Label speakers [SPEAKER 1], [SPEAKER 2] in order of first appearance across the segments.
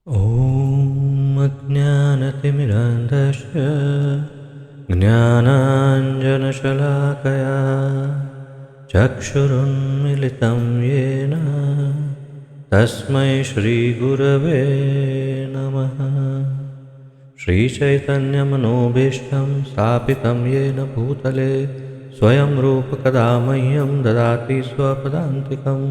[SPEAKER 1] ॐ अज्ञानतिमिरान्धस्य ज्ञानाञ्जनशलाकया चक्षुरुन्मिलितं येन तस्मै श्रीगुरवे नमः। श्रीचैतन्यमनोभीष्टं स्थापितं येन भूतले स्वयं रूपकदा मह्यं ददाति स्वपदान्तिकं।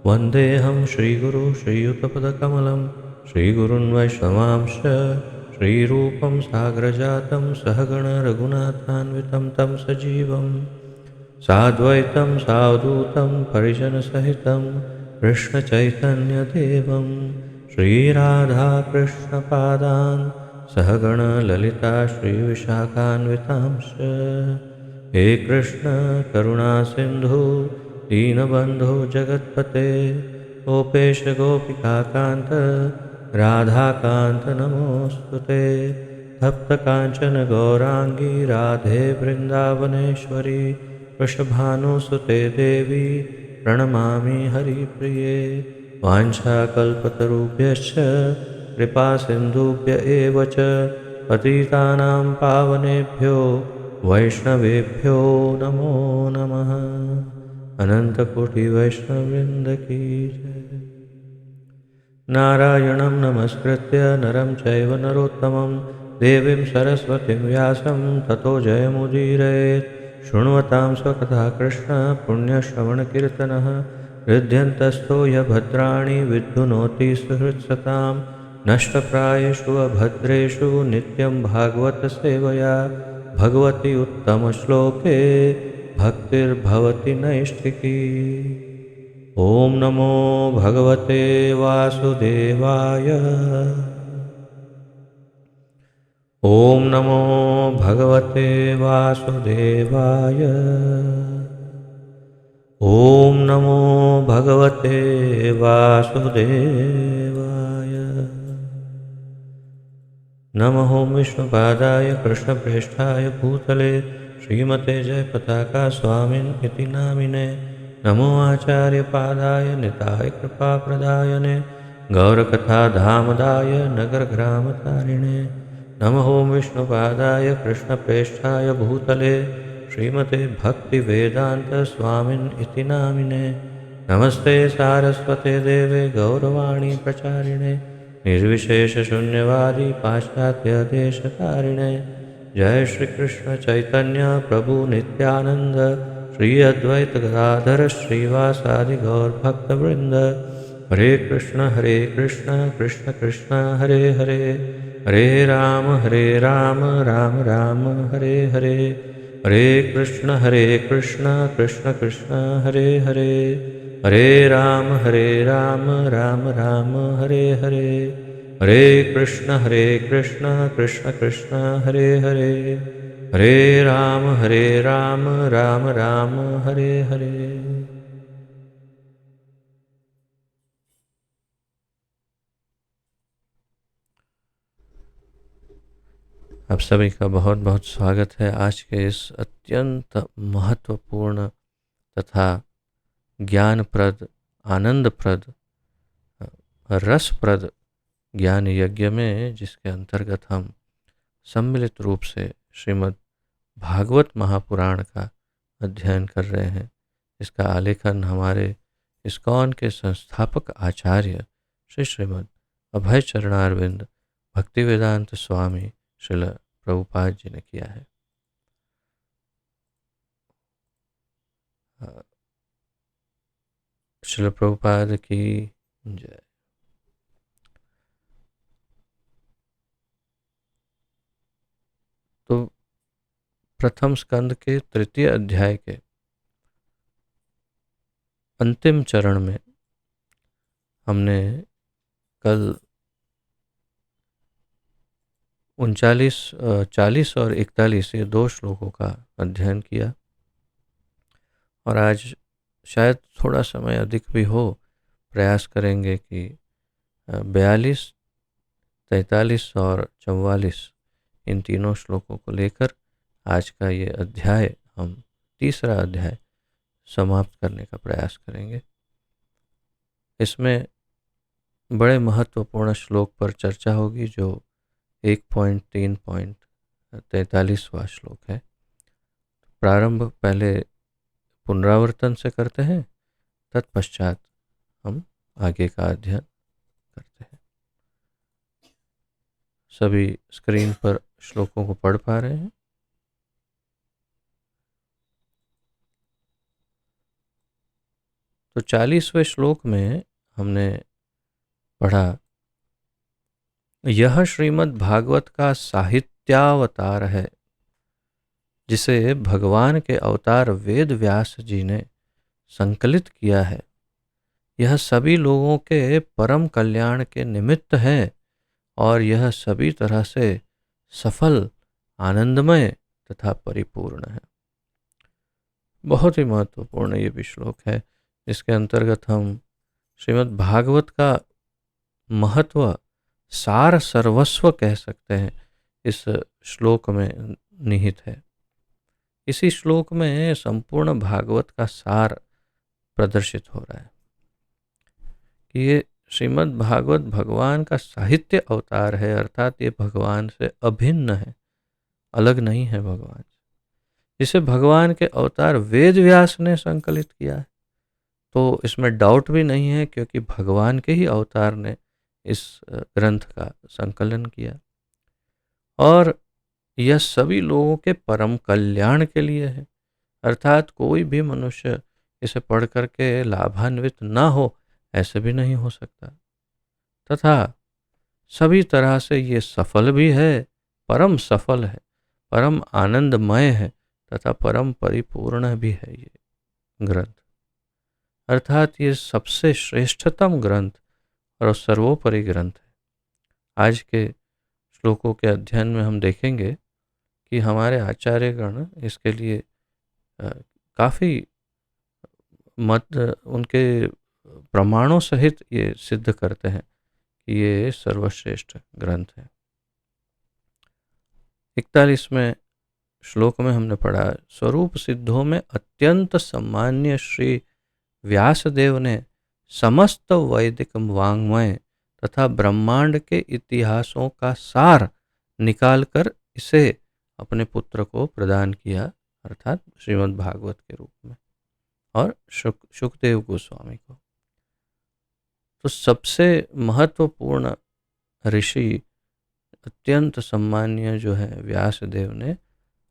[SPEAKER 1] वन्देऽहं श्रीगुरु श्रीयुतपदकमलं श्रीगुरुन् वैष्णवांश्च श्रीरूपं साग्रजातं सहगण रघुनाथान्वितं तं सजीवं साद्वैतं सावधूतं परिजनसहितं कृष्णचैतन्यदेवं श्रीराधाकृष्णपादान् सहगण ललिता श्रीविशाखान्वितांश्च। हे कृष्ण करुणा सिन्धु दीनबन्धो जगत्पते गोपेश गोपिकान्त राधाकान्त नमोऽस्तुते। तप्तकाञ्चन गौराङ्गी राधे वृन्दावनेश्वरी वृषभानुसुते देवी प्रणमामि हरिप्रिये। वाञ्छाकल्पतरुभ्यश्च कृपासिन्धुभ्य एव च पतितानां पावनेभ्यो वैष्णवेभ्यो नमो नमः। अनन्तकोटिवैष्णववृन्द की जय। नारायणं नमस्कृत्य नरं चैव नरोत्तमं देवीं सरस्वतीं व्यासं ततो जयमुदीरयेत्। शृण्वतां स्वकथा कृष्ण पुण्यश्रवणकीर्तनः हृद्यन्तस्थो यभद्राणि विद्युनोति सुहृत्सतां। नष्टप्रायेषु अभद्रेषु नित्यं भागवतसेवया भगवति उत्तमश्लोके भक्तिर्भवति नैष्ठिकी। ॐ नमो भगवते वासुदेवाय। ॐ नमो भगवते वासुदेवाय। ॐ नमो भगवते वासुदेवाय। नमः विष्णुपादाय कृष्णप्रेष्ठाय भूतले श्रीमते जयपताका स्वामिन् नामिने। नमो आचार्यपादाय निताय कृपाप्रदायने गौरकथाधामदाय नगरग्रामतारिणे। नमः विष्णुपादाय कृष्णप्रेष्ठाय भूतले श्रीमते भक्तिवेदान्तस्वामिन् नामिने। नमस्ते सारस्वते देवे गौरवाणी प्रचारिणे निर्विशेषशून्यवादी पाश्चात्यदेशकारिणे। जय श्री कृष्ण चैतन्य प्रभु नित्यानंद श्री अद्वैत गदाधर श्रीवासादि गौरभक्तवृंद। हरे कृष्ण कृष्ण कृष्ण हरे हरे हरे राम राम राम हरे हरे। हरे कृष्ण कृष्ण कृष्ण हरे हरे हरे राम राम राम हरे हरे। हरे कृष्ण कृष्ण कृष्ण हरे हरे हरे राम राम राम हरे हरे। आप सभी का बहुत बहुत स्वागत है आज के इस अत्यंत महत्वपूर्ण तथा ज्ञानप्रद आनंदप्रद रसप्रद ज्ञान यज्ञ में, जिसके अंतर्गत हम सम्मिलित रूप से श्रीमद् भागवत महापुराण का अध्ययन कर रहे हैं। इसका आलेखन हमारे इस्कॉन के संस्थापक आचार्य श्री श्रीमद् अभय चरणारविंद भक्तिवेदांत स्वामी श्रील प्रभुपाद जी ने किया है। श्रील प्रभुपाद की जय। तो प्रथम स्कंद के तृतीय अध्याय के अंतिम चरण में हमने कल 40 और 41 ये 2 श्लोकों का अध्ययन किया और आज शायद थोड़ा समय अधिक भी हो, प्रयास करेंगे कि 42, 43 और 44 इन तीनों श्लोकों को लेकर आज का ये अध्याय, हम तीसरा अध्याय समाप्त करने का प्रयास करेंगे। इसमें बड़े महत्वपूर्ण श्लोक पर चर्चा होगी, जो 1.3.43वां श्लोक है। प्रारंभ पहले पुनरावर्तन से करते हैं, तत्पश्चात हम आगे का अध्ययन करते हैं। सभी स्क्रीन पर श्लोकों को पढ़ पा रहे हैं? तो 40वें श्लोक में हमने पढ़ा, यह श्रीमद् भागवत का साहित्यावतार है, जिसे भगवान के अवतार वेद व्यास जी ने संकलित किया है। यह सभी लोगों के परम कल्याण के निमित्त है और यह सभी तरह से सफल, आनंदमय तथा परिपूर्ण है। बहुत ही महत्वपूर्ण ये भी श्लोक है, जिसके अंतर्गत हम श्रीमद् भागवत का महत्व, सार सर्वस्व कह सकते हैं, इस श्लोक में निहित है। इसी श्लोक में संपूर्ण भागवत का सार प्रदर्शित हो रहा है कि ये श्रीमद् भागवत भगवान का साहित्य अवतार है, अर्थात ये भगवान से अभिन्न है, अलग नहीं है भगवान। जिसे भगवान के अवतार वेद व्यास ने संकलित किया है, तो इसमें डाउट भी नहीं है, क्योंकि भगवान के ही अवतार ने इस ग्रंथ का संकलन किया और यह सभी लोगों के परम कल्याण के लिए है। अर्थात कोई भी मनुष्य इसे पढ़ करके लाभान्वित ना हो, ऐसे भी नहीं हो सकता, तथा सभी तरह से ये सफल भी है, परम सफल है, परम आनंदमय है तथा परम परिपूर्ण भी है ये ग्रंथ। अर्थात ये सबसे श्रेष्ठतम ग्रंथ और सर्वोपरि ग्रंथ है। आज के श्लोकों के अध्ययन में हम देखेंगे कि हमारे आचार्यगण इसके लिए काफ़ी मत उनके प्रमाणों सहित ये सिद्ध करते हैं कि ये सर्वश्रेष्ठ ग्रंथ है। 41वें श्लोक में हमने पढ़ा, स्वरूप सिद्धों में अत्यंत सम्मान्य श्री व्यासदेव ने समस्त वैदिक वाङ्मय तथा ब्रह्मांड के इतिहासों का सार निकालकर इसे अपने पुत्र को प्रदान किया, अर्थात श्रीमद् भागवत के रूप में, और शुकदेव गोस्वामी को। तो सबसे महत्वपूर्ण ऋषि, अत्यंत सम्मान्य जो है व्यासदेव ने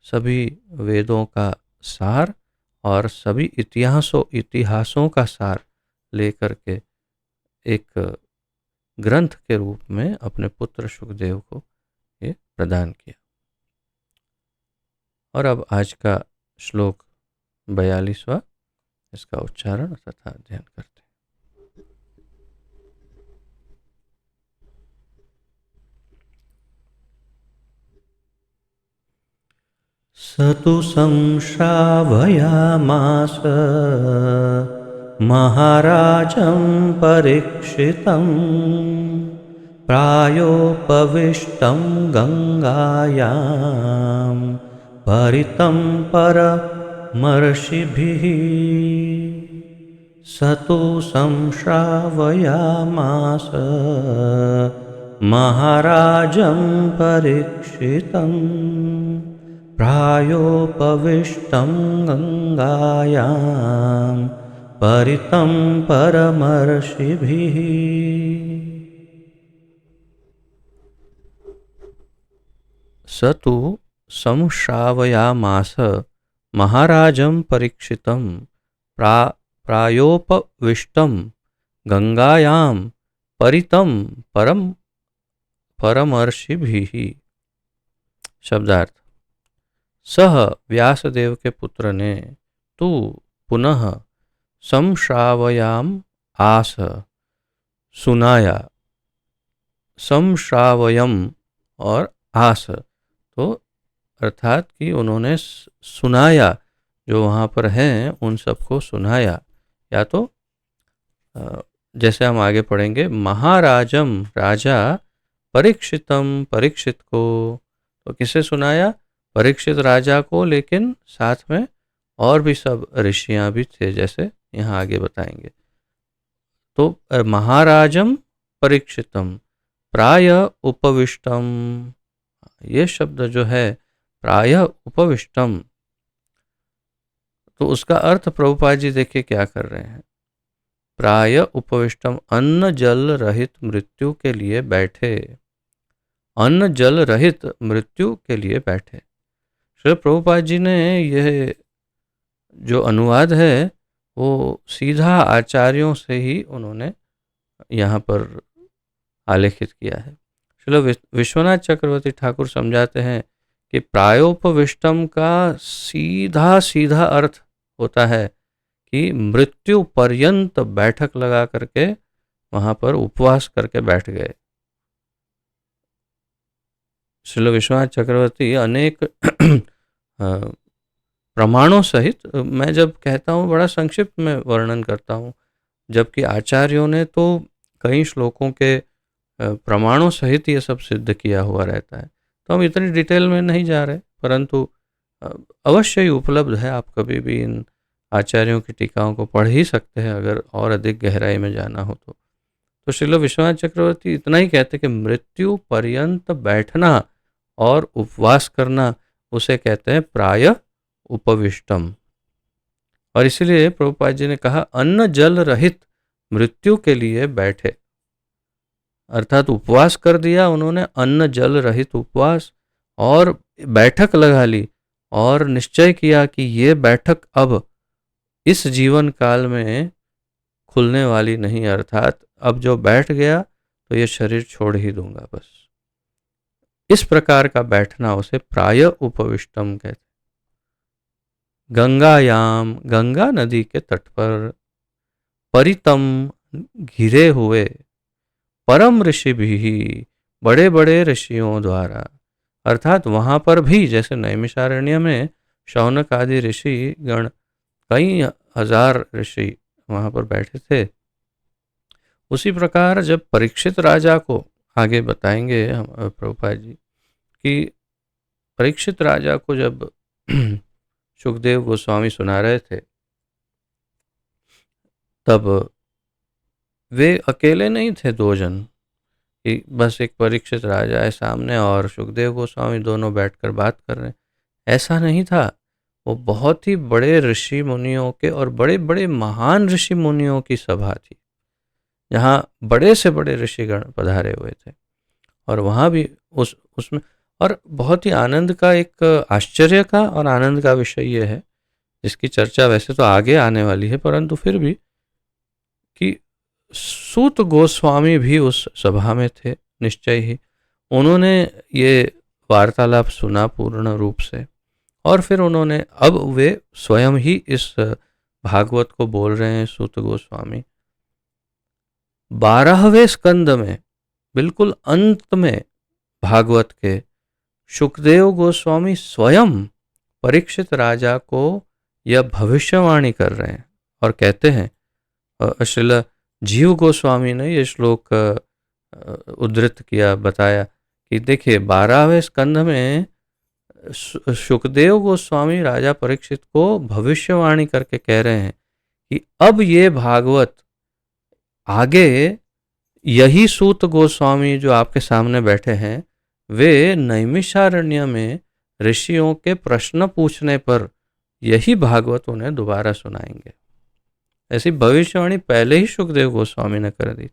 [SPEAKER 1] सभी वेदों का सार और सभी इतिहासों का सार लेकर के एक ग्रंथ के रूप में अपने पुत्र शुकदेव को ये प्रदान किया। और अब आज का श्लोक 42वां, इसका उच्चारण तथा अध्ययन करते हैं। स तु संश्रावयामास महाराजं परीक्षितं, प्रायोपविष्टं गंगायां परितं परमर्षिभिः। स तु संश्रावयामास महाराजं परीक्षितं, प्रायोपविष्टं गंगायां परितं परमर्षिभिः। स तु संश्रावयामास महाराजं परीक्षितं, प्रायोपविष्टं गंगायां परितं परमर्षिभिः। शब्दार्थ, सह व्यासदेव के पुत्र ने तू पुनः संश्रावयाम आस सुनाया, संश्रावयम और आस तो अर्थात कि उन्होंने सुनाया, जो वहाँ पर हैं उन सबको सुनाया, या तो जैसे हम आगे पढ़ेंगे, महाराजम राजा, परीक्षितम परीक्षित को, तो किसे सुनाया? परीक्षित राजा को, लेकिन साथ में और भी सब ऋषियां भी थे, जैसे यहाँ आगे बताएंगे। तो महाराजम परीक्षितम प्राय उपविष्टम। ये शब्द जो है प्राय उपविष्टम, तो उसका अर्थ प्रभुपाद जी देखिए क्या कर रहे हैं। प्राय उपविष्टम, अन्न जल रहित मृत्यु के लिए बैठे, अन्न जल रहित मृत्यु के लिए बैठे। श्री प्रभुपाद जी ने यह जो अनुवाद है वो सीधा आचार्यों से ही उन्होंने यहाँ पर आलेखित किया है। श्रील विश्वनाथ चक्रवर्ती ठाकुर समझाते हैं कि प्रायोपविष्टम का सीधा सीधा अर्थ होता है कि मृत्यु पर्यंत बैठक लगा करके वहां पर उपवास करके बैठ गए। श्रील विश्वनाथ चक्रवर्ती अनेक प्रमाणों सहित, मैं जब कहता हूँ बड़ा संक्षिप्त में वर्णन करता हूँ, जबकि आचार्यों ने तो कई श्लोकों के प्रमाणों सहित ये सब सिद्ध किया हुआ रहता है। तो हम इतनी डिटेल में नहीं जा रहे, परंतु अवश्य ही उपलब्ध है, आप कभी भी इन आचार्यों की टीकाओं को पढ़ ही सकते हैं अगर और अधिक गहराई में जाना हो तो श्रील विश्वनाथ चक्रवर्ती इतना ही कहते कि मृत्यु पर्यंत बैठना और उपवास करना उसे कहते हैं प्राय उपविष्टम। और इसीलिए प्रभुपाद जी ने कहा अन्न जल रहित मृत्यु के लिए बैठे, अर्थात उपवास कर दिया उन्होंने, अन्न जल रहित उपवास, और बैठक लगा ली और निश्चय किया कि ये बैठक अब इस जीवन काल में खुलने वाली नहीं, अर्थात अब जो बैठ गया तो ये शरीर छोड़ ही दूंगा बस। इस प्रकार का बैठना उसे प्राय उपविष्टम कहते। गंगायाम, गंगा नदी के तट पर, परितम घिरे हुए, परम ऋषि भी, बड़े बड़े ऋषियों द्वारा, अर्थात वहां पर भी जैसे नैमिषारण्य में शौनक आदि ऋषि गण, कई हजार ऋषि वहां पर बैठे थे, उसी प्रकार जब परीक्षित राजा को, आगे बताएंगे हम प्रभुपाद जी कि परीक्षित राजा को जब सुखदेव गोस्वामी सुना रहे थे तब वे अकेले नहीं थे, दो जन, कि बस एक परीक्षित राजा है सामने और सुखदेव गोस्वामी दोनों बैठकर बात कर रहे हैं, ऐसा नहीं था। वो बहुत ही बड़े ऋषि मुनियों के और बड़े बड़े महान ऋषि मुनियों की सभा थी, जहाँ बड़े से बड़े ऋषिगण पधारे हुए थे। और वहाँ भी उसमें, और बहुत ही आनंद का, एक आश्चर्य का और आनंद का विषय ये है, जिसकी चर्चा वैसे तो आगे आने वाली है, परंतु फिर भी, कि सूत गोस्वामी भी उस सभा में थे निश्चय ही। उन्होंने ये वार्तालाप सुना पूर्ण रूप से, और फिर उन्होंने, अब वे स्वयं ही इस भागवत को बोल रहे हैं सूत गोस्वामी। 12वें स्कंद में बिल्कुल अंत में भागवत के सुखदेव गोस्वामी स्वयं परीक्षित राजा को यह भविष्यवाणी कर रहे हैं और कहते हैं, श्रील जीव गोस्वामी ने ये श्लोक उद्धृत किया, बताया कि देखिए 12वें स्कंध में सुखदेव गोस्वामी राजा परीक्षित को भविष्यवाणी करके कह रहे हैं कि अब ये भागवत आगे, यही सूत गोस्वामी जो आपके सामने बैठे हैं, वे नैमिषारण्य में ऋषियों के प्रश्न पूछने पर यही भागवत उन्हें दोबारा सुनाएंगे। ऐसी भविष्यवाणी पहले ही सुखदेव गोस्वामी ने कर दी।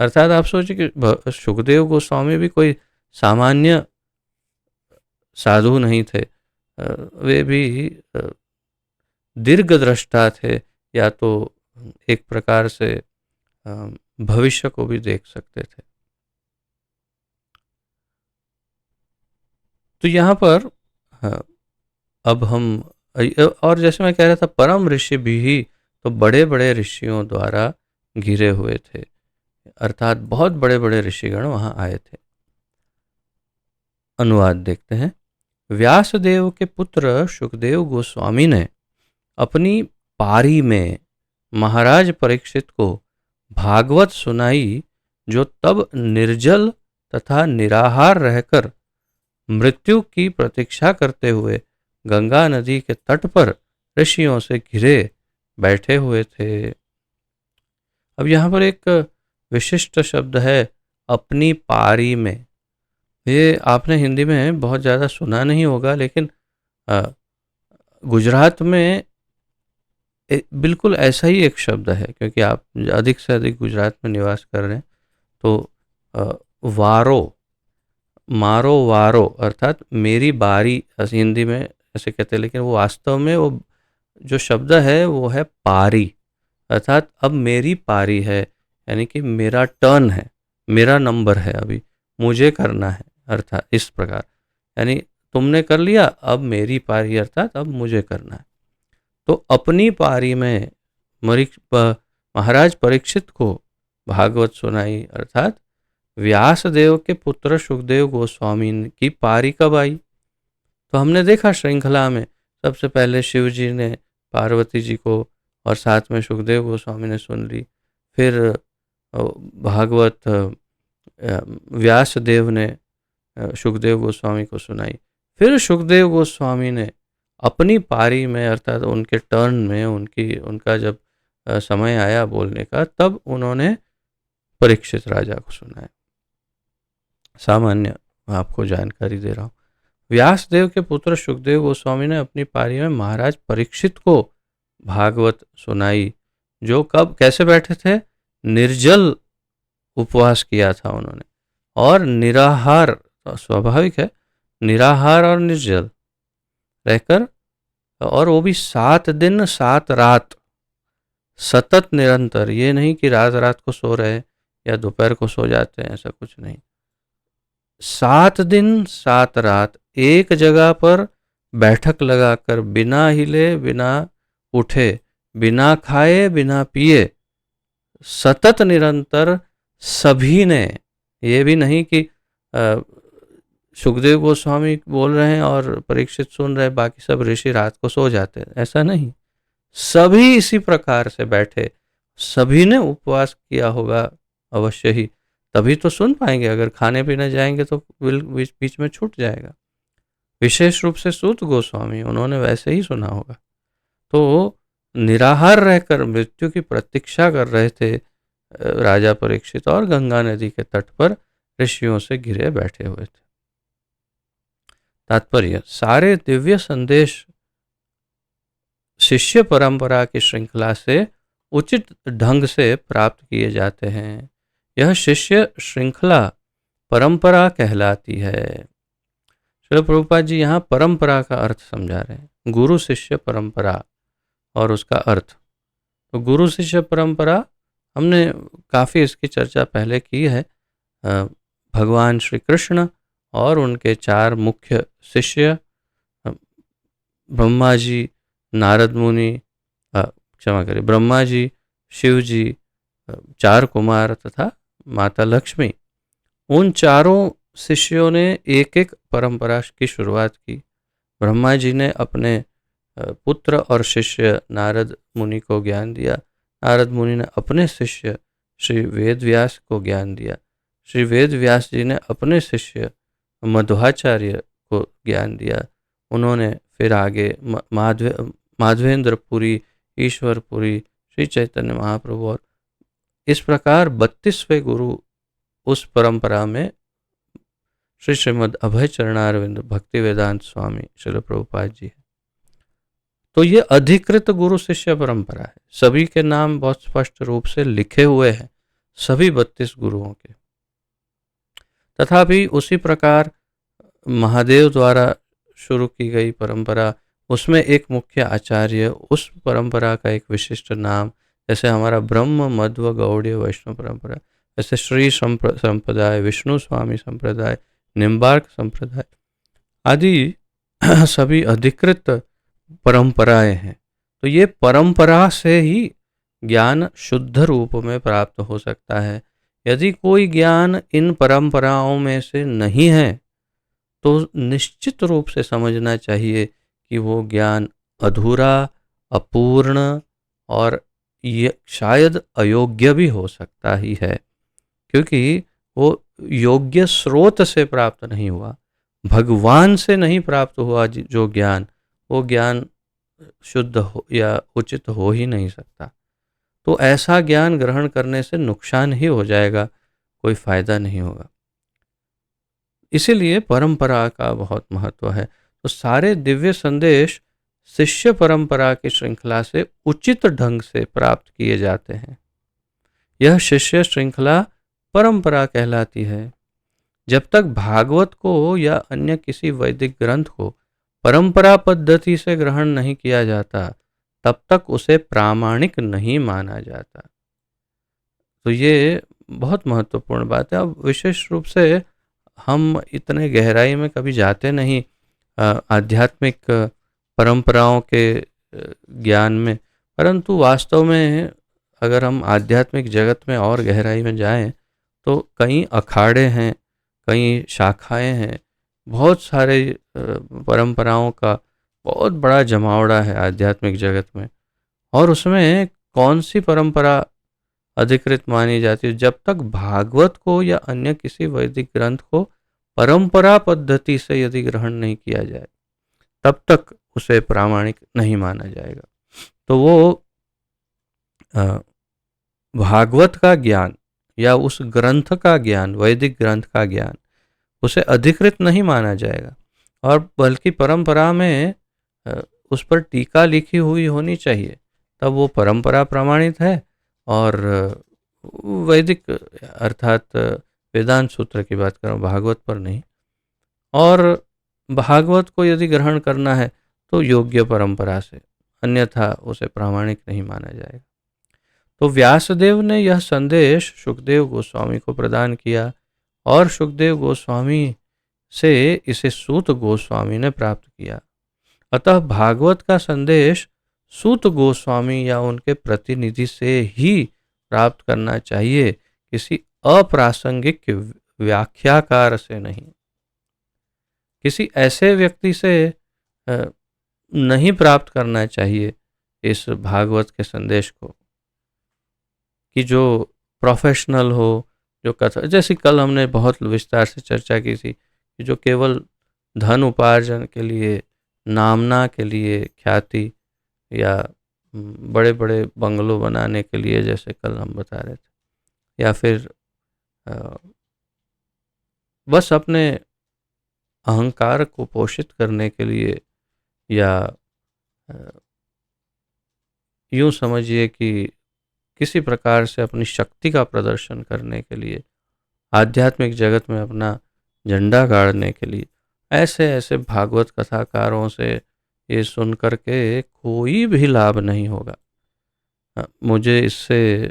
[SPEAKER 1] अर्थात आप सोचिए कि सुखदेव गोस्वामी भी कोई सामान्य साधु नहीं थे, वे भी दीर्घदृष्टा थे, या तो एक प्रकार से भविष्य को भी देख सकते थे। तो यहाँ पर अब हम, और जैसे मैं कह रहा था परम ऋषि भी, तो बड़े बड़े ऋषियों द्वारा घिरे हुए थे, अर्थात बहुत बड़े बड़े ऋषिगण वहां आए थे। अनुवाद देखते हैं। व्यासदेव के पुत्र सुखदेव गोस्वामी ने अपनी पारी में महाराज परीक्षित को भागवत सुनाई, जो तब निर्जल तथा निराहार रहकर मृत्यु की प्रतीक्षा करते हुए गंगा नदी के तट पर ऋषियों से घिरे बैठे हुए थे। अब यहाँ पर एक विशिष्ट शब्द है अपनी पारी में। ये आपने हिंदी में बहुत ज़्यादा सुना नहीं होगा, लेकिन अ, गुजरात में बिल्कुल ऐसा ही एक शब्द है, क्योंकि आप अधिक से अधिक गुजरात में निवास कर रहे हैं। तो अ, वारो, मारो वारो अर्थात मेरी बारी, ऐसे हिंदी में ऐसे कहते हैं, लेकिन वो वास्तव में वो जो शब्द है वो है पारी, अर्थात अब मेरी पारी है, यानी कि मेरा टर्न है, मेरा नंबर है, अभी मुझे करना है, अर्थात इस प्रकार। यानी तुमने कर लिया, अब मेरी पारी, अर्थात अब मुझे करना है। तो अपनी पारी में महाराज परीक्षित को भागवत सुनाई, अर्थात व्यास देव के पुत्र सुखदेव गोस्वामी की पारी कब आई? तो हमने देखा श्रृंखला में सबसे पहले शिव जी ने पार्वती जी को और साथ में सुखदेव गोस्वामी ने सुन ली। फिर भागवत व्यास देव ने सुखदेव गोस्वामी को सुनाई। फिर सुखदेव गोस्वामी ने अपनी पारी में, अर्थात उनके टर्न में, उनका जब समय आया बोलने का, तब उन्होंने परीक्षित राजा को सुनाया। सामान्य आपको जानकारी दे रहा हूँ। व्यासदेव के पुत्र सुखदेव गोस्वामी ने अपनी पारी में महाराज परीक्षित को भागवत सुनाई, जो कब कैसे बैठे थे? निर्जल उपवास किया था उन्होंने, और निराहार, स्वाभाविक है, निराहार और निर्जल रहकर, और वो भी 7 दिन 7 रात सतत निरंतर। ये नहीं कि रात रात को सो रहे या दोपहर को सो जाते हैं, ऐसा कुछ नहीं। 7 दिन 7 रात एक जगह पर बैठक लगाकर, बिना हिले, बिना उठे, बिना खाए, बिना पिए, सतत निरंतर सभी ने, ये भी नहीं कि सुखदेव गोस्वामी बोल रहे हैं और परीक्षित सुन रहे, बाकी सब ऋषि रात को सो जाते हैं, ऐसा नहीं। सभी इसी प्रकार से बैठे, सभी ने उपवास किया होगा अवश्य ही, तभी तो सुन पाएंगे। अगर खाने पीने जाएंगे तो बीच बीच में छूट जाएगा। विशेष रूप से सूत गोस्वामी, उन्होंने वैसे ही सुना होगा। तो निराहार रहकर मृत्यु की प्रतीक्षा कर रहे थे राजा परीक्षित, और गंगा नदी के तट पर ऋषियों से घिरे बैठे हुए थे। तात्पर्य, सारे दिव्य संदेश शिष्य परंपरा की श्रृंखला से उचित ढंग से प्राप्त किए जाते हैं। यह शिष्य श्रृंखला परंपरा कहलाती है। श्रील प्रभुपाद जी यहाँ परंपरा का अर्थ समझा रहे हैं, गुरु शिष्य परंपरा और उसका अर्थ। तो गुरु शिष्य परंपरा हमने काफ़ी इसकी चर्चा पहले की है। भगवान श्री कृष्ण और उनके 4 मुख्य शिष्य, ब्रह्मा जी, नारद मुनि, क्षमा करें, ब्रह्मा जी, शिव जी, 4 कुमार तथा माता लक्ष्मी, उन चारों शिष्यों ने एक एक परंपरा की शुरुआत की। ब्रह्मा जी ने अपने पुत्र और शिष्य नारद मुनि को ज्ञान दिया, नारद मुनि ने अपने शिष्य श्री वेद व्यास को ज्ञान दिया, श्री वेद व्यास जी ने अपने शिष्य मध्वाचार्य को ज्ञान दिया। उन्होंने फिर आगे माधवेंद्रपुरी, ईश्वरपुरी, श्री चैतन्य महाप्रभु, और इस प्रकार 32वें गुरु उस परंपरा में श्री श्रीमद् अभय चरणारविंद भक्ति वेदांत स्वामी श्रील प्रभुपाद जी है। तो ये अधिकृत गुरु शिष्य परंपरा है। सभी के नाम बहुत स्पष्ट रूप से लिखे हुए हैं, सभी 32 गुरुओं के। तथापि उसी प्रकार महादेव द्वारा शुरू की गई परंपरा, उसमें एक मुख्य आचार्य, उस परंपरा का एक विशिष्ट नाम, जैसे हमारा ब्रह्म मध्व गौड़ीय वैष्णव परंपरा, जैसे श्री संप्रदाय, विष्णु स्वामी संप्रदाय, निम्बार्क संप्रदाय आदि सभी अधिकृत परंपराएं हैं। तो ये परंपरा से ही ज्ञान शुद्ध रूप में प्राप्त हो सकता है। यदि कोई ज्ञान इन परंपराओं में से नहीं है तो निश्चित रूप से समझना चाहिए कि वो ज्ञान अधूरा, अपूर्ण और ये शायद अयोग्य भी हो सकता ही है, क्योंकि वो योग्य स्रोत से प्राप्त नहीं हुआ, भगवान से नहीं प्राप्त हुआ जो ज्ञान, वो ज्ञान शुद्ध हो या उचित हो ही नहीं सकता। तो ऐसा ज्ञान ग्रहण करने से नुकसान ही हो जाएगा, कोई फायदा नहीं होगा। इसीलिए परंपरा का बहुत महत्व है। तो सारे दिव्य संदेश शिष्य परंपरा की श्रृंखला से उचित ढंग से प्राप्त किए जाते हैं। यह शिष्य श्रृंखला परंपरा कहलाती है। जब तक भागवत को या अन्य किसी वैदिक ग्रंथ को परंपरा पद्धति से ग्रहण नहीं किया जाता, तब तक उसे प्रामाणिक नहीं माना जाता। तो ये बहुत महत्वपूर्ण बात है। अब विशेष रूप से हम इतने गहराई में कभी जाते नहीं आध्यात्मिक परंपराओं के ज्ञान में, परंतु वास्तव में अगर हम आध्यात्मिक जगत में और गहराई में जाएं तो कई अखाड़े हैं, कई शाखाएं हैं, बहुत सारे परंपराओं का बहुत बड़ा जमावड़ा है आध्यात्मिक जगत में। और उसमें कौन सी परंपरा अधिकृत मानी जाती है? जब तक भागवत को या अन्य किसी वैदिक ग्रंथ को परंपरा पद्धति से यदि ग्रहण नहीं किया जाए, तब तक उसे प्रामाणिक नहीं माना जाएगा। तो वो भागवत का ज्ञान या उस ग्रंथ का ज्ञान, वैदिक ग्रंथ का ज्ञान, उसे अधिकृत नहीं माना जाएगा, और बल्कि परंपरा में उस पर टीका लिखी हुई होनी चाहिए, तब वो परंपरा प्रमाणित है। और वैदिक अर्थात वेदांत सूत्र की बात करूँ, भागवत पर नहीं। और भागवत को यदि ग्रहण करना है तो योग्य परंपरा से, अन्यथा उसे प्रामाणिक नहीं माना जाएगा। तो व्यासदेव ने यह संदेश सुखदेव गोस्वामी को प्रदान किया और सुखदेव गोस्वामी से इसे सूत गोस्वामी ने प्राप्त किया। अतः भागवत का संदेश सूत गोस्वामी या उनके प्रतिनिधि से ही प्राप्त करना चाहिए, किसी अप्रासंगिक व्याख्याकार से नहीं। किसी ऐसे व्यक्ति से नहीं प्राप्त करना चाहिए इस भागवत के संदेश को कि जो प्रोफेशनल हो, जो कथा, जैसे कल हमने बहुत विस्तार से चर्चा की थी कि जो केवल धन उपार्जन के लिए, नामना के लिए, ख्याति या बड़े बड़े बंगलों बनाने के लिए, जैसे कल हम बता रहे थे, या फिर बस अपने अहंकार को पोषित करने के लिए, या यूँ समझिए कि किसी प्रकार से अपनी शक्ति का प्रदर्शन करने के लिए, आध्यात्मिक जगत में अपना झंडा गाड़ने के लिए, ऐसे ऐसे भागवत कथाकारों से ये सुन कर के कोई भी लाभ नहीं होगा। मुझे इससे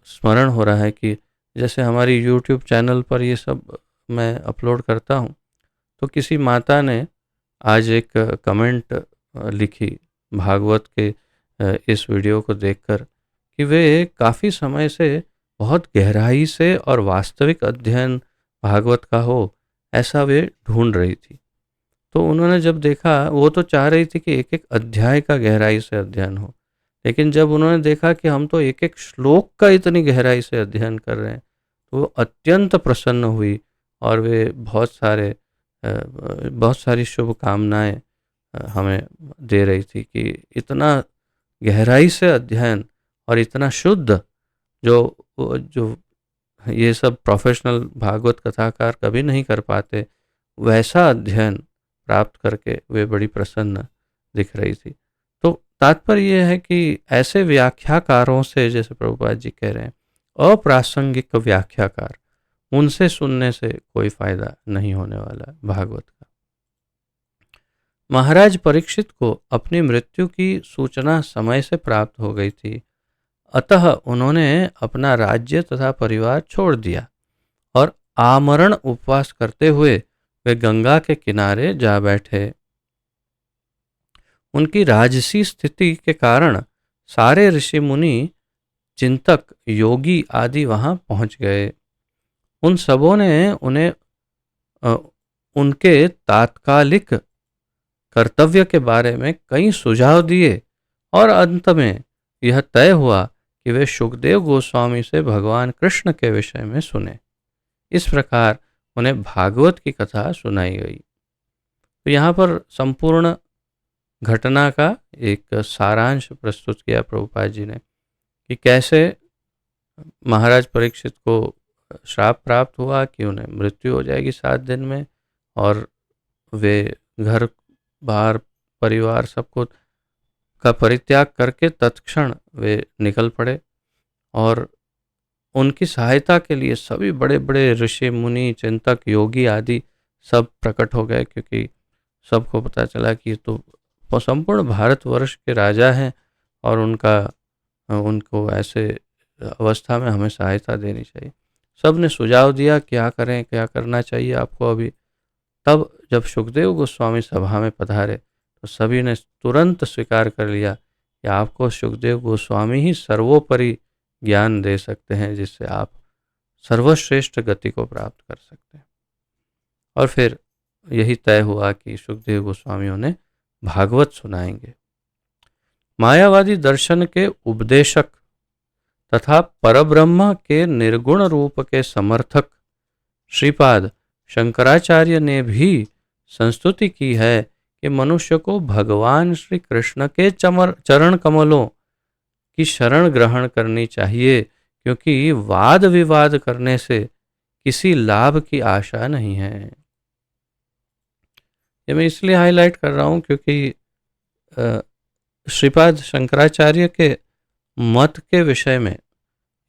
[SPEAKER 1] स्मरण हो रहा है कि जैसे हमारी YouTube चैनल पर ये सब मैं अपलोड करता हूँ, तो किसी माता ने आज एक कमेंट लिखी भागवत के इस वीडियो को देखकर कि वे काफ़ी समय से बहुत गहराई से और वास्तविक अध्ययन भागवत का हो, ऐसा वे ढूंढ रही थी। तो उन्होंने जब देखा, वो तो चाह रही थी कि एक एक अध्याय का गहराई से अध्ययन हो, लेकिन जब उन्होंने देखा कि हम तो एक एक श्लोक का इतनी गहराई से अध्ययन कर रहे हैं, तो वो अत्यंत प्रसन्न हुई और वे बहुत सारी शुभकामनाएं हमें दे रही थी कि इतना गहराई से अध्ययन और इतना शुद्ध, जो ये सब प्रोफेशनल भागवत कथाकार कभी नहीं कर पाते, वैसा अध्ययन प्राप्त करके वे बड़ी प्रसन्न दिख रही थी। तो तात्पर्य यह है कि ऐसे व्याख्याकारों से, जैसे प्रभुपाद जी कह रहे हैं, अप्रासंगिक व्याख्याकार, उनसे सुनने से कोई फायदा नहीं होने वाला भागवत का। महाराज परीक्षित को अपनी मृत्यु की सूचना समय से प्राप्त हो गई थी, अतः उन्होंने अपना राज्य तथा परिवार छोड़ दिया और आमरण उपवास करते हुए वे गंगा के किनारे जा बैठे। उनकी राजसी स्थिति के कारण सारे ऋषि मुनि, चिंतक, योगी आदि वहां पहुंच गए। उन सबों ने उन्हें उनके तात्कालिक कर्तव्य के बारे में कई सुझाव दिए और अंत में यह तय हुआ कि वे सुखदेव गोस्वामी से भगवान कृष्ण के विषय में सुने। इस प्रकार उन्हें भागवत की कथा सुनाई गई। तो यहाँ पर संपूर्ण घटना का एक सारांश प्रस्तुत किया प्रभुपाद जी ने कि कैसे महाराज परीक्षित को श्राप प्राप्त हुआ कि उन्हें मृत्यु हो जाएगी 7 दिन में, और वे घर बार परिवार सबको का परित्याग करके तत्क्षण वे निकल पड़े। और उनकी सहायता के लिए सभी बड़े बड़े ऋषि मुनि चिंतक योगी आदि सब प्रकट हो गए, क्योंकि सबको पता चला कि ये तो संपूर्ण भारतवर्ष के राजा हैं और उनको ऐसे अवस्था में हमें सहायता देनी चाहिए। सब ने सुझाव दिया क्या करें, क्या करना चाहिए आपको अभी। तब जब सुखदेव गोस्वामी सभा में पधारे तो सभी ने तुरंत स्वीकार कर लिया कि आपको सुखदेव गोस्वामी ही सर्वोपरि ज्ञान दे सकते हैं, जिससे आप सर्वश्रेष्ठ गति को प्राप्त कर सकते हैं। और फिर यही तय हुआ कि सुखदेव गोस्वामियों ने भागवत सुनाएंगे। मायावादी दर्शन के उपदेशक तथा परब्रह्म के निर्गुण रूप के समर्थक श्रीपाद शंकराचार्य ने भी संस्तुति की है कि मनुष्य को भगवान श्री कृष्ण के चरण कमलों की शरण ग्रहण करनी चाहिए, क्योंकि वाद विवाद करने से किसी लाभ की आशा नहीं है। ये मैं इसलिए हाईलाइट कर रहा हूँ क्योंकि श्रीपाद शंकराचार्य के मत के विषय में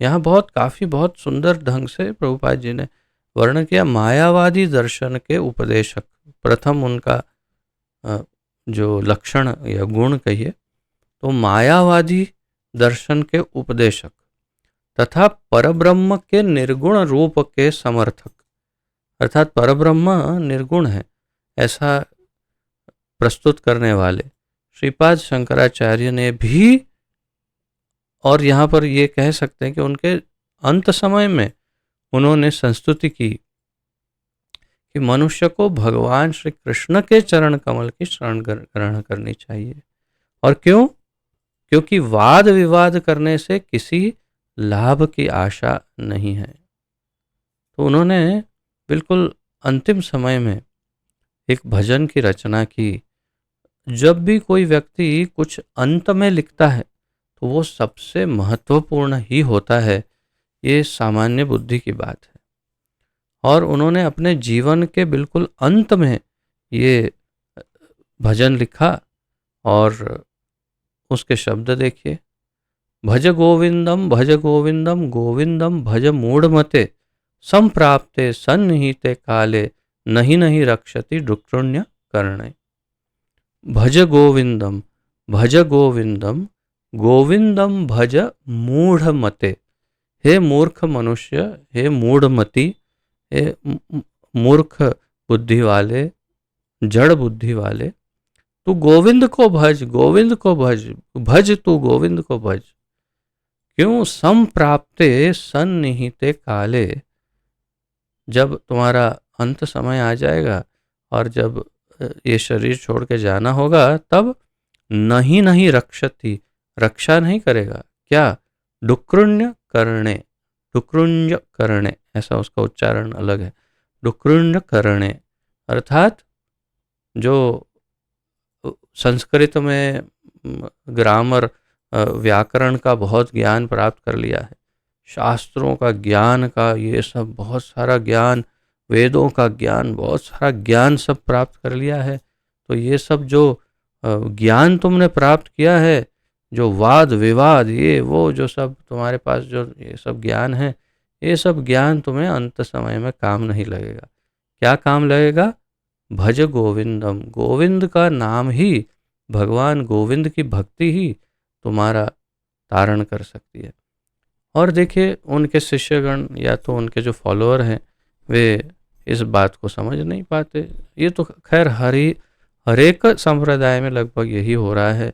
[SPEAKER 1] यहाँ बहुत सुंदर ढंग से प्रभुपाद जी ने वर्णन किया। मायावादी दर्शन के उपदेशक, प्रथम उनका जो लक्षण या गुण कहिए तो मायावादी दर्शन के उपदेशक तथा परब्रह्म के निर्गुण रूप के समर्थक, अर्थात परब्रह्म निर्गुण है ऐसा प्रस्तुत करने वाले श्रीपाद शंकराचार्य ने भी, और यहाँ पर ये कह सकते हैं कि उनके अंत समय में उन्होंने संस्तुति की कि मनुष्य को भगवान श्री कृष्ण के चरण कमल की शरण ग्रहण करनी चाहिए। और क्यों? क्योंकि वाद विवाद करने से किसी लाभ की आशा नहीं है। तो उन्होंने बिल्कुल अंतिम समय में एक भजन की रचना की। जब भी कोई व्यक्ति कुछ अंत में लिखता है तो वो सबसे महत्वपूर्ण ही होता है, ये सामान्य बुद्धि की बात है। और उन्होंने अपने जीवन के बिल्कुल अंत में ये भजन लिखा और उसके शब्द देखिए। भज गोविंदम गोविंदम भज मूढ़मते संप्राप्ते सन्निहिते काले नहीं नहीं रक्षति डुक्रुण्य कर्णे। भज गोविंदम गोविंदम भज मूढ़मते। हे मूर्ख मनुष्य, हे मूढ़मति, हे मूर्ख बुद्धि वाले, जड़ बुद्धि वाले, तू गोविंद को भज, गोविंद को भज, भज तू गोविंद को भज। क्यों? संप्राप्ते सन्निहिते काले। जब तुम्हारा अंत समय आ जाएगा और जब ये शरीर छोड़ के जाना होगा तब नहीं नहीं रक्षति, रक्षा नहीं करेगा। क्या? डुक्रुण्य करणे, डुक्रुण्य करणे, ऐसा उसका उच्चारण अलग है। डुक्रुण्य करणे अर्थात जो संस्कृत में ग्रामर व्याकरण का बहुत ज्ञान प्राप्त कर लिया है, शास्त्रों का ज्ञान का ये सब बहुत सारा ज्ञान, वेदों का ज्ञान, बहुत सारा ज्ञान सब प्राप्त कर लिया है, तो ये सब जो ज्ञान तुमने प्राप्त किया है, जो वाद विवाद ये वो जो सब तुम्हारे पास जो ये सब ज्ञान है, ये सब ज्ञान तुम्हें अंत समय में काम नहीं लगेगा। क्या काम लगेगा? भज गोविंदम, गोविंद का नाम ही, भगवान गोविंद की भक्ति ही तुम्हारा तारण कर सकती है। और देखिए उनके शिष्यगण या तो उनके जो फॉलोअर हैं वे इस बात को समझ नहीं पाते। ये तो खैर हर एक संप्रदाय में लगभग यही हो रहा है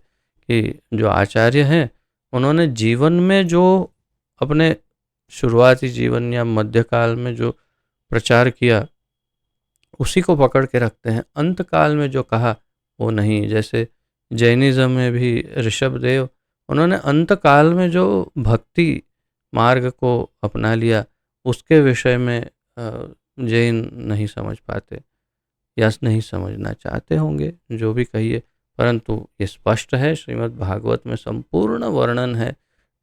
[SPEAKER 1] कि जो आचार्य हैं उन्होंने जीवन में जो अपने शुरुआती जीवन या मध्यकाल में जो प्रचार किया उसी को पकड़ के रखते हैं, अंत काल में जो कहा वो नहीं। जैसे जैनिज्म में भी ऋषभदेव, उन्होंने अंत काल में जो भक्ति मार्ग को अपना लिया उसके विषय में जैन नहीं समझ पाते या नहीं समझना चाहते होंगे, जो भी कहिए, परंतु ये स्पष्ट है, श्रीमद् भागवत में संपूर्ण वर्णन है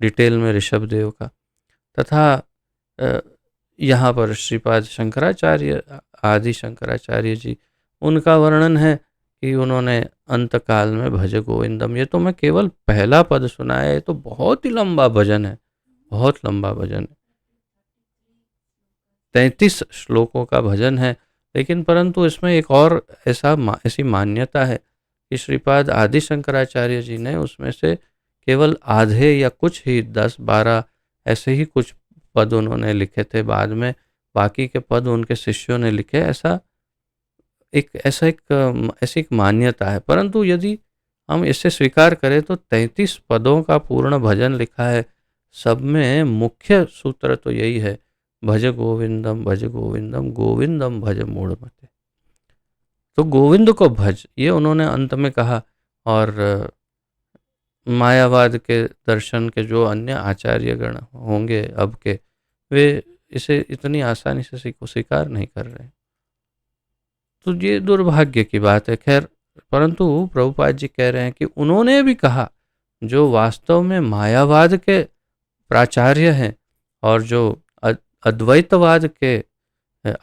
[SPEAKER 1] डिटेल में ऋषभदेव का। तथा यहाँ पर श्रीपाद शंकराचार्य, आदि शंकराचार्य जी, उनका वर्णन है कि उन्होंने अंतकाल में भज गोविंदम, ये तो मैं केवल पहला पद सुना है, ये तो बहुत ही लंबा भजन है, बहुत लंबा भजन है, 33 श्लोकों का भजन है। लेकिन परंतु इसमें एक और ऐसी मान्यता है कि श्रीपाद आदि शंकराचार्य जी ने उसमें से केवल आधे या कुछ ही 10-12 ऐसे ही कुछ पद उन्होंने लिखे थे, बाद में बाकी के पद उनके शिष्यों ने लिखे। ऐसी एक मान्यता है। परंतु यदि हम इसे स्वीकार करें तो 33 पदों का पूर्ण भजन लिखा है। सब में मुख्य सूत्र तो यही है, भज गोविंदम गोविंदम भज मूढ़मते। तो गोविंद को भज, ये उन्होंने अंत में कहा। और मायावाद के दर्शन के जो अन्य आचार्यगण होंगे अब के, वे इसे इतनी आसानी से स्वीकार नहीं कर रहे। तो ये दुर्भाग्य की बात है। खैर, परंतु प्रभुपाद जी कह रहे हैं कि उन्होंने भी कहा, जो वास्तव में मायावाद के प्राचार्य हैं और जो अद्वैतवाद के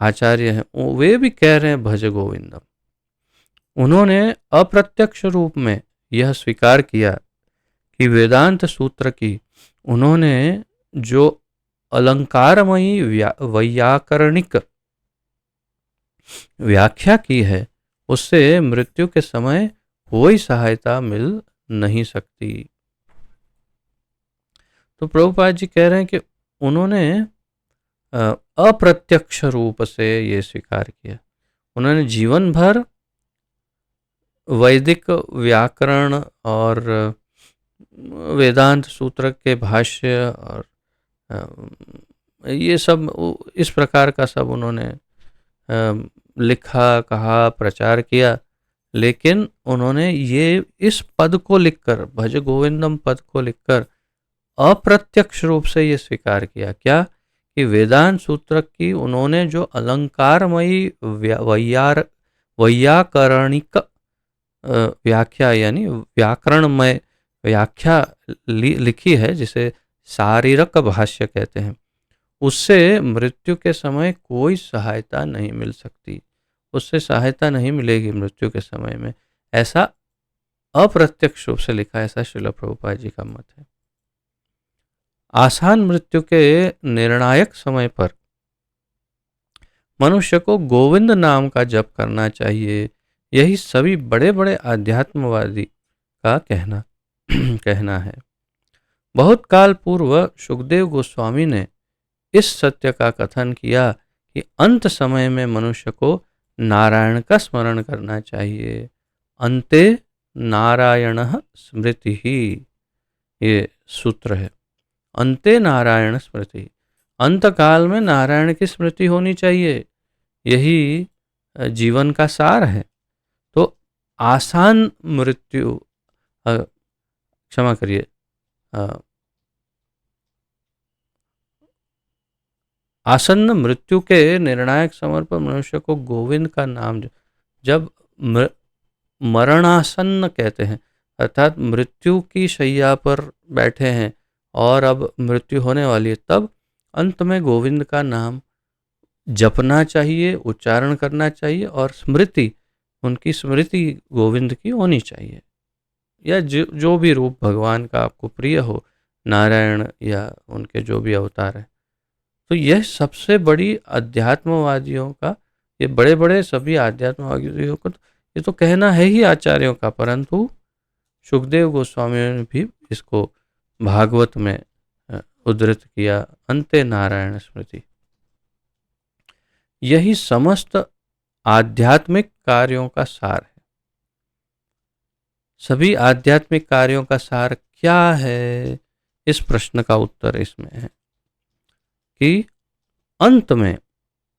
[SPEAKER 1] आचार्य हैं, वे भी कह रहे हैं भज गोविंदम। उन्होंने अप्रत्यक्ष रूप में यह स्वीकार किया कि वेदांत सूत्र की उन्होंने जो अलंकारमयी वैयाकरणिक व्याख्या की है, उससे मृत्यु के समय कोई सहायता मिल नहीं सकती। तो प्रभुपाद जी कह रहे हैं कि उन्होंने अप्रत्यक्ष रूप से ये स्वीकार किया। उन्होंने जीवन भर वैदिक व्याकरण और वेदांत सूत्र के भाष्य और ये सब इस प्रकार का सब उन्होंने लिखा, कहा, प्रचार किया। लेकिन उन्होंने ये इस पद को लिखकर, भज गोविंदम पद को लिखकर अप्रत्यक्ष रूप से ये स्वीकार किया, क्या कि वेदांत सूत्र की उन्होंने जो अलंकारमयी वैयाकरणिक व्याख्या यानी व्याकरणमय व्याख्या लिखी है, जिसे शारीरक भाष्य कहते हैं, उससे मृत्यु के समय कोई सहायता नहीं मिल सकती, उससे सहायता नहीं मिलेगी मृत्यु के समय में। ऐसा अप्रत्यक्ष रूप से लिखा, ऐसा श्रील प्रभुपाद जी का मत है। आसान मृत्यु के निर्णायक समय पर मनुष्य को गोविंद नाम का जप करना चाहिए, यही सभी बड़े बड़े आध्यात्मवादी का कहना है। बहुत काल पूर्व सुखदेव गोस्वामी ने इस सत्य का कथन किया कि अंत समय में मनुष्य को नारायण का स्मरण करना चाहिए। अंते नारायण स्मृति ही, ये सूत्र है। अंते नारायण स्मृति, अंत काल में नारायण की स्मृति होनी चाहिए, यही जीवन का सार है। तो आसान मृत्यु, क्षमा करिए, आसन्न मृत्यु के निर्णायक समय पर मनुष्य को गोविंद का नाम, जब मरणासन्न कहते हैं, अर्थात मृत्यु की शैया पर बैठे हैं और अब मृत्यु होने वाली है, तब अंत में गोविंद का नाम जपना चाहिए, उच्चारण करना चाहिए और स्मृति, उनकी स्मृति गोविंद की होनी चाहिए, या जो भी रूप भगवान का आपको प्रिय हो, नारायण या उनके जो भी अवतार हैं। तो यह सबसे बड़ी अध्यात्मवादियों का, ये बड़े बड़े सभी आध्यात्मवादियों को ये तो कहना है ही आचार्यों का, परंतु सुखदेव गोस्वामी ने भी इसको भागवत में उद्धृत किया, अंते नारायण स्मृति। यही समस्त आध्यात्मिक कार्यों का सार है। सभी आध्यात्मिक कार्यों का सार क्या है, इस प्रश्न का उत्तर इसमें है कि अंत में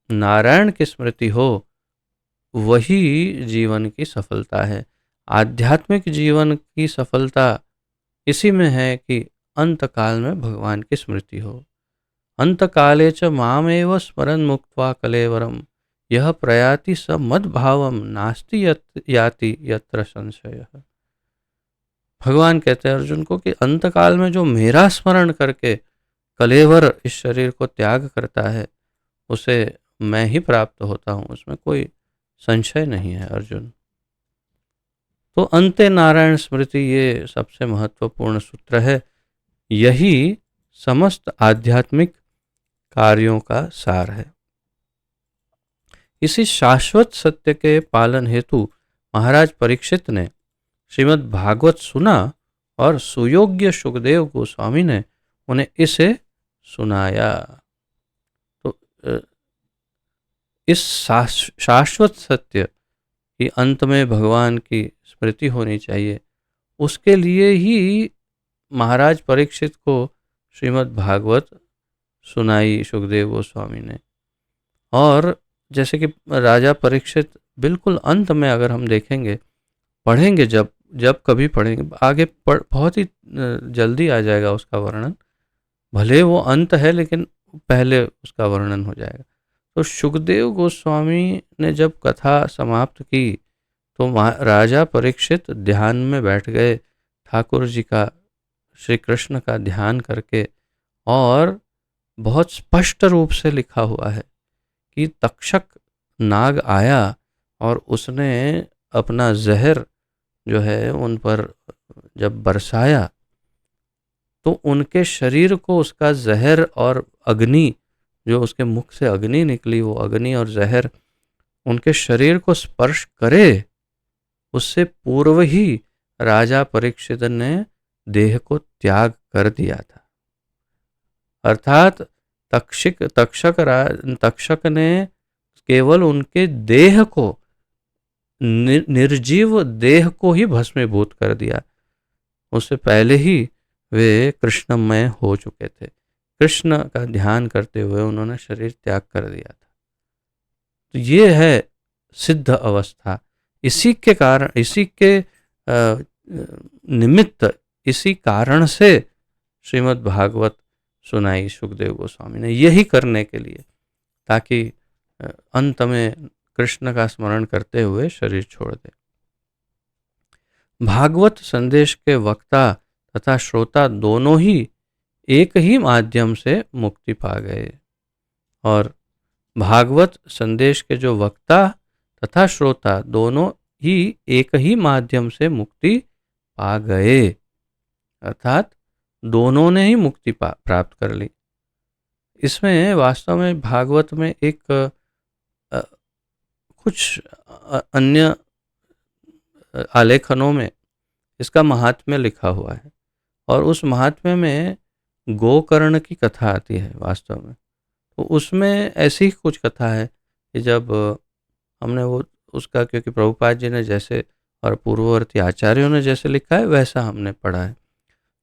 [SPEAKER 1] नारायण की स्मृति हो, वही जीवन की सफलता है। आध्यात्मिक जीवन की सफलता इसी में है कि अंत काल में भगवान की स्मृति हो। अंत काले च मामेव स्मरन् मुक्त्वा कलेवरम, यह प्रयाति स मद्भावम नास्ति याति यत्र संशयः। भगवान कहते हैं अर्जुन को कि अंतकाल में जो मेरा स्मरण करके कलेवर इस शरीर को त्याग करता है उसे मैं ही प्राप्त होता हूँ, उसमें कोई संशय नहीं है अर्जुन। तो अंते नारायण स्मृति ये सबसे महत्वपूर्ण सूत्र है, यही समस्त आध्यात्मिक कार्यों का सार है। इसी शाश्वत सत्य के पालन हेतु महाराज परीक्षित ने श्रीमद् भागवत सुना और सुयोग्य सुखदेव गोस्वामी ने उन्हें इसे सुनाया। तो इस शाश्वत सत्य कि अंत में भगवान की स्मृति होनी चाहिए, उसके लिए ही महाराज परीक्षित को श्रीमद् भागवत सुनाई सुखदेव गोस्वामी ने। और जैसे कि राजा परीक्षित बिल्कुल अंत में अगर हम देखेंगे, पढ़ेंगे, जब जब कभी पढ़ेंगे आगे बहुत ही जल्दी आ जाएगा उसका वर्णन, भले वो अंत है लेकिन पहले उसका वर्णन हो जाएगा। तो सुखदेव गोस्वामी ने जब कथा समाप्त की तो राजा परीक्षित ध्यान में बैठ गए, ठाकुर जी का, श्री कृष्ण का ध्यान करके। और बहुत स्पष्ट रूप से लिखा हुआ है कि तक्षक नाग आया और उसने अपना जहर जो है उन पर जब बरसाया तो उनके शरीर को उसका जहर और अग्नि, जो उसके मुख से अग्नि निकली, वो अग्नि और जहर उनके शरीर को स्पर्श करे, उससे पूर्व ही राजा परीक्षित ने देह को त्याग कर दिया था। अर्थात तक्षक ने केवल उनके देह को, निर्जीव देह को ही भस्मीभूत कर दिया, उससे पहले ही वे कृष्णमय हो चुके थे। कृष्ण का ध्यान करते हुए उन्होंने शरीर त्याग कर दिया था। तो ये है सिद्ध अवस्था। इसी के कारण, इसी के निमित्त, इसी कारण से श्रीमद् भागवत सुनाई सुखदेव गोस्वामी ने, यही करने के लिए, ताकि अंत में कृष्ण का स्मरण करते हुए शरीर छोड़ दे। भागवत संदेश के वक्ता तथा श्रोता दोनों ही एक ही माध्यम से मुक्ति पा गए। और भागवत संदेश के जो वक्ता तथा श्रोता दोनों ही एक ही माध्यम से मुक्ति पा गए, अर्थात दोनों ने ही मुक्ति प्राप्त कर ली। इसमें वास्तव में भागवत में एक कुछ अन्य आलेखनों में इसका महात्म्य लिखा हुआ है, और उस महात्म्य में गोकर्ण की कथा आती है वास्तव में। तो उसमें ऐसी ही कुछ कथा है कि जब हमने वो उसका, क्योंकि प्रभुपाद जी ने जैसे और पूर्ववर्ती आचार्यों ने जैसे लिखा है वैसा हमने पढ़ा है,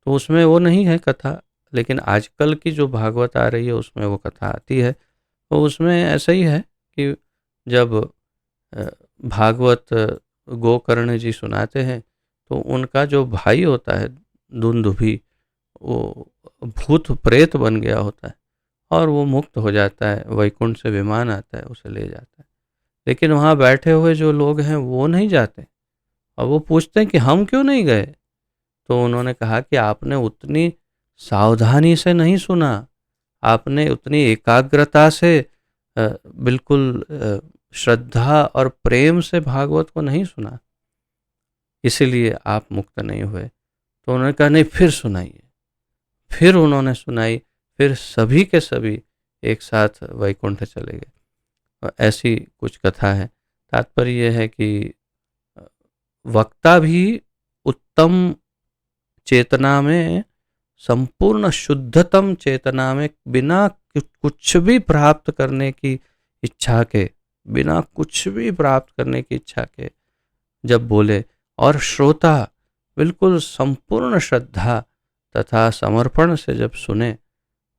[SPEAKER 1] तो उसमें वो नहीं है कथा, लेकिन आजकल की जो भागवत आ रही है उसमें वो कथा आती है। तो उसमें ऐसा ही है कि जब भागवत गोकर्ण जी सुनाते हैं तो उनका जो भाई होता है दुंदुभि, वो भूत प्रेत बन गया होता है और वो मुक्त हो जाता है, वैकुंठ से विमान आता है उसे ले जाता है। लेकिन वहाँ बैठे हुए जो लोग हैं वो नहीं जाते, और वो पूछते हैं कि हम क्यों नहीं गए। तो उन्होंने कहा कि आपने उतनी सावधानी से नहीं सुना, आपने उतनी एकाग्रता से बिल्कुल श्रद्धा और प्रेम से भागवत को नहीं सुना, इसीलिए आप मुक्त नहीं हुए। तो उन्होंने कहा नहीं, फिर सुनाइए। फिर उन्होंने सुनाई, फिर सभी के सभी एक साथ वैकुंठ चले गए। ऐसी कुछ कथा है। तात्पर्य यह है कि वक्ता भी उत्तम चेतना में, संपूर्ण शुद्धतम चेतना में, बिना कुछ भी प्राप्त करने की इच्छा के, बिना कुछ भी प्राप्त करने की इच्छा के जब बोले, और श्रोता बिल्कुल संपूर्ण श्रद्धा तथा समर्पण से जब सुने,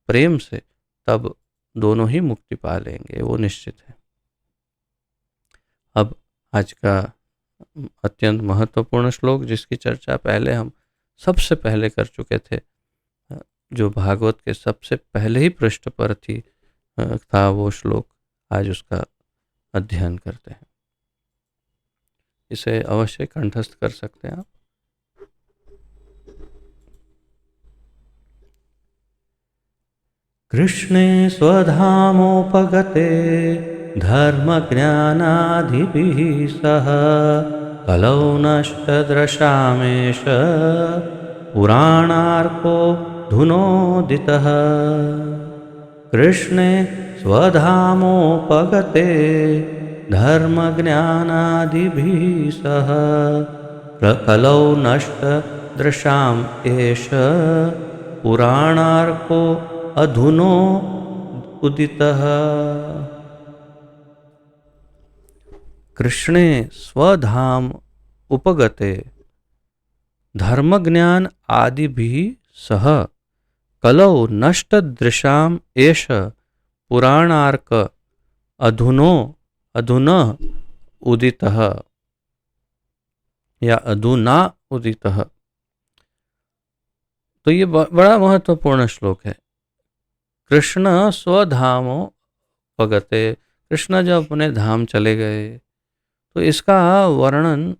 [SPEAKER 1] प्रेम से, तब दोनों ही मुक्ति पा लेंगे, वो निश्चित है। अब आज का अत्यंत महत्वपूर्ण श्लोक, जिसकी चर्चा पहले हम सबसे पहले कर चुके थे, जो भागवत के सबसे पहले ही पृष्ठ पर था वो श्लोक, आज उसका अध्ययन करते हैं। इसे अवश्य कंठस्थ कर सकते हैं आप। कृष्णे स्वधामोपगते धर्मज्ञानादिभिः सह कलौ नष्टदृशामेष पुराणार्को धुनोदितः। कृष्णे स्वधामोपगते धर्मज्ञानादिभिः सह कलौ नष्टदृशाम् एष पुराणार्को अधुनो उदितः। कृष्णे स्वधाम उपगते धर्मज्ञान आदिभिः सह कलौ नष्टदृशाम् एष पुराणार्क अधुना उदितः या अधुना उदितः। तो ये बड़ा महत्वपूर्ण श्लोक है। कृष्ण स्वधामो पगते, कृष्ण जब अपने धाम चले गए तो इसका वर्णन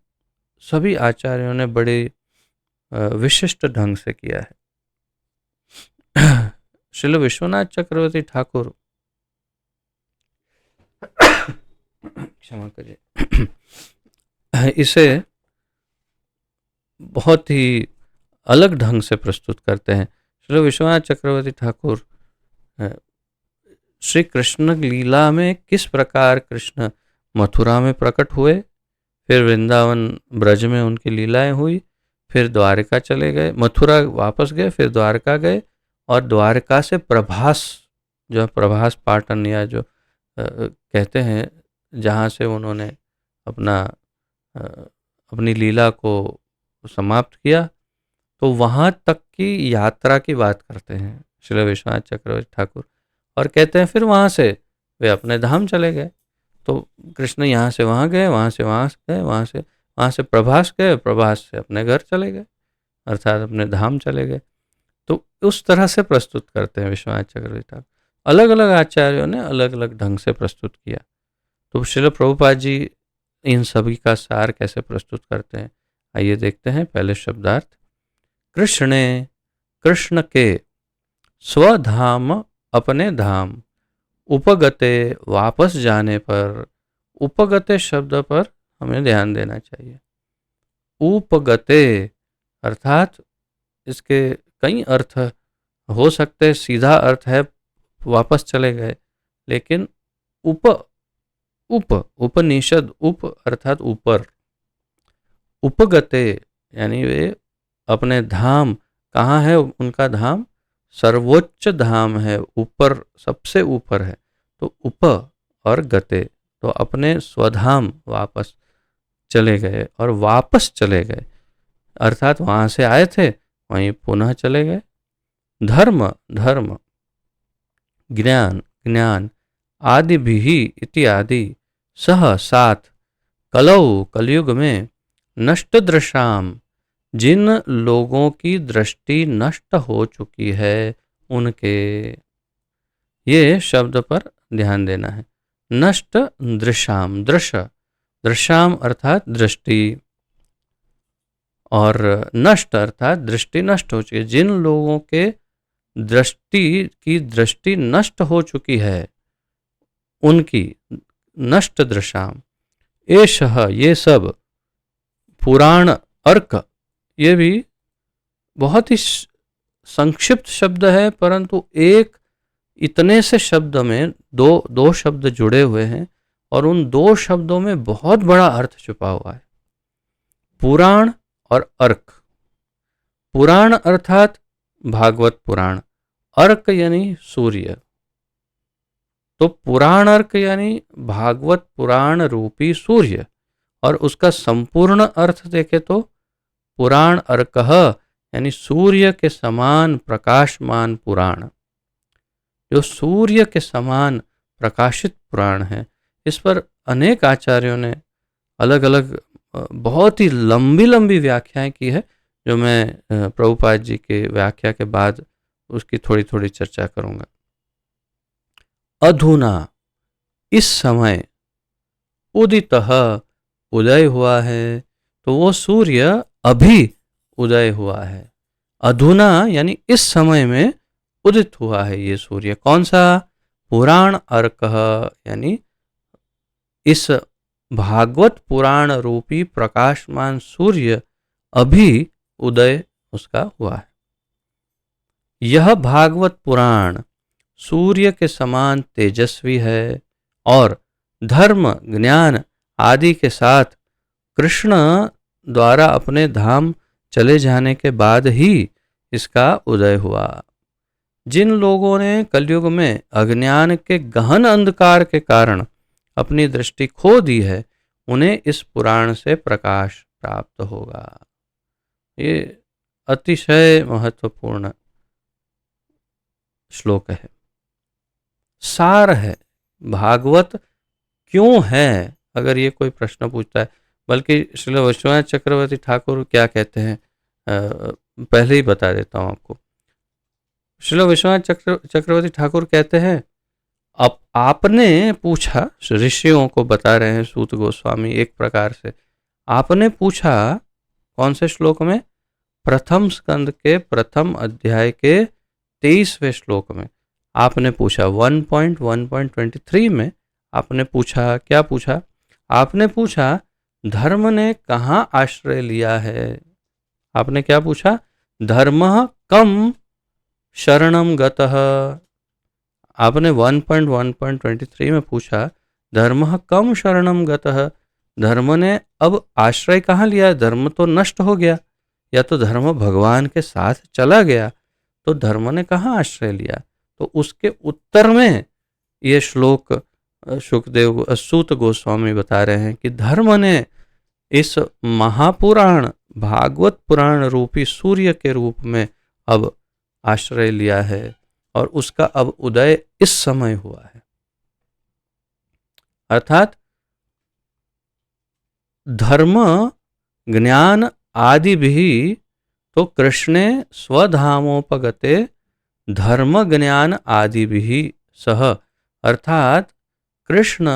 [SPEAKER 1] सभी आचार्यों ने बड़े विशिष्ट ढंग से किया है। श्रील विश्वनाथ चक्रवर्ती ठाकुर, क्षमा करिए, इसे बहुत ही अलग ढंग से प्रस्तुत करते हैं। श्री विश्वनाथ चक्रवर्ती ठाकुर श्री कृष्ण लीला में किस प्रकार कृष्ण मथुरा में प्रकट हुए, फिर वृंदावन ब्रज में उनकी लीलाएं हुई, फिर द्वारका चले गए, मथुरा वापस गए, फिर द्वारका गए और द्वारका से प्रभास, जो प्रभास पाटन या जो कहते हैं, जहाँ से उन्होंने अपनी लीला को समाप्त किया, तो वहाँ तक की यात्रा की बात करते हैं श्री विश्वनाथ चक्रवर्ती ठाकुर और कहते हैं फिर वहाँ से वे अपने धाम चले गए। तो कृष्ण यहाँ से वहाँ गए, वहाँ से वहाँ गए, वहाँ से प्रभास गए, प्रभास से अपने घर चले गए, अर्थात अपने धाम चले गए। तो उस तरह से प्रस्तुत करते हैं विश्वनाथ चक्रवर्ती ठाकुर। अलग अलग आचार्यों ने अलग अलग ढंग से प्रस्तुत किया। तो श्रील प्रभुपाद जी इन सभी का सार कैसे प्रस्तुत करते हैं, आइए देखते हैं। पहले शब्दार्थ। कृष्णे, कृष्ण के, स्वधाम अपने धाम, उपगते वापस जाने पर, उपगते शब्द पर हमें ध्यान देना चाहिए। उपगते अर्थात इसके कई अर्थ हो सकते हैं। सीधा अर्थ है वापस चले गए, लेकिन उपनिषद उप अर्थात ऊपर, उपगते यानी वे अपने धाम, कहाँ है उनका धाम, सर्वोच्च धाम है, ऊपर, सबसे ऊपर है। तो उप और गते, तो अपने स्वधाम वापस चले गए और वापस चले गए, अर्थात वहाँ से आए थे वहीं पुनः चले गए। धर्म, धर्म, ज्ञान, ज्ञान, आदि भी इत्यादि, सह साथ, कलौ कलयुग में, नष्ट दृशाम जिन लोगों की दृष्टि नष्ट हो चुकी है उनके, ये शब्द पर ध्यान देना है। नष्ट दृशाम, दृशाम अर्थात दृष्टि, और नष्ट अर्थात दृष्टि नष्ट हो चुकी है। जिन लोगों के दृष्टि नष्ट हो चुकी है उनकी, नष्ट दृशाम, एषः ये सब, पुराण अर्क, ये भी बहुत ही संक्षिप्त शब्द है, परंतु एक इतने से शब्द में दो शब्द जुड़े हुए हैं और उन दो शब्दों में बहुत बड़ा अर्थ छुपा हुआ है। पुराण और अर्क। पुराण अर्थात भागवत पुराण, अर्क यानी सूर्य। तो पुराण अर्क यानी भागवत पुराण रूपी सूर्य, और उसका संपूर्ण अर्थ देखें तो पुराण अर्कः यानी सूर्य के समान प्रकाशमान पुराण, जो सूर्य के समान प्रकाशित पुराण है। इस पर अनेक आचार्यों ने अलग अलग बहुत ही लंबी लंबी व्याख्याएं की है, जो मैं प्रभुपाद जी के व्याख्या के बाद उसकी थोड़ी थोड़ी चर्चा करूंगा। अधुना, इस समय, उदितः, उदय हुआ है, तो वो सूर्य अभी उदय हुआ है। अधुना यानी इस समय में, उदित हुआ है ये सूर्य। कौन सा? पुराण अर्कः, यानी इस भागवत पुराण रूपी प्रकाशमान सूर्य अभी उदय उसका हुआ है। यह भागवत पुराण सूर्य के समान तेजस्वी है और धर्म ज्ञान आदि के साथ कृष्ण द्वारा अपने धाम चले जाने के बाद ही इसका उदय हुआ। जिन लोगों ने कलयुग में अज्ञान के गहन अंधकार के कारण अपनी दृष्टि खो दी है, उन्हें इस पुराण से प्रकाश प्राप्त होगा। ये अतिशय महत्वपूर्ण श्लोक है, सार है। भागवत क्यों है, अगर ये कोई प्रश्न पूछता है। बल्कि श्रील विश्वनाथ चक्रवर्ती ठाकुर क्या कहते हैं, पहले ही बता देता हूं आपको। श्रील विश्वनाथ चक्रवर्ती ठाकुर कहते हैं, अब आपने पूछा, ऋषियों को बता रहे हैं सूत गोस्वामी एक प्रकार से, आपने पूछा कौन से श्लोक में? प्रथम स्कंद के प्रथम अध्याय के 23वें श्लोक में आपने पूछा, 1.1.23 में आपने पूछा, क्या पूछा? आपने पूछा धर्म ने कहाँ आश्रय लिया है। आपने क्या पूछा? धर्मः कम शरणम गतः। आपने 1.1.23 में पूछा धर्मः कम शरणम गतः, धर्म ने अब आश्रय कहाँ लिया? धर्म तो नष्ट हो गया, या तो धर्म भगवान के साथ चला गया, तो धर्म ने कहाँ आश्रय लिया? तो उसके उत्तर में ये श्लोक सुखदेव सूत गोस्वामी बता रहे हैं कि धर्म ने इस महापुराण भागवत पुराण रूपी सूर्य के रूप में अब आश्रय लिया है और उसका अब उदय इस समय हुआ है। अर्थात धर्म ज्ञान आदि भी तो कृष्णे स्वधामोपगते धर्म ज्ञान आदि भी सह, अर्थात कृष्ण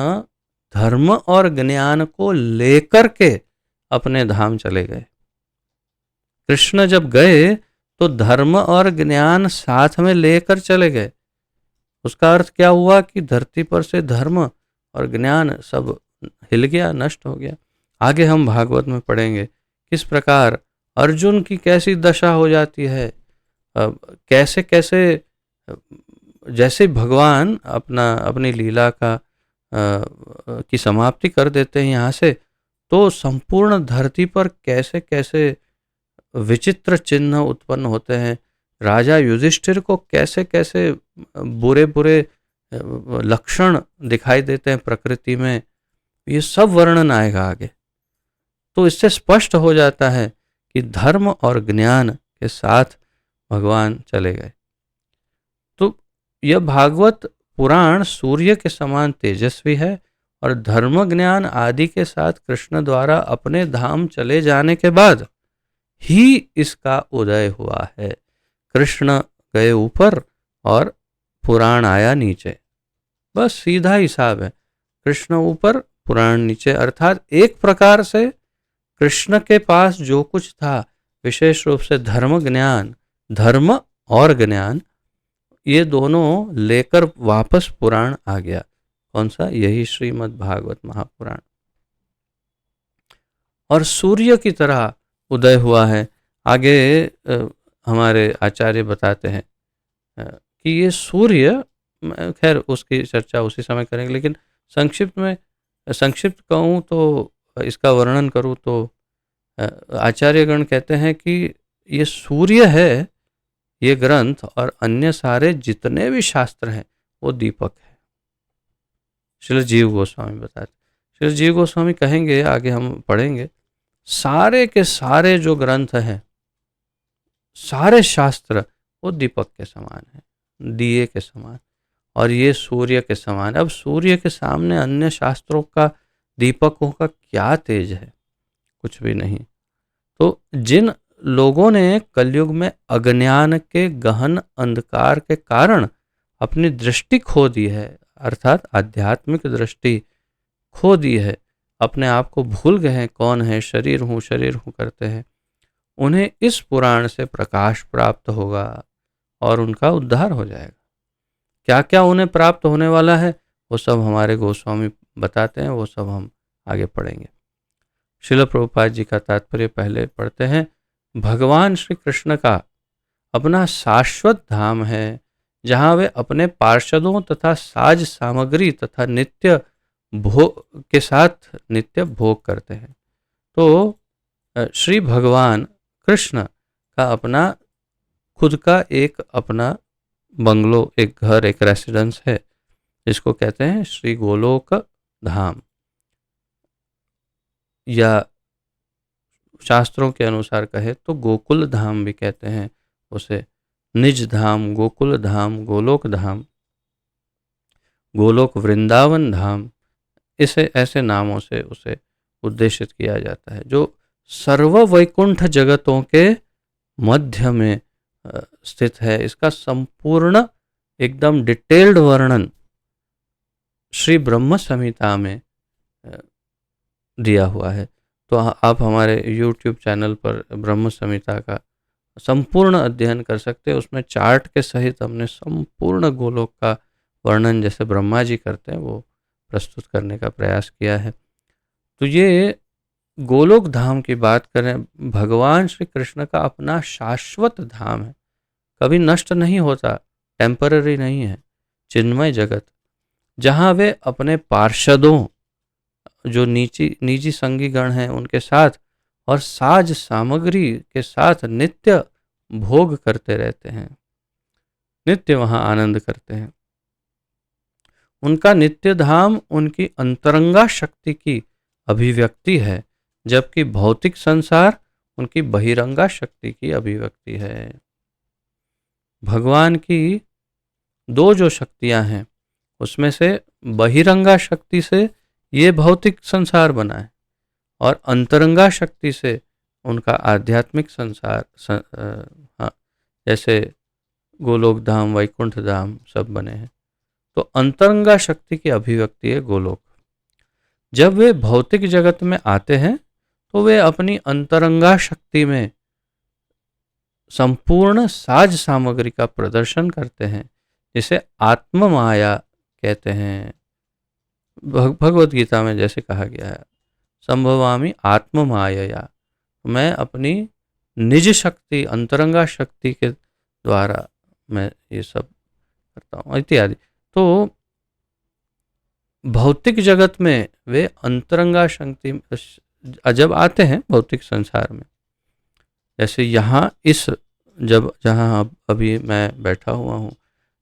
[SPEAKER 1] धर्म और ज्ञान को लेकर के अपने धाम चले गए। कृष्ण जब गए तो धर्म और ज्ञान साथ में लेकर चले गए। उसका अर्थ क्या हुआ कि धरती पर से धर्म और ज्ञान सब हिल गया, नष्ट हो गया। आगे हम भागवत में पढ़ेंगे किस प्रकार अर्जुन की कैसी दशा हो जाती है, कैसे कैसे जैसे भगवान अपनी लीला की समाप्ति कर देते हैं यहाँ से, तो संपूर्ण धरती पर कैसे कैसे विचित्र चिन्ह उत्पन्न होते हैं। राजा युधिष्ठिर को कैसे कैसे बुरे बुरे लक्षण दिखाई देते हैं प्रकृति में, ये सब वर्णन आएगा आगे। तो इससे स्पष्ट हो जाता है कि धर्म और ज्ञान के साथ भगवान चले गए। तो यह भागवत पुराण सूर्य के समान तेजस्वी है और धर्म ज्ञान आदि के साथ कृष्ण द्वारा अपने धाम चले जाने के बाद ही इसका उदय हुआ है। कृष्ण गए ऊपर और पुराण आया नीचे, बस सीधा हिसाब है। कृष्ण ऊपर पुराण नीचे, अर्थात एक प्रकार से कृष्ण के पास जो कुछ था, विशेष रूप से धर्म और ज्ञान, ये दोनों लेकर वापस पुराण आ गया। कौन सा? यही श्रीमद् भागवत महापुराण। और सूर्य की तरह उदय हुआ है। आगे हमारे आचार्य बताते हैं कि ये सूर्य, खैर उसकी चर्चा उसी समय करेंगे, लेकिन संक्षिप्त कहूँ तो, इसका वर्णन करूँ तो आचार्यगण कहते हैं कि ये सूर्य है, ये ग्रंथ और अन्य सारे जितने भी शास्त्र हैं वो दीपक है। श्रील जीव गोस्वामी बताते, श्रील जीव गोस्वामी कहेंगे, आगे हम पढ़ेंगे, सारे के सारे जो ग्रंथ हैं, सारे शास्त्र वो दीपक के समान है, दिए के समान, और ये सूर्य के समान। अब सूर्य के सामने अन्य शास्त्रों का, दीपकों का क्या तेज है? कुछ भी नहीं। तो जिन लोगों ने कलयुग में अज्ञान के गहन अंधकार के कारण अपनी दृष्टि खो दी है, अर्थात आध्यात्मिक दृष्टि खो दी है, अपने आप को भूल गए हैं, कौन है, शरीर हूँ करते हैं, उन्हें इस पुराण से प्रकाश प्राप्त होगा और उनका उद्धार हो जाएगा। क्या क्या उन्हें प्राप्त होने वाला है वो सब हमारे गोस्वामी बताते हैं, वो सब हम आगे पढ़ेंगे। श्रील प्रभुपाद जी का तात्पर्य पहले पढ़ते हैं। भगवान श्री कृष्ण का अपना शाश्वत धाम है, जहाँ वे अपने पार्षदों तथा साज सामग्री तथा नित्य भोग के साथ नित्य भोग करते हैं। तो श्री भगवान कृष्ण का अपना खुद का एक अपना बंगलो, एक घर, एक रेसिडेंस है, जिसको कहते हैं श्री गोलोक धाम, या शास्त्रों के अनुसार कहे तो गोकुल धाम भी कहते हैं उसे। निज धाम, गोकुल धाम, गोलोक धाम, गोलोक वृंदावन धाम, इसे ऐसे नामों से उसे उद्देशित किया जाता है, जो सर्व वैकुंठ जगतों के मध्य में स्थित है। इसका संपूर्ण एकदम डिटेल्ड वर्णन श्री ब्रह्म संहिता में दिया हुआ है। तो आप हमारे YouTube चैनल पर ब्रह्म संहिता का संपूर्ण अध्ययन कर सकते हैं। उसमें चार्ट के सहित हमने संपूर्ण गोलोक का वर्णन, जैसे ब्रह्मा जी करते हैं, वो प्रस्तुत करने का प्रयास किया है। तो ये गोलोक धाम की बात करें, भगवान श्री कृष्ण का अपना शाश्वत धाम है, कभी नष्ट नहीं होता, टेम्पररी नहीं है, चिन्मय जगत, जहाँ वे अपने पार्षदों, जो निजी संगी गण हैं, उनके साथ और साज सामग्री के साथ नित्य भोग करते रहते हैं, नित्य वहाँ आनंद करते हैं। उनका नित्य धाम उनकी अंतरंगा शक्ति की अभिव्यक्ति है, जबकि भौतिक संसार उनकी बहिरंगा शक्ति की अभिव्यक्ति है। भगवान की दो जो शक्तियां हैं, उसमें से बहिरंगा शक्ति से ये भौतिक संसार बना है, और अंतरंगा शक्ति से उनका आध्यात्मिक संसार हाँ, जैसे गोलोक धाम, वैकुंठ धाम सब बने हैं। तो अंतरंगा शक्ति की अभिव्यक्ति है गोलोक। जब वे भौतिक जगत में आते हैं तो वे अपनी अंतरंगा शक्ति में संपूर्ण साज सामग्री का प्रदर्शन करते हैं, जिसे आत्म माया कहते हैं। भगवत गीता में जैसे कहा गया है, संभवामि आत्म मायया, मैं अपनी निज शक्ति, अंतरंगा शक्ति के द्वारा मैं ये सब करता हूँ इत्यादि। तो भौतिक जगत में वे अंतरंगा शक्ति जब आते हैं भौतिक संसार में, जैसे यहाँ इस जहाँ अभी मैं बैठा हुआ हूँ,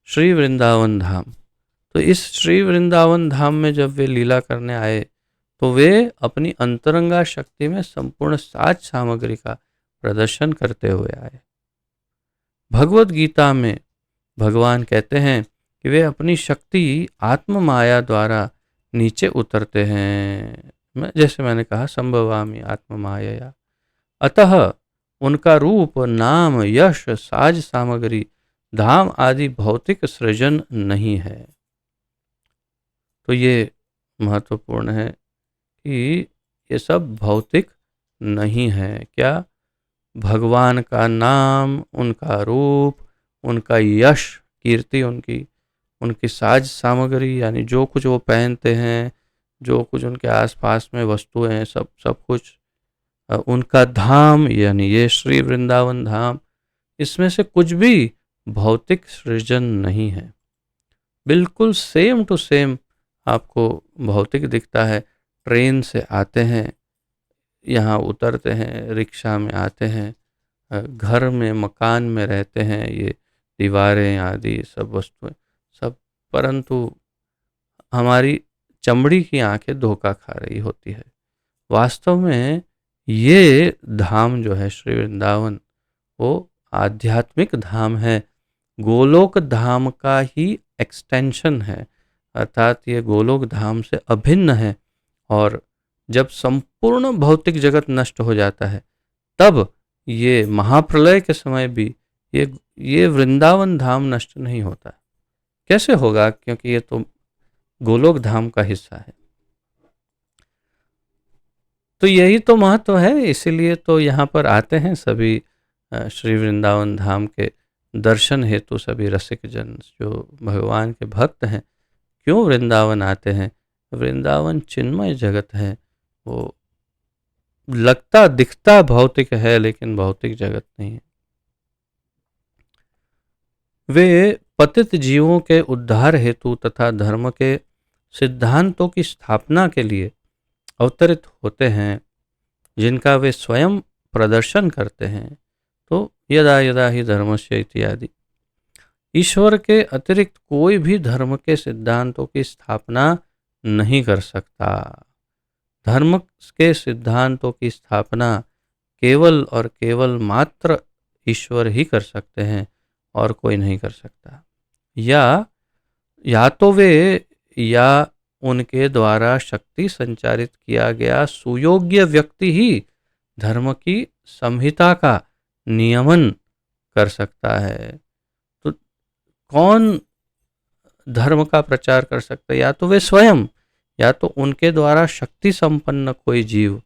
[SPEAKER 1] श्री वृंदावन धाम, तो इस श्री वृंदावन धाम में जब वे लीला करने आए तो वे अपनी अंतरंगा शक्ति में संपूर्ण साज सामग्री का प्रदर्शन करते हुए आए। भगवत गीता में भगवान कहते हैं कि वे अपनी शक्ति आत्म माया द्वारा नीचे उतरते हैं, जैसे मैंने कहा संभवामि आत्म माया। अतः उनका रूप, नाम, यश, साज सामग्री, धाम आदि भौतिक सृजन नहीं है। तो ये महत्वपूर्ण है कि ये सब भौतिक नहीं है। क्या? भगवान का नाम, उनका रूप, उनका यश, कीर्ति, उनकी साज सामग्री, यानी जो कुछ वो पहनते हैं, जो कुछ उनके आसपास में वस्तुएं हैं, सब कुछ, उनका धाम यानी ये श्री वृंदावन धाम, इसमें से कुछ भी भौतिक सृजन नहीं है। बिल्कुल सेम टू सेम आपको भौतिक दिखता है। ट्रेन से आते हैं, यहाँ उतरते हैं, रिक्शा में आते हैं, घर में, मकान में रहते हैं, ये दीवारें आदि सब वस्तुएं सब, परंतु हमारी चमड़ी की आंखें धोखा खा रही होती है। वास्तव में ये धाम जो है श्री वृंदावन, वो आध्यात्मिक धाम है, गोलोक धाम का ही एक्सटेंशन है, अर्थात ये गोलोक धाम से अभिन्न है। और जब संपूर्ण भौतिक जगत नष्ट हो जाता है, तब ये महाप्रलय के समय भी ये वृंदावन धाम नष्ट नहीं होता। कैसे होगा? क्योंकि ये तो गोलोक धाम का हिस्सा है। तो यही तो महत्व है, इसीलिए तो यहाँ पर आते हैं सभी श्री वृंदावन धाम के दर्शन हेतु सभी रसिक जन जो भगवान के भक्त हैं क्यों वृंदावन आते हैं। वृंदावन चिन्मय जगत है, वो लगता दिखता भौतिक है लेकिन भौतिक जगत नहीं है। वे पतित जीवों के उद्धार हेतु तथा धर्म के सिद्धांतों की स्थापना के लिए अवतरित होते हैं, जिनका वे स्वयं प्रदर्शन करते हैं। तो यदा यदा ही धर्मस्य इत्यादि, ईश्वर के अतिरिक्त कोई भी धर्म के सिद्धांतों की स्थापना नहीं कर सकता। धर्म के सिद्धांतों की स्थापना केवल और केवल मात्र ईश्वर ही कर सकते हैं और कोई नहीं कर सकता। या तो वे या उनके द्वारा शक्ति संचारित किया गया सुयोग्य व्यक्ति ही धर्म की संहिता का नियमन कर सकता है। तो कौन धर्म का प्रचार कर सकता है? या तो वे स्वयं, या तो उनके द्वारा शक्ति संपन्न कोई जीव,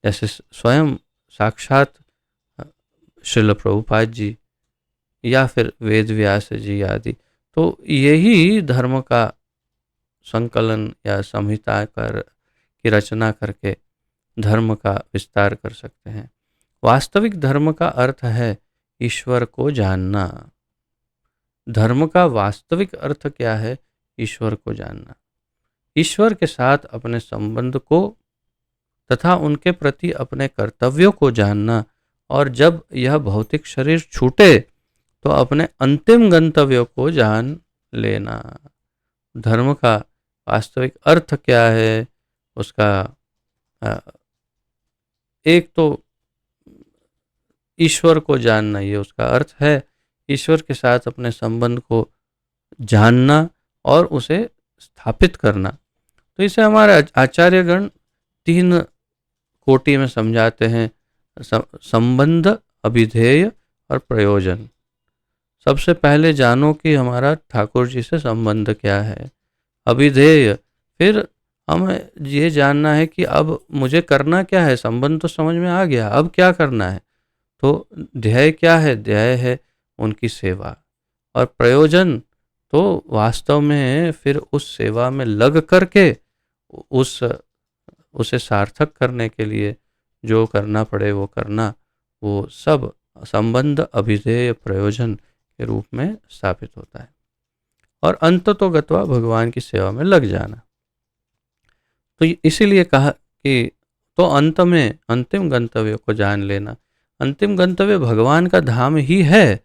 [SPEAKER 1] जैसे स्वयं साक्षात श्रील प्रभुपाद जी या फिर वेद व्यास जी आदि। तो यही धर्म का संकलन या संहिता की रचना करके धर्म का विस्तार कर सकते हैं। वास्तविक धर्म का अर्थ है ईश्वर को जानना। धर्म का वास्तविक अर्थ क्या है? ईश्वर को जानना, ईश्वर के साथ अपने संबंध को तथा उनके प्रति अपने कर्तव्यों को जानना, और जब यह भौतिक शरीर छूटे तो अपने अंतिम गंतव्य को जान लेना। धर्म का वास्तविक अर्थ क्या है? उसका एक तो ईश्वर को जानना, ये उसका अर्थ है। ईश्वर के साथ अपने संबंध को जानना और उसे स्थापित करना। तो इसे हमारे आचार्यगण 3 कोटि में समझाते हैं: संबंध, अभिधेय और प्रयोजन। सबसे पहले जानो कि हमारा ठाकुर जी से संबंध क्या है। अभिधेय, फिर हमें ये जानना है कि अब मुझे करना क्या है। संबंध तो समझ में आ गया, अब क्या करना है। तो ध्येय क्या है? ध्येय है उनकी सेवा। और प्रयोजन तो वास्तव में फिर उस सेवा में लग करके उसे सार्थक करने के लिए जो करना पड़े वो करना, वो सब संबंध, अभिधेय, प्रयोजन के रूप में स्थापित होता है। और अंत तो गत्वा भगवान की सेवा में लग जाना। तो इसीलिए कहा कि तो अंत में अंतिम गंतव्य को जान लेना। अंतिम गंतव्य भगवान का धाम ही है,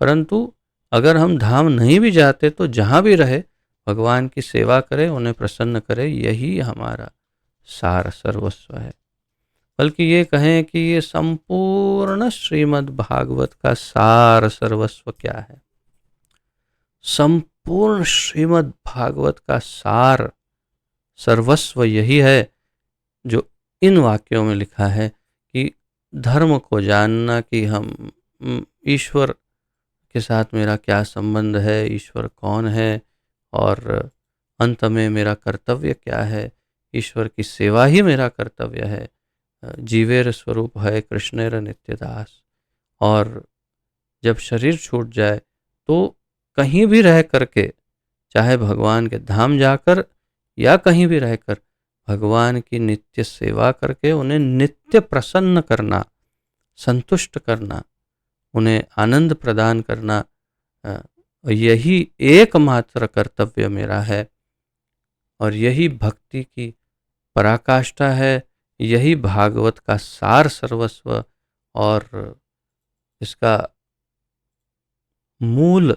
[SPEAKER 1] परंतु अगर हम धाम नहीं भी जाते तो जहाँ भी रहे भगवान की सेवा करें, उन्हें प्रसन्न करें, यही हमारा सार सर्वस्व है। बल्कि ये कहें कि ये संपूर्ण श्रीमद् भागवत का सार सर्वस्व क्या है? संपूर्ण श्रीमद् भागवत का सार सर्वस्व यही है जो इन वाक्यों में लिखा है कि धर्म को जानना, कि हम ईश्वर के साथ मेरा क्या संबंध है, ईश्वर कौन है, और अंत में मेरा कर्तव्य क्या है। ईश्वर की सेवा ही मेरा कर्तव्य है। जीवेर स्वरूप है कृष्णेर नित्यदास। और जब शरीर छूट जाए तो कहीं भी रह करके, चाहे भगवान के धाम जाकर या कहीं भी रहकर, भगवान की नित्य सेवा करके उन्हें नित्य प्रसन्न करना, संतुष्ट करना, उन्हें आनंद प्रदान करना, यही एकमात्र कर्तव्य मेरा है। और यही भक्ति की पराकाष्ठा है, यही भागवत का सार सर्वस्व, और इसका मूल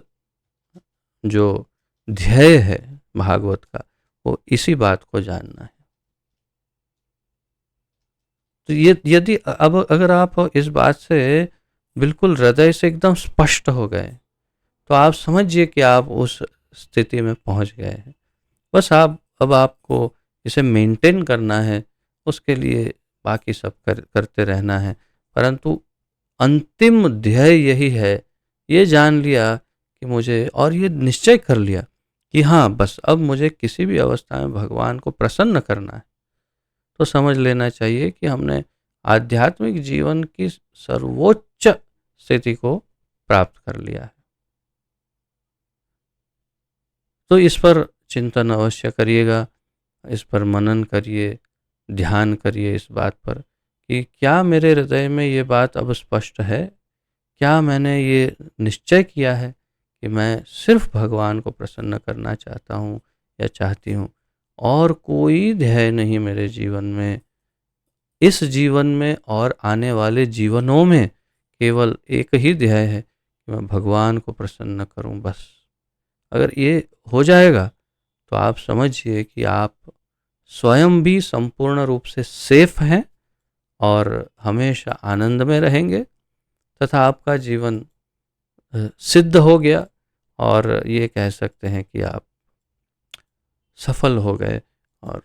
[SPEAKER 1] जो ध्येय है भागवत का, वो इसी बात को जानना है। तो ये यदि अब अगर आप इस बात से बिल्कुल हृदय से एकदम स्पष्ट हो गए तो आप समझिए कि आप उस स्थिति में पहुंच गए हैं। बस अब आपको इसे मेंटेन करना है, उसके लिए बाकी सब करते रहना है। परंतु अंतिम ध्येय यही है, ये जान लिया कि मुझे, और ये निश्चय कर लिया कि हाँ बस अब मुझे किसी भी अवस्था में भगवान को प्रसन्न करना है, तो समझ लेना चाहिए कि हमने आध्यात्मिक जीवन की सर्वोच्च स्थिति को प्राप्त कर लिया है। तो इस पर चिंतन अवश्य करिएगा, इस पर मनन करिए, ध्यान करिए इस बात पर कि क्या मेरे हृदय में ये बात अब स्पष्ट है? क्या मैंने ये निश्चय किया है कि मैं सिर्फ भगवान को प्रसन्न करना चाहता हूँ या चाहती हूँ, और कोई ध्येय नहीं मेरे जीवन में, इस जीवन में और आने वाले जीवनों में केवल एक ही ध्येय है कि मैं भगवान को प्रसन्न करूं बस। अगर ये हो जाएगा तो आप समझिए कि आप स्वयं भी संपूर्ण रूप से सेफ हैं और हमेशा आनंद में रहेंगे, तथा आपका जीवन सिद्ध हो गया, और ये कह सकते हैं कि आप सफल हो गए और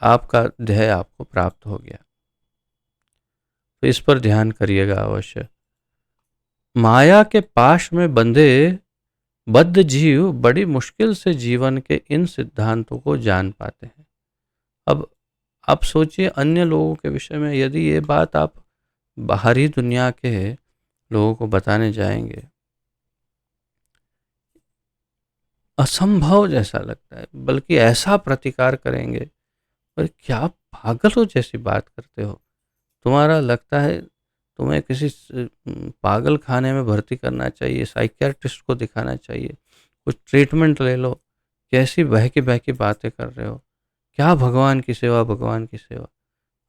[SPEAKER 1] आपका ध्येय आपको प्राप्त हो गया। तो इस पर ध्यान करिएगा अवश्य। माया के पाश में बंधे बद्ध जीव बड़ी मुश्किल से जीवन के इन सिद्धांतों को जान पाते हैं। अब आप सोचिए अन्य लोगों के विषय में, यदि ये बात आप बाहरी दुनिया के लोगों को बताने जाएंगे, असंभव जैसा लगता है, बल्कि ऐसा प्रतिकार करेंगे, पर क्या आप पागल हो जैसी बात करते हो? तुम्हारा लगता है तुम्हें किसी पागल खाने में भर्ती करना चाहिए, साइकियाट्रिस्ट को दिखाना चाहिए, कुछ ट्रीटमेंट ले लो। कैसी बहकी बहकी बातें कर रहे हो? क्या भगवान की सेवा, भगवान की सेवा?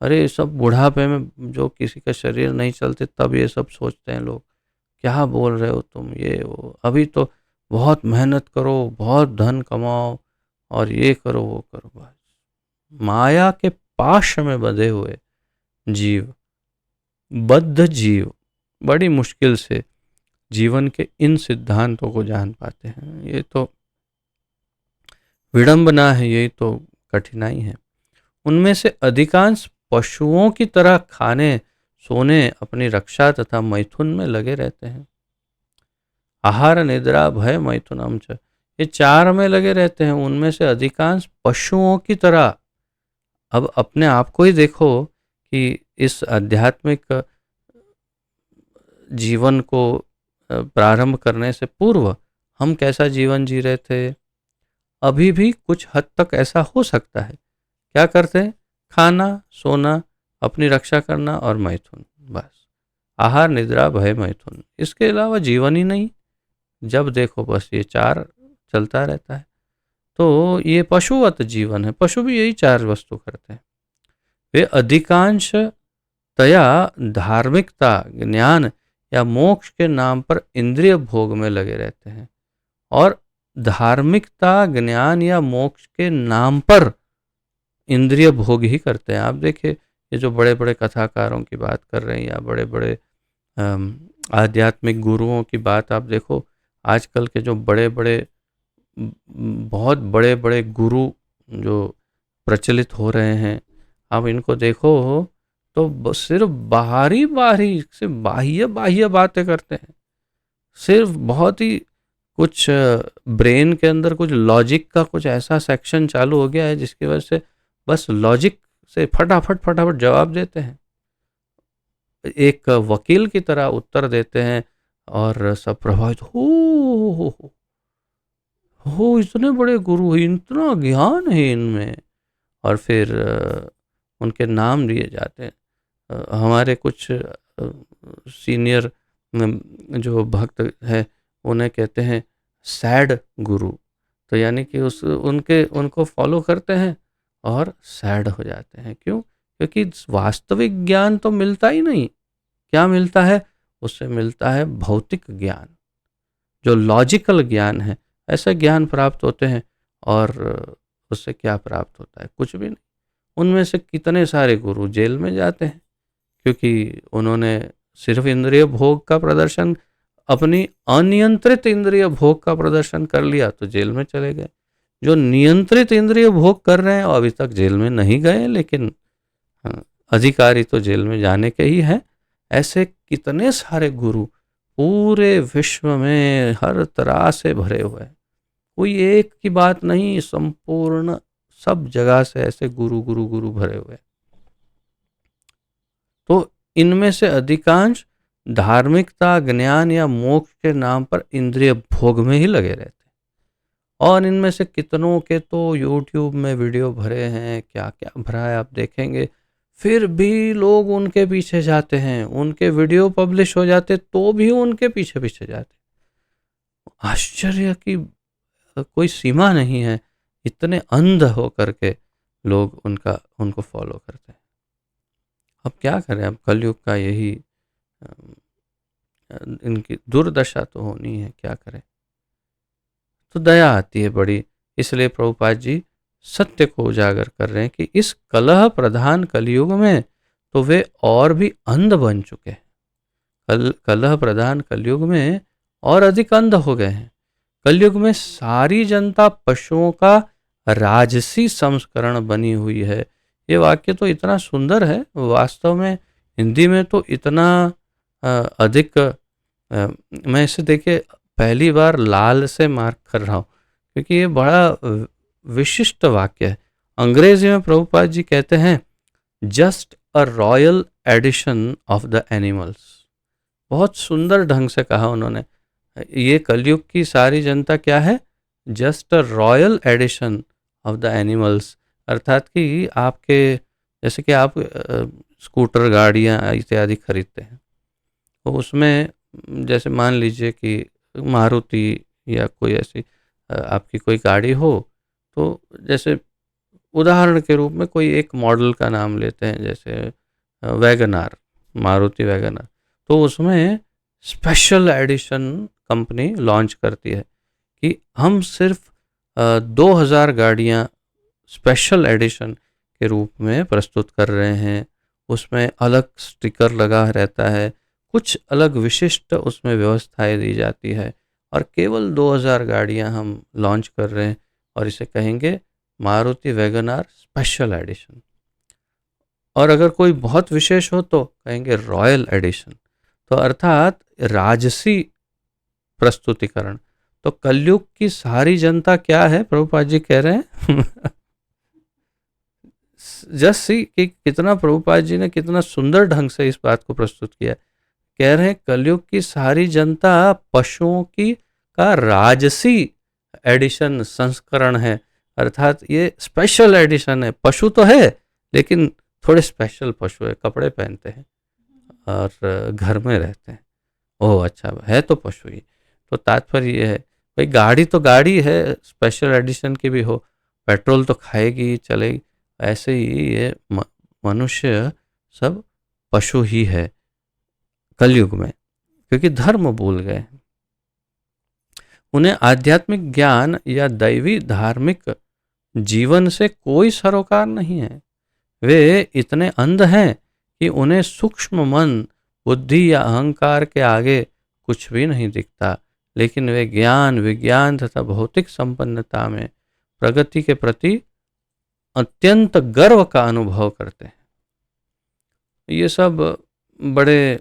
[SPEAKER 1] अरे ये सब बुढ़ापे में जो किसी का शरीर नहीं चलते तब ये सब सोचते हैं लोग। क्या बोल रहे हो तुम, ये वो? अभी तो बहुत मेहनत करो, बहुत धन कमाओ और ये करो वो करो। बस माया के पाश में बंधे हुए जीव, बद्ध जीव बड़ी मुश्किल से जीवन के इन सिद्धांतों को जान पाते हैं। ये तो विडंबना है, यही तो कठिनाई है। उनमें से अधिकांश पशुओं की तरह खाने, सोने, अपनी रक्षा तथा मैथुन में लगे रहते हैं। आहार, निद्रा, भय, मैथुनम च, ये चार में लगे रहते हैं। उनमें से अधिकांश पशुओं की तरह। अब अपने आप को ही देखो कि इस आध्यात्मिक जीवन को प्रारंभ करने से पूर्व हम कैसा जीवन जी रहे थे। अभी भी कुछ हद तक ऐसा हो सकता है। क्या करते हैं? खाना, सोना, अपनी रक्षा करना और मैथुन, बस। आहार, निद्रा, भय, मैथुन, इसके अलावा जीवन ही नहीं। जब देखो बस ये चार चलता रहता है। तो ये पशुवत जीवन है। पशु भी यही चार वस्तु करते हैं। वे अधिकांश तया धार्मिकता, ज्ञान या मोक्ष के नाम पर इंद्रिय भोग में लगे रहते हैं, और धार्मिकता, ज्ञान या मोक्ष के नाम पर इंद्रिय भोग ही करते हैं। आप देखिए ये जो बड़े बड़े कथाकारों की बात कर रहे हैं या बड़े बड़े आध्यात्मिक गुरुओं की बात आप देखो, आजकल के जो बड़े बड़े, बहुत बड़े बड़े गुरु जो प्रचलित हो रहे हैं, आप इनको देखो तो सिर्फ बाहरी बाहरी से बाह्य बाह्य बातें करते हैं। सिर्फ बहुत ही कुछ ब्रेन के अंदर कुछ लॉजिक का कुछ ऐसा सेक्शन चालू हो गया है जिसकी वजह से बस लॉजिक से फटाफट फटाफट जवाब देते हैं, एक वकील की तरह उत्तर देते हैं, और सब प्रभावित हो इतने बड़े गुरु हैं, इतना ज्ञान है इनमें, और फिर उनके नाम लिए जाते हैं। हमारे कुछ सीनियर जो भक्त है उन्हें कहते हैं सैड गुरु। तो यानी कि उनको फॉलो करते हैं और सैड हो जाते हैं। क्यों? क्योंकि वास्तविक ज्ञान तो मिलता ही नहीं। क्या मिलता है? उससे मिलता है भौतिक ज्ञान, जो लॉजिकल ज्ञान है, ऐसे ज्ञान प्राप्त होते हैं। और उससे क्या प्राप्त होता है? कुछ भी नहीं। उनमें से कितने सारे गुरु जेल में जाते हैं क्योंकि उन्होंने सिर्फ इंद्रिय भोग का प्रदर्शन, अपनी अनियंत्रित इंद्रिय भोग का प्रदर्शन कर लिया तो जेल में चले गए। जो नियंत्रित इंद्रिय भोग कर रहे हैं वो अभी तक जेल में नहीं गए, लेकिन अधिकारी तो जेल में जाने के ही हैं। ऐसे कितने सारे गुरु पूरे विश्व में हर तरह से भरे हुए हैं। कोई एक की बात नहीं, संपूर्ण सब जगह से ऐसे गुरु गुरु गुरु भरे हुए। तो इनमें से अधिकांश धार्मिकता, ज्ञान या मोक्ष के नाम पर इंद्रिय भोग में ही लगे रहते हैं, और इनमें से कितनों के तो यूट्यूब में वीडियो भरे हैं, क्या क्या भरा है आप देखेंगे, फिर भी लोग उनके पीछे जाते हैं, उनके वीडियो पब्लिश हो जाते तो भी उनके पीछे पीछे जाते। आश्चर्य की कोई सीमा नहीं है, इतने अंध हो करके लोग उनको फॉलो करते हैं। अब क्या करें, अब कलयुग का यही इनकी दुर्दशा तो होनी है, क्या करें। तो दया आती है बड़ी, इसलिए प्रभुपाद जी सत्य को उजागर कर रहे हैं कि इस कलह प्रधान कलयुग में तो वे और भी अंध बन चुके हैं। कलह प्रधान कलयुग में और अधिक अंध हो गए हैं। कलयुग में सारी जनता पशुओं का राजसी संस्करण बनी हुई है। ये वाक्य तो इतना सुंदर है, वास्तव में हिंदी में तो इतना अधिक मैं इसे देखिए पहली बार लाल से मार्क कर रहा हूँ, क्योंकि ये बड़ा विशिष्ट वाक्य है। अंग्रेजी में प्रभुपाद जी कहते हैं just a royal edition of the animals. बहुत सुंदर ढंग से कहा उन्होंने। ये कलयुग की सारी जनता क्या है, just a royal edition of the animals. अर्थात कि आपके जैसे कि आप स्कूटर गाड़ियाँ इत्यादि खरीदते हैं, तो उसमें जैसे मान लीजिए कि मारुति या कोई ऐसी आपकी कोई गाड़ी हो, तो जैसे उदाहरण के रूप में कोई एक मॉडल का नाम लेते हैं, जैसे वैगनार, मारुति वैगनार। तो उसमें स्पेशल एडिशन कंपनी लॉन्च करती है कि हम सिर्फ 2000 गाड़ियाँ स्पेशल एडिशन के रूप में प्रस्तुत कर रहे हैं। उसमें अलग स्टिकर लगा रहता है, कुछ अलग विशिष्ट उसमें व्यवस्थाएं दी जाती है, और केवल 2000 गाड़ियां हम लॉन्च कर रहे हैं और इसे कहेंगे मारुति वैगनार स्पेशल एडिशन। और अगर कोई बहुत विशेष हो तो कहेंगे रॉयल एडिशन। तो अर्थात राजसी प्रस्तुतिकरण। तो कलयुग की सारी जनता क्या है, प्रभुपाद जी कह रहे हैं जस्ट सी कि कितना प्रभुपाद जी ने कितना सुंदर ढंग से इस बात को प्रस्तुत किया। कह रहे हैं कलयुग की सारी जनता पशुओं की का राजसी एडिशन संस्करण है। अर्थात ये स्पेशल एडिशन है। पशु तो है लेकिन थोड़े स्पेशल पशु है, कपड़े पहनते हैं और घर में रहते हैं। ओह अच्छा, है तो पशु ही। तो तात्पर्य ये है भाई, गाड़ी तो गाड़ी है, स्पेशल एडिशन की भी हो, पेट्रोल तो खाएगी चलेगी। ऐसे ही ये मनुष्य सब पशु ही है कलयुग में, क्योंकि धर्म भूल गए। उन्हें आध्यात्मिक ज्ञान या दैवी धार्मिक जीवन से कोई सरोकार नहीं है। वे इतने अंध हैं कि उन्हें सूक्ष्म मन, बुद्धि या अहंकार के आगे कुछ भी नहीं दिखता, लेकिन वे ज्ञान, विज्ञान तथा भौतिक संपन्नता में प्रगति के प्रति अत्यंत गर्व का अनुभव करते हैं। ये सब बड़े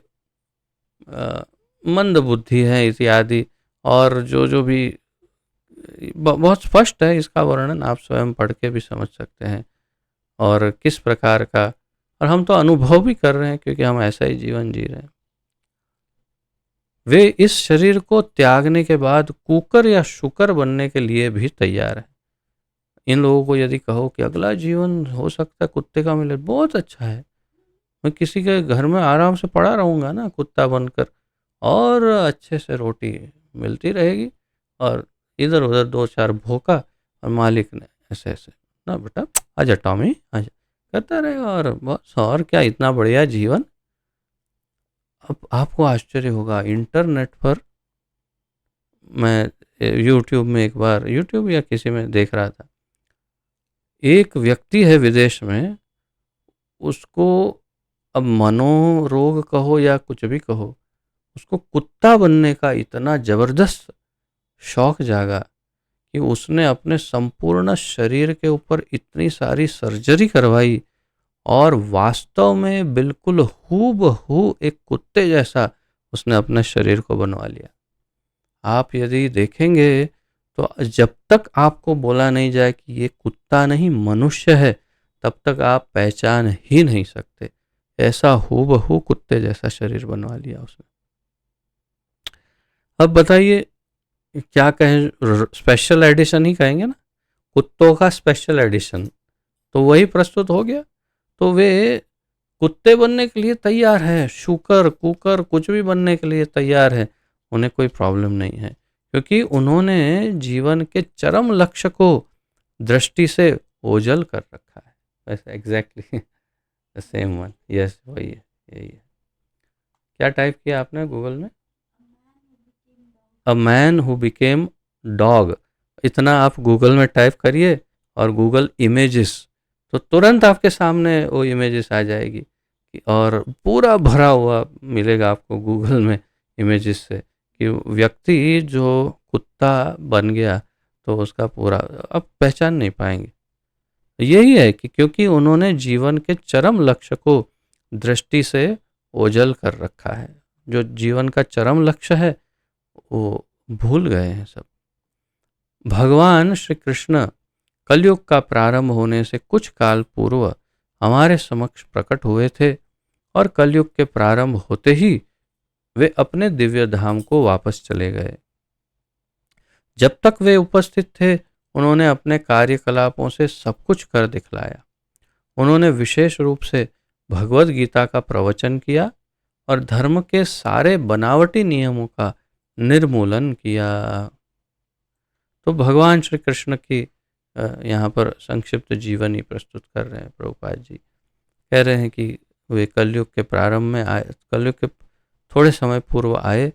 [SPEAKER 1] मंद बुद्धि है इत्यादि, और जो जो भी बहुत स्पष्ट है, इसका वर्णन आप स्वयं पढ़ के भी समझ सकते हैं और किस प्रकार का, और हम तो अनुभव भी कर रहे हैं क्योंकि हम ऐसा ही जीवन जी रहे हैं। वे इस शरीर को त्यागने के बाद कुकर या शुकर बनने के लिए भी तैयार है। इन लोगों को यदि कहो कि अगला जीवन हो सकता है कुत्ते का मिले, बहुत अच्छा है, मैं किसी के घर में आराम से पड़ा रहूँगा ना कुत्ता बनकर, और अच्छे से रोटी मिलती रहेगी, और इधर उधर दो चार भोंका और मालिक ने ऐसे ऐसे ना बेटा आजा टॉमी आजा करता रहेगा, और बस और क्या, इतना बढ़िया जीवन। अब आपको आश्चर्य होगा, इंटरनेट पर मैं यूट्यूब में एक बार, यूट्यूब या किसी में देख रहा था, एक व्यक्ति है विदेश में, उसको अब मनोरोग कहो या कुछ भी कहो, उसको कुत्ता बनने का इतना जबरदस्त शौक जागा कि उसने अपने संपूर्ण शरीर के ऊपर इतनी सारी सर्जरी करवाई, और वास्तव में बिल्कुल हूबहू एक कुत्ते जैसा उसने अपने शरीर को बनवा लिया। आप यदि देखेंगे तो जब तक आपको बोला नहीं जाए कि ये कुत्ता नहीं मनुष्य है, तब तक आप पहचान ही नहीं सकते। ऐसा हूबहू कुत्ते जैसा शरीर बनवा लिया उसने। अब बताइए, क्या कहें, स्पेशल एडिशन ही कहेंगे ना, कुत्तों का स्पेशल एडिशन, तो वही प्रस्तुत हो गया। तो वे कुत्ते बनने के लिए तैयार है, शुकर कुकर कुछ भी बनने के लिए तैयार है, उन्हें कोई प्रॉब्लम नहीं है, क्योंकि उन्होंने जीवन के चरम लक्ष्य को दृष्टि से ओझल कर रखा है। वैसे एग्जैक्टली सेम वन, यस वही है, यही है। क्या टाइप किया आपने गूगल में? A man who became dog, इतना आप गूगल में टाइप करिए और गूगल इमेजेस, तो तुरंत आपके सामने वो इमेजेस आ जाएगी और पूरा भरा हुआ मिलेगा आपको गूगल में इमेजेस से, कि व्यक्ति जो कुत्ता बन गया तो उसका पूरा अब पहचान नहीं पाएंगे। यही है कि क्योंकि उन्होंने जीवन के चरम लक्ष्य को दृष्टि से ओझल कर रखा है, जो जीवन का चरम लक्ष्य है वो भूल गए हैं सब। भगवान श्री कृष्ण कलयुग का प्रारंभ होने से कुछ काल पूर्व हमारे समक्ष प्रकट हुए थे और कलयुग के प्रारंभ होते ही वे अपने दिव्य धाम को वापस चले गए। जब तक वे उपस्थित थे उन्होंने अपने कार्यकलापों से सब कुछ कर दिखलाया। उन्होंने विशेष रूप से भगवत गीता का प्रवचन किया और धर्म के सारे बनावटी नियमों का निर्मूलन किया। तो भगवान श्री कृष्ण की यहाँ पर संक्षिप्त जीवनी प्रस्तुत कर रहे हैं प्रभुपाद जी। कह रहे हैं कि वे कलयुग के प्रारंभ में आए, कलयुग के थोड़े समय पूर्व आए,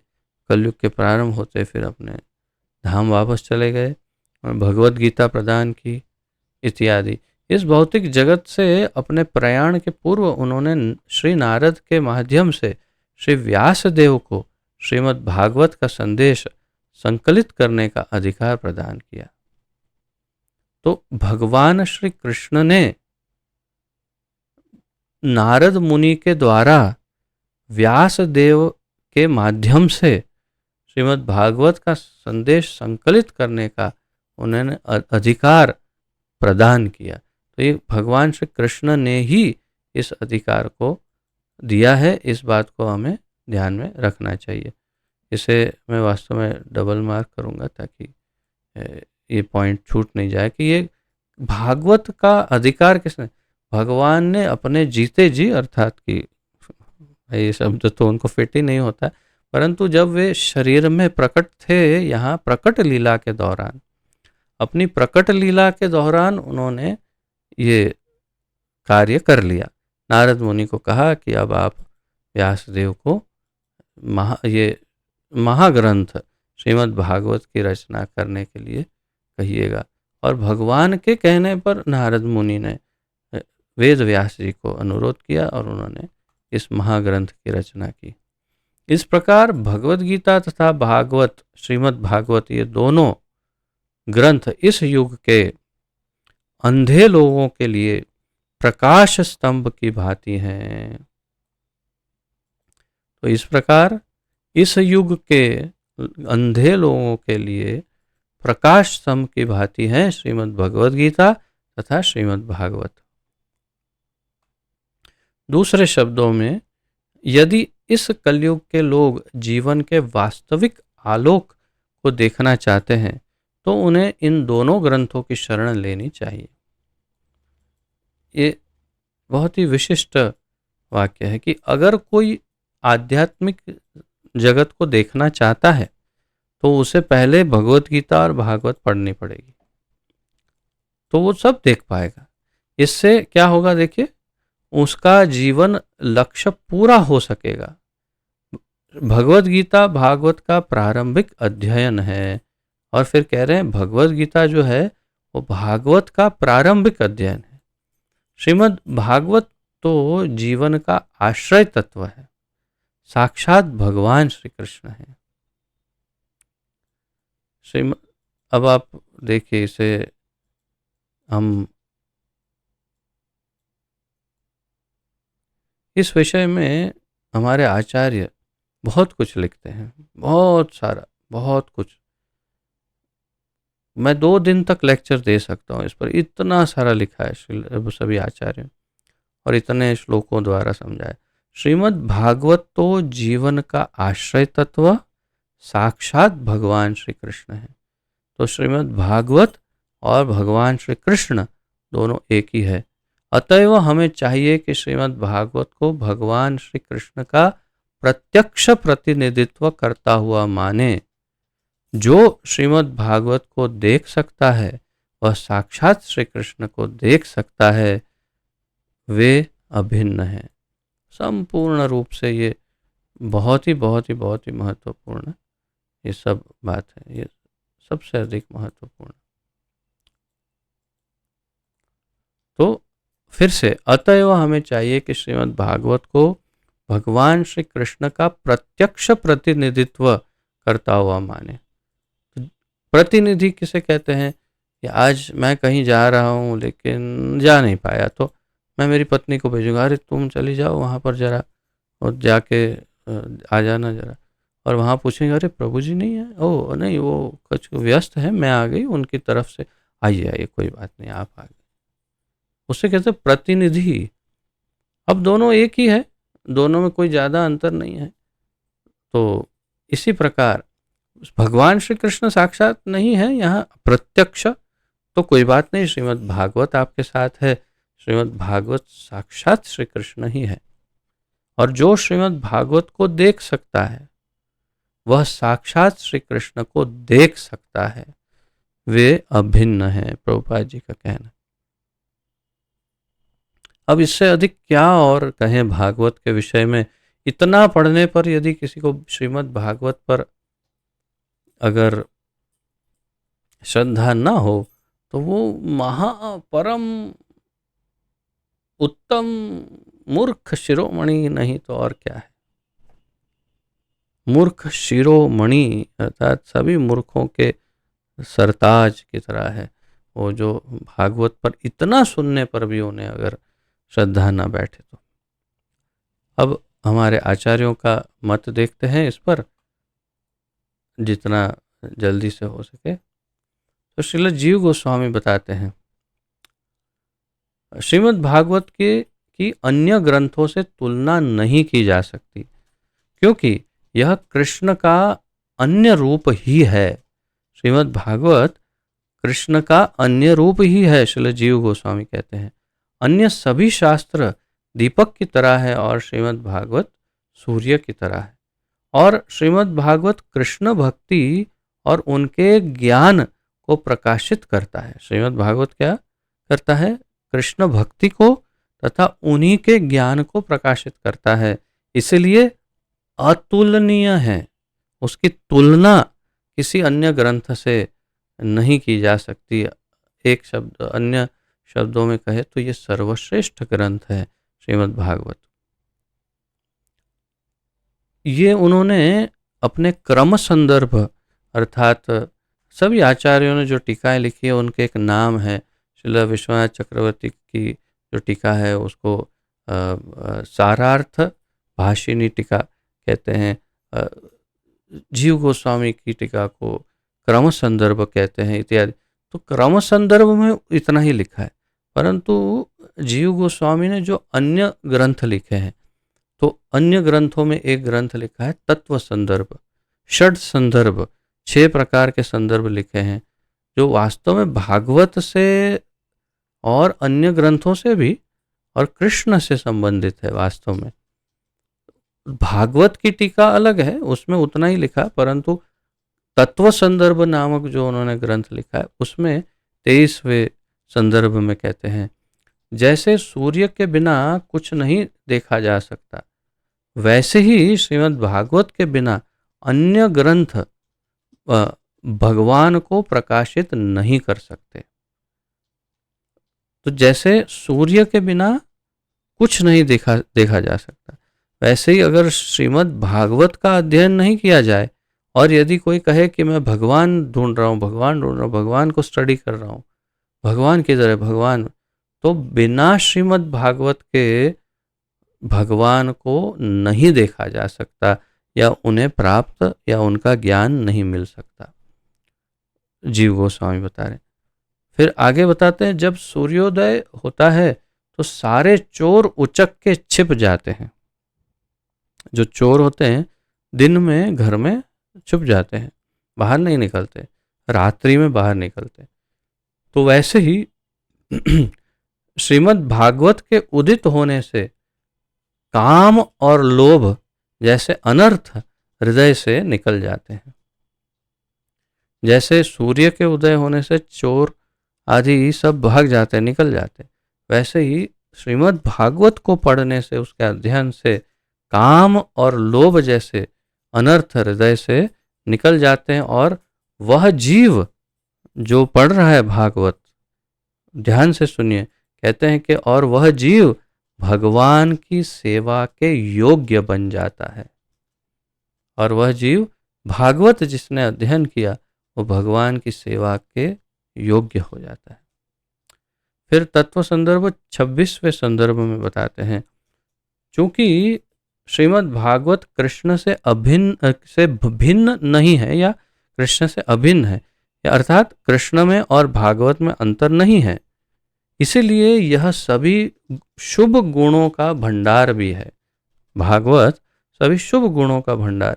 [SPEAKER 1] कलयुग के प्रारंभ होते फिर अपने धाम वापस चले गए और भगवत गीता प्रदान की इत्यादि। इस भौतिक जगत से अपने प्रयाण के पूर्व उन्होंने श्री नारद के माध्यम से श्री व्यास देव को श्रीमद् भागवत का संदेश संकलित करने का अधिकार प्रदान किया। तो भगवान श्री कृष्ण ने नारद मुनि के द्वारा व्यास देव के माध्यम से श्रीमद् भागवत का संदेश संकलित करने का उन्होंने अधिकार प्रदान किया। तो ये भगवान श्री कृष्ण ने ही इस अधिकार को दिया है, इस बात को हमें ध्यान में रखना चाहिए। इसे मैं वास्तव में डबल मार्क करूँगा ताकि ये पॉइंट छूट नहीं जाए कि ये भागवत का अधिकार किसने, भगवान ने अपने जीते जी, अर्थात कि ये शब्द तो उनको फिट ही नहीं होता, परंतु जब वे शरीर में प्रकट थे यहाँ प्रकट लीला के दौरान, अपनी प्रकट लीला के दौरान उन्होंने ये कार्य कर लिया। नारद मुनि को कहा कि अब आप व्यासदेव को ये महाग्रंथ श्रीमद् भागवत की रचना करने के लिए कहिएगा। और भगवान के कहने पर नारद मुनि ने वेद व्यास जी को अनुरोध किया और उन्होंने इस महाग्रंथ की रचना की। इस प्रकार भगवत गीता तथा भागवत, श्रीमद् भागवत, ये दोनों ग्रंथ इस युग के अंधे लोगों के लिए प्रकाश स्तंभ की भांति हैं। तो इस प्रकार इस युग के अंधे लोगों के लिए प्रकाश स्तंभ की भांति है श्रीमद् भगवद गीता तथा श्रीमद् भागवत। दूसरे शब्दों में, यदि इस कलयुग के लोग जीवन के वास्तविक आलोक को देखना चाहते हैं तो उन्हें इन दोनों ग्रंथों की शरण लेनी चाहिए। ये बहुत ही विशिष्ट वाक्य है कि अगर कोई आध्यात्मिक जगत को देखना चाहता है तो उसे पहले भगवत गीता और भागवत पढ़नी पड़ेगी, तो वो सब देख पाएगा। इससे क्या होगा, देखिए, उसका जीवन लक्ष्य पूरा हो सकेगा। भगवत गीता भागवत का प्रारंभिक अध्ययन है और फिर कह रहे हैं भगवत गीता जो है वो भागवत का प्रारंभिक अध्ययन है। श्रीमद् भागवत तो जीवन का आश्रय तत्व है, साक्षात भगवान श्री कृष्ण है। अब आप देखिए, इसे हम इस विषय में हमारे आचार्य बहुत कुछ लिखते हैं, बहुत सारा, बहुत कुछ। मैं 2 दिन तक लेक्चर दे सकता हूँ इस पर, इतना सारा लिखा है सभी आचार्यों और इतने श्लोकों द्वारा समझाया। श्रीमद् भागवत तो जीवन का आश्रय तत्व साक्षात भगवान श्री कृष्ण हैं। तो श्रीमद् भागवत और भगवान श्री कृष्ण दोनों एक ही है। अतएव हमें चाहिए कि श्रीमद् भागवत को भगवान श्री कृष्ण का प्रत्यक्ष प्रतिनिधित्व करता हुआ माने। जो श्रीमद् भागवत को देख सकता है वह साक्षात श्री कृष्ण को देख सकता है, वे अभिन्न हैं। संपूर्ण रूप से ये बहुत ही बहुत ही बहुत ही महत्वपूर्ण ये सब बात है, ये सबसे अधिक महत्वपूर्ण। तो फिर से अतएव हमें चाहिए कि श्रीमद् भागवत को भगवान श्री कृष्ण का प्रत्यक्ष प्रतिनिधित्व करता हुआ माने। प्रतिनिधि किसे कहते हैं कि आज मैं कहीं जा रहा हूँ लेकिन जा नहीं पाया, तो मैं मेरी पत्नी को भेजूंगा, अरे तुम चली जाओ वहाँ पर जरा और जाके आ जाना जरा। और वहाँ पूछेंगे अरे प्रभु जी नहीं है, ओ नहीं वो कुछ व्यस्त है, मैं आ गई उनकी तरफ से, आइए आइए कोई बात नहीं आप आ गए। उससे कहते हैं प्रतिनिधि। अब दोनों एक ही है, दोनों में कोई ज़्यादा अंतर नहीं है। तो इसी प्रकार भगवान श्री कृष्ण साक्षात नहीं है यहाँ प्रत्यक्ष, तो कोई बात नहीं, श्रीमद् भागवत आपके साथ है, श्रीमद् भागवत साक्षात श्री कृष्ण ही है। और जो श्रीमद् भागवत को देख सकता है वह साक्षात श्री कृष्ण को देख सकता है, वे अभिन्न है, प्रभुपाद जी का कहना। अब इससे अधिक क्या और कहें भागवत के विषय में। इतना पढ़ने पर यदि किसी को श्रीमद् भागवत पर अगर श्रद्धा न हो तो वो महापरम उत्तम मूर्ख शिरोमणि नहीं तो और क्या है। मूर्ख शिरोमणि अर्थात सभी मूर्खों के सरताज की तरह है वो, जो भागवत पर इतना सुनने पर भी उन्हें अगर श्रद्धा न बैठे तो। अब हमारे आचार्यों का मत देखते हैं इस पर जितना जल्दी से हो सके। तो श्रील जीव गोस्वामी बताते हैं श्रीमद् भागवत की अन्य ग्रंथों से तुलना नहीं की जा सकती, क्योंकि यह कृष्ण का अन्य रूप ही है। श्रीमद् भागवत कृष्ण का अन्य रूप ही है, श्रील जीव गोस्वामी कहते हैं। अन्य सभी शास्त्र दीपक की तरह है और श्रीमद् भागवत सूर्य की तरह है। और श्रीमद् भागवत कृष्ण भक्ति और उनके ज्ञान को प्रकाशित करता है। श्रीमद् भागवत क्या करता है? कृष्ण भक्ति को तथा उन्हीं के ज्ञान को प्रकाशित करता है, इसलिए अतुलनीय है। उसकी तुलना किसी अन्य ग्रंथ से नहीं की जा सकती। एक शब्द अन्य शब्दों में कहे तो ये सर्वश्रेष्ठ ग्रंथ है श्रीमद् भागवत। ये उन्होंने अपने क्रम संदर्भ अर्थात सभी आचार्यों ने जो टीकाएं लिखी है उनके एक नाम है। श्रील विश्वनाथ चक्रवर्ती की जो टीका है उसको सारार्थ भाषिनी टीका कहते हैं। जीव गोस्वामी की टीका को क्रम संदर्भ कहते हैं इत्यादि। तो क्रम संदर्भ में इतना ही लिखा है, परंतु जीव गोस्वामी ने जो अन्य ग्रंथ लिखे हैं तो अन्य ग्रंथों में एक ग्रंथ लिखा है तत्व संदर्भ, षड संदर्भ, 6 प्रकार के संदर्भ लिखे हैं जो वास्तव में भागवत से और अन्य ग्रंथों से भी और कृष्ण से संबंधित है। वास्तव में भागवत की टीका अलग है, उसमें उतना ही लिखा, परंतु तत्व संदर्भ नामक जो उन्होंने ग्रंथ लिखा है उसमें 23वें संदर्भ में कहते हैं जैसे सूर्य के बिना कुछ नहीं देखा जा सकता, वैसे ही श्रीमद् भागवत के बिना अन्य ग्रंथ भगवान को प्रकाशित नहीं कर सकते। तो जैसे सूर्य के बिना कुछ नहीं देखा जा सकता, वैसे ही अगर श्रीमद् भागवत का अध्ययन नहीं किया जाए और यदि कोई कहे कि मैं भगवान ढूंढ रहा हूँ, भगवान को स्टडी कर रहा हूँ, भगवान किधर है भगवान, तो बिना श्रीमद् भागवत के भगवान को नहीं देखा जा सकता या उन्हें प्राप्त या उनका ज्ञान नहीं मिल सकता। जीव गोस्वामी बता रहे। फिर आगे बताते हैं जब सूर्योदय होता है तो सारे चोर उचक के छिप जाते हैं। जो चोर होते हैं दिन में घर में छुप जाते हैं, बाहर नहीं निकलते, रात्रि में बाहर निकलते। तो वैसे ही श्रीमद् भागवत के उदित होने से काम और लोभ जैसे अनर्थ हृदय से निकल जाते हैं। जैसे सूर्य के उदय होने से चोर आदि सब भाग जाते, निकल जाते, वैसे ही श्रीमद् भागवत को पढ़ने से, उसके अध्ययन से काम और लोभ जैसे अनर्थ हृदय से निकल जाते हैं। और वह जीव जो पढ़ रहा है भागवत, ध्यान से सुनिए, कहते हैं कि और वह जीव भगवान की सेवा के योग्य बन जाता है। और वह जीव भागवत जिसने अध्ययन किया वो भगवान की सेवा के योग्य हो जाता है। फिर तत्व संदर्भ 26वें संदर्भ में बताते हैं, चूंकि श्रीमद् भागवत कृष्ण से भिन्न नहीं है, या कृष्ण से अभिन्न है, या अर्थात कृष्ण में और भागवत में अंतर नहीं है, इसीलिए यह सभी शुभ गुणों का भंडार भी है। भागवत सभी शुभ गुणों का भंडार।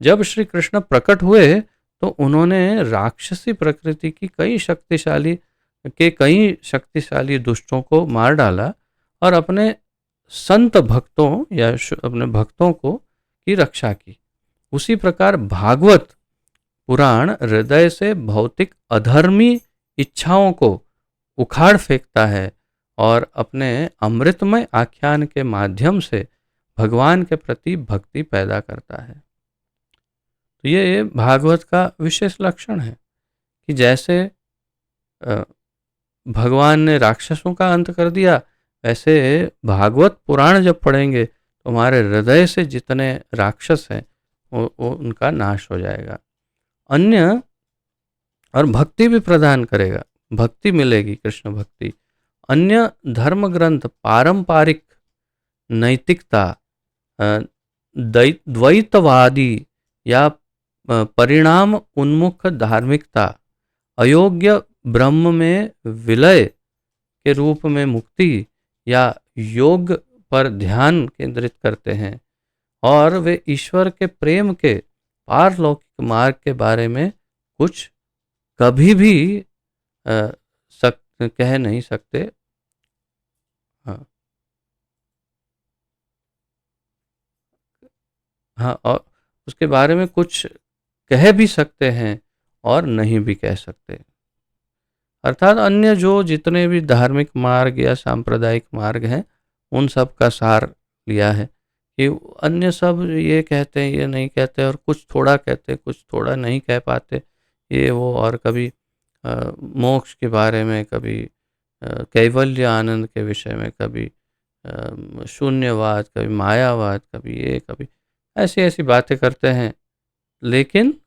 [SPEAKER 1] जब श्री कृष्ण प्रकट हुए तो उन्होंने राक्षसी प्रकृति की कई शक्तिशाली दुष्टों को मार डाला और अपने संत भक्तों या अपने भक्तों को की रक्षा की। उसी प्रकार भागवत पुराण हृदय से भौतिक अधर्मी इच्छाओं को उखाड़ फेंकता है और अपने अमृतमय आख्यान के माध्यम से भगवान के प्रति भक्ति पैदा करता है। तो ये भागवत का विशेष लक्षण है कि जैसे भगवान ने राक्षसों का अंत कर दिया, वैसे भागवत पुराण जब पढ़ेंगे तो हमारे हृदय से जितने राक्षस हैं वो उनका नाश हो जाएगा। अन्य और भक्ति भी प्रदान करेगा, भक्ति मिलेगी, कृष्ण भक्ति। अन्य धर्म ग्रंथ पारंपरिक नैतिकता, द्वैतवादी या परिणाम उन्मुख धार्मिकता, अयोग्य ब्रह्म में विलय के रूप में मुक्ति या योग पर ध्यान केंद्रित करते हैं, और वे ईश्वर के प्रेम के पारलौकिक मार्ग के बारे में कुछ कभी भी कह नहीं सकते। हाँ हाँ, और उसके बारे में कुछ कह भी सकते हैं और नहीं भी कह सकते। अर्थात अन्य जो जितने भी धार्मिक मार्ग या सांप्रदायिक मार्ग हैं उन सब का सार लिया है कि अन्य सब ये कहते हैं, ये नहीं कहते, और कुछ थोड़ा कहते, कुछ थोड़ा नहीं कह पाते, ये वो। और कभी मोक्ष के बारे में, कभी कैवल्य आनंद के विषय में, कभी शून्यवाद, कभी मायावाद, कभी ये, कभी ऐसी ऐसी बातें करते हैं। लेकिन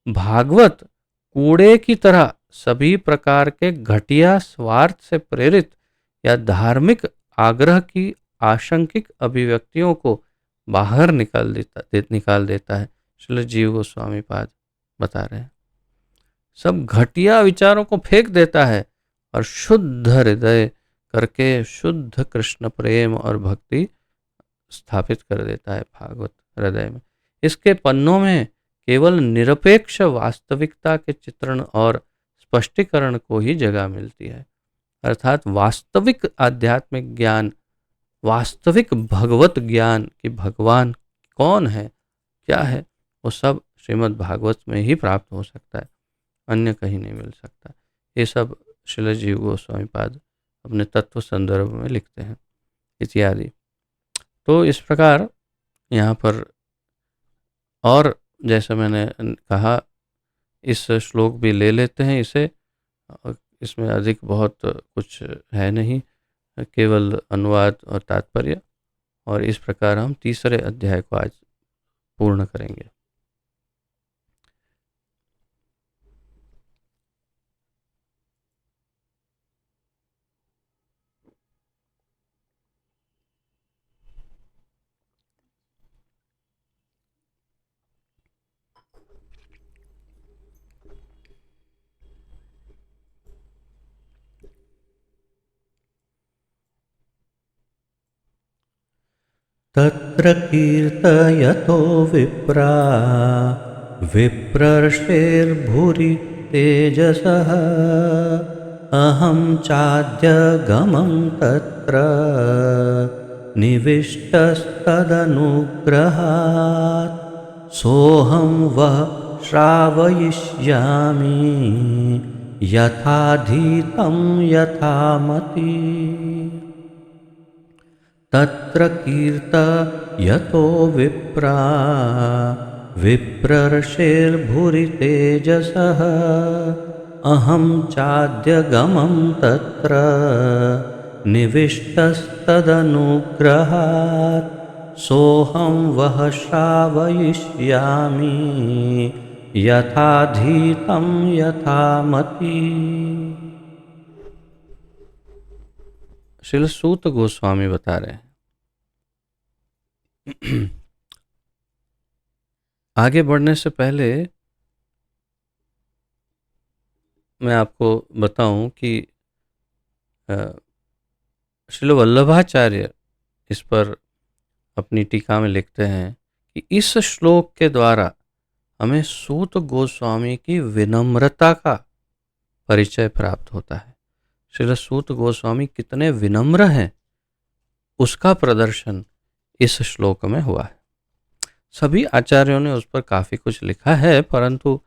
[SPEAKER 1] भागवत कूड़े की तरह सभी प्रकार के घटिया स्वार्थ से प्रेरित या धार्मिक आग्रह की आशंकिक अभिव्यक्तियों को बाहर निकाल देता है। श्रील जीव गोस्वामी पाद बता रहे हैं, सब घटिया विचारों को फेंक देता है और शुद्ध हृदय करके शुद्ध कृष्ण प्रेम और भक्ति स्थापित कर देता है भागवत हृदय में। इसके पन्नों में केवल निरपेक्ष वास्तविकता के चित्रण और स्पष्टीकरण को ही जगह मिलती है। अर्थात वास्तविक आध्यात्मिक ज्ञान, वास्तविक भगवत ज्ञान कि भगवान कौन है, क्या है, वो सब श्रीमद् भागवत में ही प्राप्त हो सकता है, अन्य कहीं नहीं मिल सकता। ये सब श्रील जीव गोस्वामी पाद अपने तत्व संदर्भ में लिखते हैं इत्यादि। तो इस प्रकार यहाँ पर, और जैसा मैंने कहा, इस श्लोक भी ले लेते हैं इसे, इसमें अधिक बहुत कुछ है नहीं, केवल अनुवाद और तात्पर्य। और इस प्रकार हम तीसरे अध्याय को आज पूर्ण करेंगे। तत्र तत्र कीर्तयतो विप्रा विप्रर्षेर्भुरि तेजसः अहं चाद्यगमं तत्र निविष्टस्तदनुग्रहात् सोऽहं वः श्रावयिष्यामि यथाधीतं यथामति। तत्र कीर्तयतो विप्रा विप्रर्षेर्भुरि तेजसः अहं चाद्यगमं तत्र निविष्टस्तदनुग्रहात् सोऽहं वः श्रावयिष्यामि यथाधीतं यथामति। श्रील सूत गोस्वामी बता रहे हैं। आगे बढ़ने से पहले मैं आपको बताऊं कि श्रील वल्लभाचार्य इस पर अपनी टीका में लिखते हैं कि इस श्लोक के द्वारा हमें सूत गोस्वामी की विनम्रता का परिचय प्राप्त होता है। श्रील सूत गोस्वामी कितने विनम्र हैं उसका प्रदर्शन इस श्लोक में हुआ है। सभी आचार्यों ने उस पर काफ़ी कुछ लिखा है, परंतु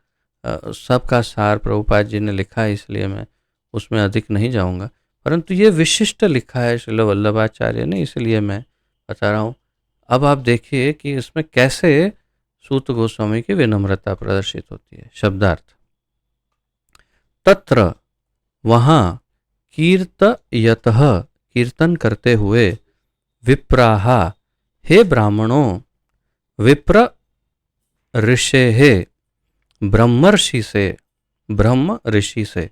[SPEAKER 1] सबका सार प्रभुपाद जी ने लिखा है, इसलिए मैं उसमें अधिक नहीं जाऊंगा। परंतु ये विशिष्ट लिखा है श्रील वल्लभाचार्य ने, इसलिए मैं बता रहा हूँ। अब आप देखिए कि इसमें कैसे सूत गोस्वामी की विनम्रता प्रदर्शित होती है। शब्दार्थ, तत्र वहाँ, कीर्तयतः कीर्तन करते हुए, विप्राहा हे ब्राह्मणों, विप्र ऋषे ब्रह्मर्षि से, ब्रह्म ऋषि से,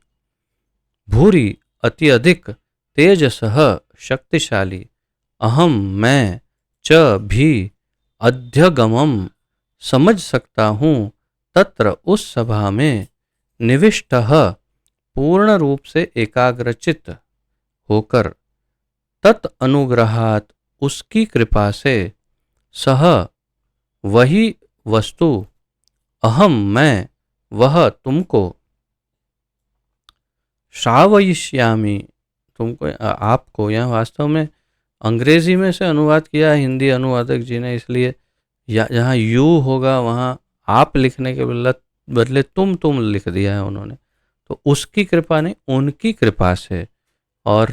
[SPEAKER 1] भूरि अति अधिक, तेजसः शक्तिशाली, अहम मैं, च भी अध्यगमम समझ सकता हूँ, तत्र उस सभा में, निविष्टः पूर्ण रूप से एकाग्रचित होकर, तत् अनुग्रहात उसकी कृपा से, सह वही वस्तु, अहम मैं वह तुमको, श्रावयिष्यामि तुमको आपको, यहाँ वास्तव में अंग्रेजी में से अनुवाद किया है हिंदी अनुवादक जी ने, इसलिए जहाँ यू होगा वहाँ आप लिखने के बदले तुम लिख दिया है उन्होंने। तो उसकी कृपा नहीं, उनकी कृपा से, और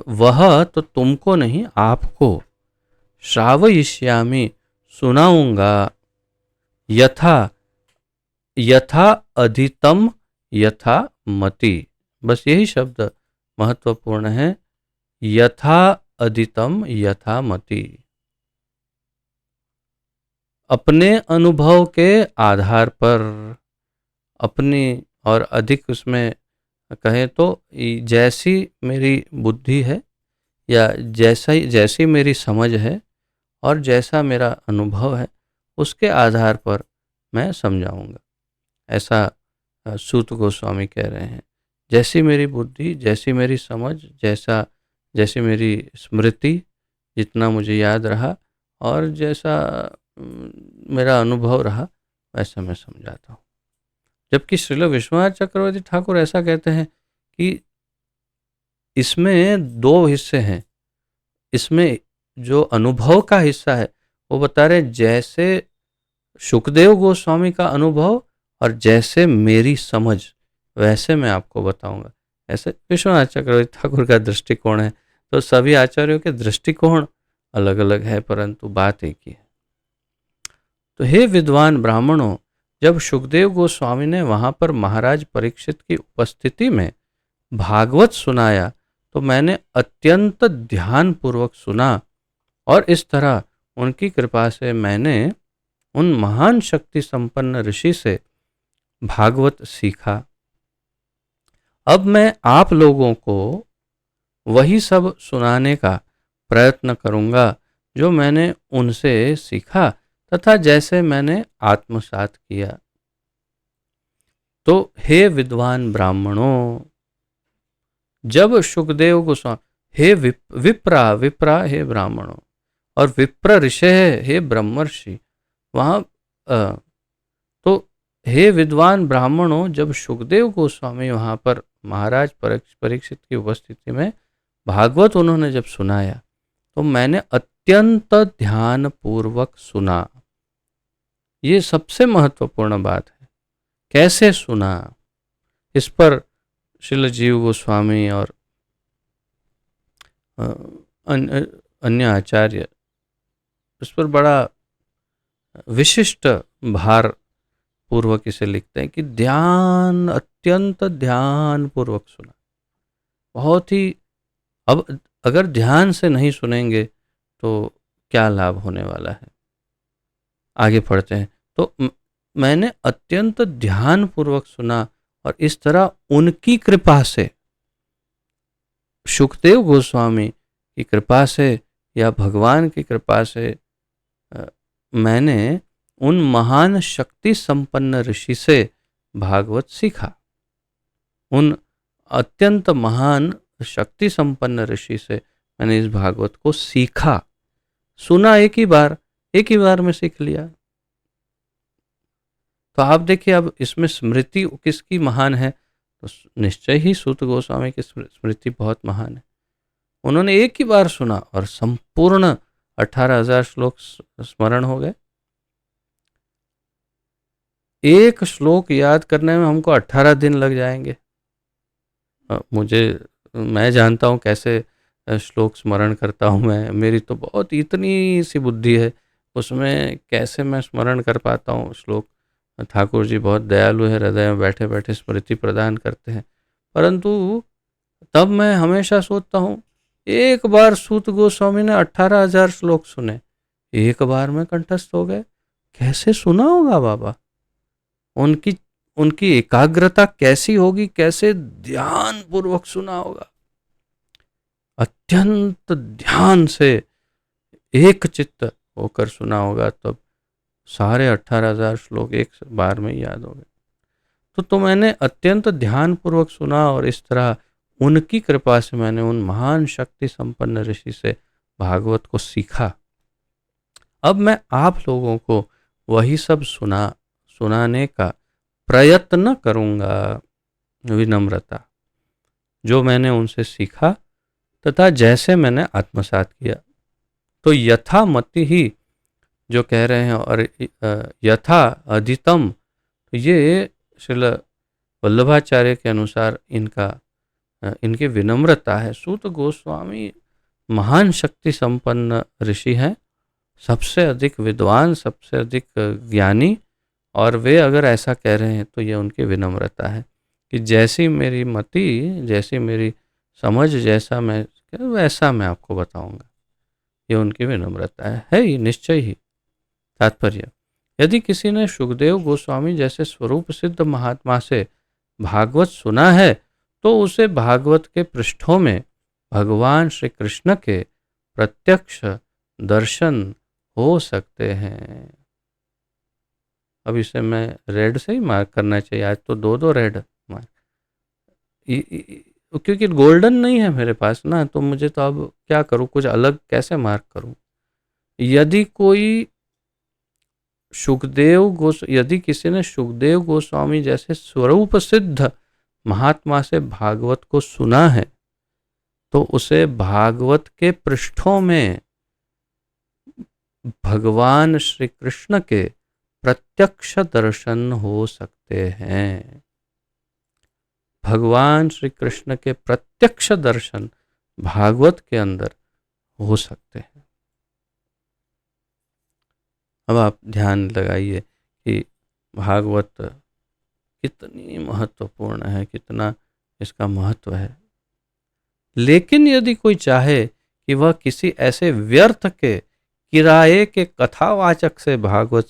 [SPEAKER 1] वह तो तुमको नहीं आपको, श्रावयिष्यामि सुनाऊंगा, यथा अधितम यथा मति। बस यही शब्द महत्वपूर्ण है, यथा अधितम यथा मति। अपने अनुभव के आधार पर, अपनी और अधिक उसमें कहें तो जैसी मेरी बुद्धि है या जैसी मेरी समझ है और जैसा मेरा अनुभव है, उसके आधार पर मैं समझाऊंगा, ऐसा सूत गोस्वामी कह रहे हैं। जैसी मेरी बुद्धि, जैसी मेरी समझ, जैसी मेरी स्मृति, जितना मुझे याद रहा और जैसा मेरा अनुभव रहा, वैसा मैं समझाता हूँ। जबकि श्रील विश्वनाथ चक्रवर्ती ठाकुर ऐसा कहते हैं कि इसमें दो हिस्से हैं। इसमें जो अनुभव का हिस्सा है वो बता रहे, जैसे सुखदेव गोस्वामी का अनुभव और जैसे मेरी समझ, वैसे मैं आपको बताऊंगा। ऐसे विश्वनाथ चक्रवर्ती ठाकुर का दृष्टिकोण है। तो सभी आचार्यों के दृष्टिकोण अलग अलग है, परंतु बात एक ही है। तो हे विद्वान ब्राह्मणों, जब सुखदेव गोस्वामी ने वहां पर महाराज परीक्षित की उपस्थिति में भागवत सुनाया, तो मैंने अत्यंत ध्यान पूर्वक सुना और इस तरह उनकी कृपा से मैंने उन महान शक्ति संपन्न ऋषि से भागवत सीखा। अब मैं आप लोगों को वही सब सुनाने का प्रयत्न करूंगा जो मैंने उनसे सीखा तथा जैसे मैंने आत्मसात किया। तो हे विद्वान ब्राह्मणों, जब सुखदेव गोस्वामी, हे विप्रा, हे ब्राह्मणों, और विप्र ऋषय, हे ब्रह्मर्षि। वहाँ तो हे विद्वान ब्राह्मणों, जब सुखदेव गोस्वामी वहाँ पर महाराज परीक्षित की उपस्थिति में भागवत उन्होंने जब सुनाया, तो मैंने अत्यंत ध्यान पूर्वक सुना। ये सबसे महत्वपूर्ण बात है, कैसे सुना। इस पर श्रील जीव गोस्वामी और अन्य आचार्य इस पर बड़ा विशिष्ट भार पूर्वक इसे लिखते हैं कि ध्यान, अत्यंत ध्यान पूर्वक सुना। बहुत ही, अब अगर ध्यान से नहीं सुनेंगे तो क्या लाभ होने वाला है। आगे पढ़ते हैं। तो मैंने अत्यंत ध्यान पूर्वक सुना और इस तरह उनकी कृपा से, सुखदेव गोस्वामी की कृपा से या भगवान की कृपा से, मैंने उन महान शक्ति संपन्न ऋषि से भागवत सीखा। उन अत्यंत महान शक्ति संपन्न ऋषि से मैंने इस भागवत को सीखा। सुना एक ही बार में सीख लिया। तो आप देखिए, अब इसमें स्मृति किसकी महान है, तो निश्चय ही सूत गोस्वामी की स्मृति बहुत महान है। उन्होंने एक ही बार सुना और संपूर्ण 18,000 श्लोक स्मरण हो गए। एक श्लोक याद करने में हमको 18 दिन लग जाएंगे। मैं जानता हूँ कैसे श्लोक स्मरण करता हूँ मैं, मेरी तो बहुत इतनी सी बुद्धि है, उसमें कैसे मैं स्मरण कर पाता हूँ श्लोक। ठाकुर जी बहुत दयालु है, हृदय में बैठे बैठे स्मृति प्रदान करते हैं। परंतु तब मैं हमेशा सोचता हूँ, एक बार सूत गोस्वामी ने 18,000 श्लोक सुने, एक बार में कंठस्थ हो गए। कैसे सुना होगा बाबा, उनकी एकाग्रता कैसी होगी, कैसे ध्यान पूर्वक सुना होगा। अत्यंत ध्यान से एक चित्त होकर सुना होगा, तब सारे 18,000 श्लोक एक बार में याद हो गए। तो मैंने अत्यंत ध्यान पूर्वक सुना और इस तरह उनकी कृपा से मैंने उन महान शक्ति संपन्न ऋषि से भागवत को सीखा। अब मैं आप लोगों को वही सब सुनाने का प्रयत्न करूंगा, विनम्रता, जो मैंने उनसे सीखा तथा जैसे मैंने आत्मसात किया। तो यथा मति ही जो कह रहे हैं, और यथा अधीतम, तो ये श्रील वल्लभाचार्य के अनुसार इनकी विनम्रता है। सूत गोस्वामी महान शक्ति संपन्न ऋषि हैं, सबसे अधिक विद्वान, सबसे अधिक ज्ञानी, और वे अगर ऐसा कह रहे हैं तो ये उनकी विनम्रता है कि जैसी मेरी मति, जैसी मेरी समझ, वैसा मैं आपको बताऊंगा। ये उनकी विनम्रता है ही, निश्चय ही। तात्पर्य, यदि किसी ने सुखदेव गोस्वामी जैसे स्वरूप सिद्ध महात्मा से भागवत सुना है तो उसे भागवत के पृष्ठों में भगवान श्री कृष्ण के प्रत्यक्ष दर्शन हो सकते हैं। अब इसे मैं रेड से ही मार्क करना चाहिए, आज तो दो रेड मार्क, क्योंकि गोल्डन नहीं है मेरे पास ना, तो मुझे तो अब क्या करूं, कुछ अलग कैसे मार्क करूं। यदि किसी ने सुखदेव गोस्वामी जैसे स्वरूप सिद्ध महात्मा से भागवत को सुना है तो उसे भागवत के पृष्ठों में भगवान श्री कृष्ण के प्रत्यक्ष दर्शन हो सकते हैं। भगवान श्री कृष्ण के प्रत्यक्ष दर्शन भागवत के अंदर हो सकते हैं। अब आप ध्यान लगाइए कि भागवत कितनी महत्वपूर्ण है, कितना इसका महत्व है। लेकिन यदि कोई चाहे कि वह किसी ऐसे व्यर्थ के किराए के कथावाचक से भागवत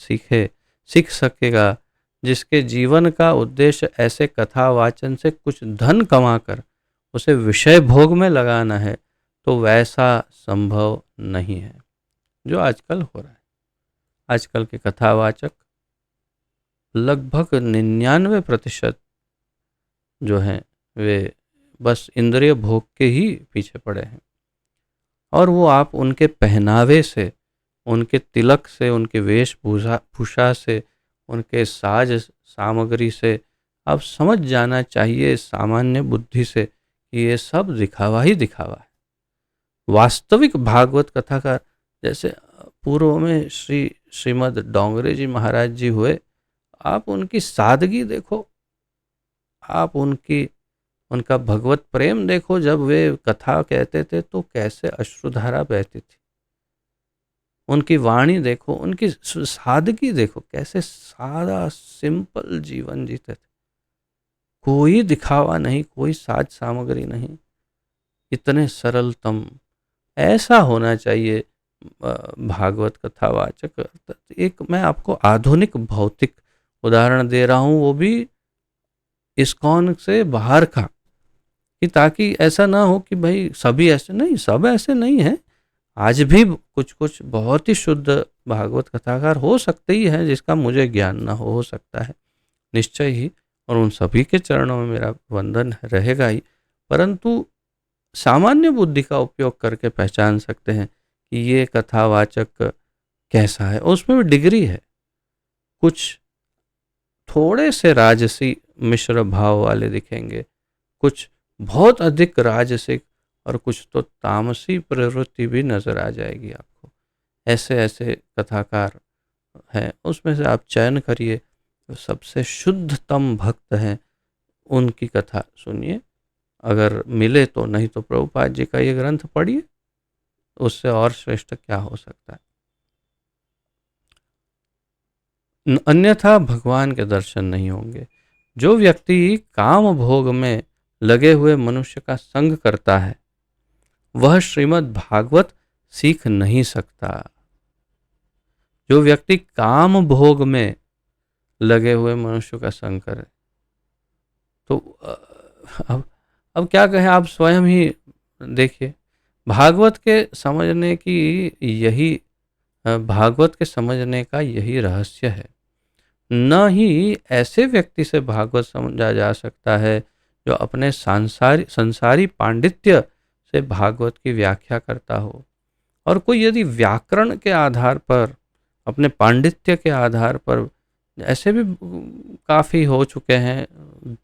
[SPEAKER 1] सीख सकेगा जिसके जीवन का उद्देश्य ऐसे कथावाचन से कुछ धन कमाकर उसे विषय भोग में लगाना है, तो वैसा संभव नहीं है जो आजकल हो रहा है। आजकल के कथावाचक लगभग 99% जो हैं वे बस इंद्रिय भोग के ही पीछे पड़े हैं। और वो आप उनके पहनावे से, उनके तिलक से, उनके वेशभूषा भूषा से, उनके साज सामग्री से आप समझ जाना चाहिए सामान्य बुद्धि से कि ये सब दिखावा ही दिखावा है। वास्तविक भागवत कथा का, जैसे पूर्व में श्रीमद डोंगरे जी महाराज जी हुए, आप उनकी सादगी देखो, आप उनका भगवत प्रेम देखो। जब वे कथा कहते थे तो कैसे अश्रुधारा बहती थी। उनकी वाणी देखो, उनकी सादगी देखो, कैसे सादा सिंपल जीवन जीते थे। कोई दिखावा नहीं, कोई साज सामग्री नहीं, इतने सरलतम। ऐसा होना चाहिए भागवत कथावाचक। एक मैं आपको आधुनिक भौतिक उदाहरण दे रहा हूँ, वो भी इस्कॉन से बाहर का, कि ताकि ऐसा ना हो कि भाई सभी ऐसे नहीं, सब ऐसे नहीं है। आज भी कुछ कुछ बहुत ही शुद्ध भागवत कथाकार हो सकते ही हैं, जिसका मुझे ज्ञान ना हो सकता है निश्चय ही, और उन सभी के चरणों में मेरा वंदन रहेगा ही। परंतु सामान्य बुद्धि का उपयोग करके पहचान सकते हैं कि ये कथावाचक कैसा है। उसमें भी डिग्री है, कुछ थोड़े से राजसी मिश्र भाव वाले दिखेंगे, कुछ बहुत अधिक राजसिक, और कुछ तो तामसी प्रवृत्ति भी नजर आ जाएगी आपको। ऐसे ऐसे कथाकार हैं, उसमें से आप चयन करिए। तो सबसे शुद्धतम भक्त हैं, उनकी कथा सुनिए अगर मिले तो, नहीं तो प्रभुपाद जी का ये ग्रंथ पढ़िए, उससे और श्रेष्ठ क्या हो सकता है। अन्यथा भगवान के दर्शन नहीं होंगे। जो व्यक्ति काम भोग में लगे हुए मनुष्य का संग करता है, वह श्रीमद् भागवत सीख नहीं सकता। जो व्यक्ति काम भोग में लगे हुए मनुष्य का संग करे, तो अब क्या कहें, आप स्वयं ही देखिए। भागवत के समझने की यही भागवत के समझने का यही रहस्य है। न ही ऐसे व्यक्ति से भागवत समझा जा सकता है जो अपने संसारी पांडित्य से भागवत की व्याख्या करता हो। और कोई यदि व्याकरण के आधार पर, अपने पांडित्य के आधार पर, ऐसे भी काफ़ी हो चुके हैं,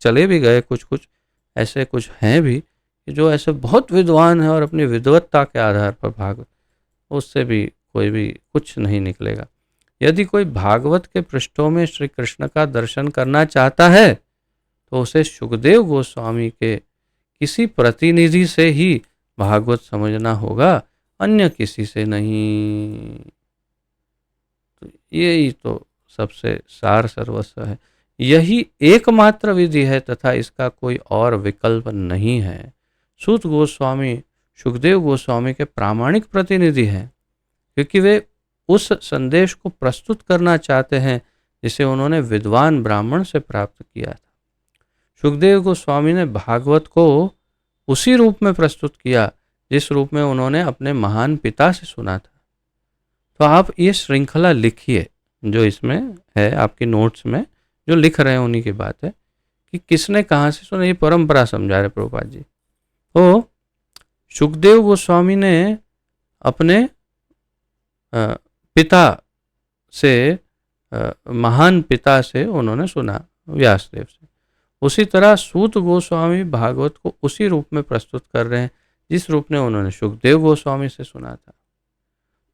[SPEAKER 1] चले भी गए कुछ कुछ, ऐसे कुछ हैं भी जो ऐसे बहुत विद्वान हैं और अपनी विद्वत्ता के आधार पर भागवत, उससे भी कोई भी कुछ नहीं निकलेगा। यदि कोई भागवत के पृष्ठों में श्री कृष्ण का दर्शन करना चाहता है तो उसे सुखदेव गोस्वामी के किसी प्रतिनिधि से ही भागवत समझना होगा, अन्य किसी से नहीं। तो यही तो सबसे सार सर्वस्व है, यही एकमात्र विधि है तथा इसका कोई और विकल्प नहीं है। सूत गोस्वामी सुखदेव गोस्वामी के प्रामाणिक प्रतिनिधि हैं, क्योंकि वे उस संदेश को प्रस्तुत करना चाहते हैं जिसे उन्होंने विद्वान ब्राह्मण से प्राप्त किया था। सुखदेव गोस्वामी ने भागवत को उसी रूप में प्रस्तुत किया जिस रूप में उन्होंने अपने महान पिता से सुना था। तो आप ये श्रृंखला लिखिए, जो इसमें है आपकी नोट्स में जो लिख रहे हैं उन्हीं की बात है कि किसने कहाँ से सुना। ये परंपरा समझा रहे प्रभुपाद जी। तो सुखदेव गोस्वामी ने अपने पिता से, महान पिता से उन्होंने सुना, व्यासदेव से। उसी तरह सूत गोस्वामी भागवत को उसी रूप में प्रस्तुत कर रहे हैं जिस रूप में उन्होंने सुखदेव गोस्वामी से सुना था।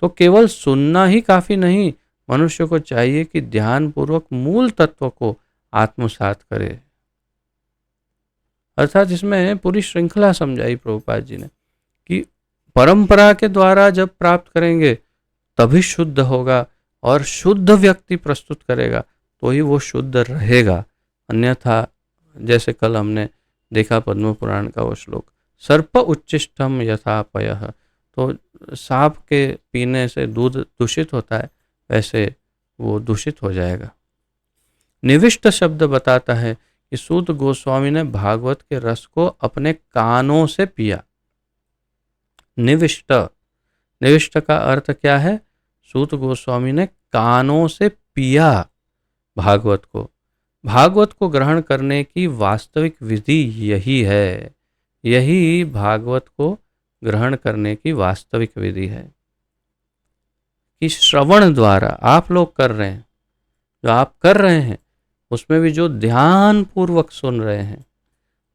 [SPEAKER 1] तो केवल सुनना ही काफी नहीं, मनुष्य को चाहिए कि ध्यान पूर्वक मूल तत्व को आत्मसात करे। अर्थात इसमें पूरी श्रृंखला समझाई प्रभुपाद जी ने कि परंपरा के द्वारा जब प्राप्त करेंगे तभी शुद्ध होगा, और शुद्ध व्यक्ति प्रस्तुत करेगा तो ही वो शुद्ध रहेगा। अन्यथा जैसे कल हमने देखा पद्म पुराण का वो श्लोक, सर्प उच्चिष्टम यथा पयः, तो सांप के पीने से दूध दूषित होता है, वैसे वो दूषित हो जाएगा। निविष्ट शब्द बताता है कि सूत गोस्वामी ने भागवत के रस को अपने कानों से पिया। निविष्ट, निविष्ट का अर्थ क्या है? सूत गोस्वामी ने कानों से पिया भागवत को। भागवत को ग्रहण करने की वास्तविक विधि यही है, यही भागवत को ग्रहण करने की वास्तविक विधि है। कि श्रवण द्वारा आप लोग कर रहे हैं, जो आप कर रहे हैं उसमें भी जो ध्यान पूर्वक सुन रहे हैं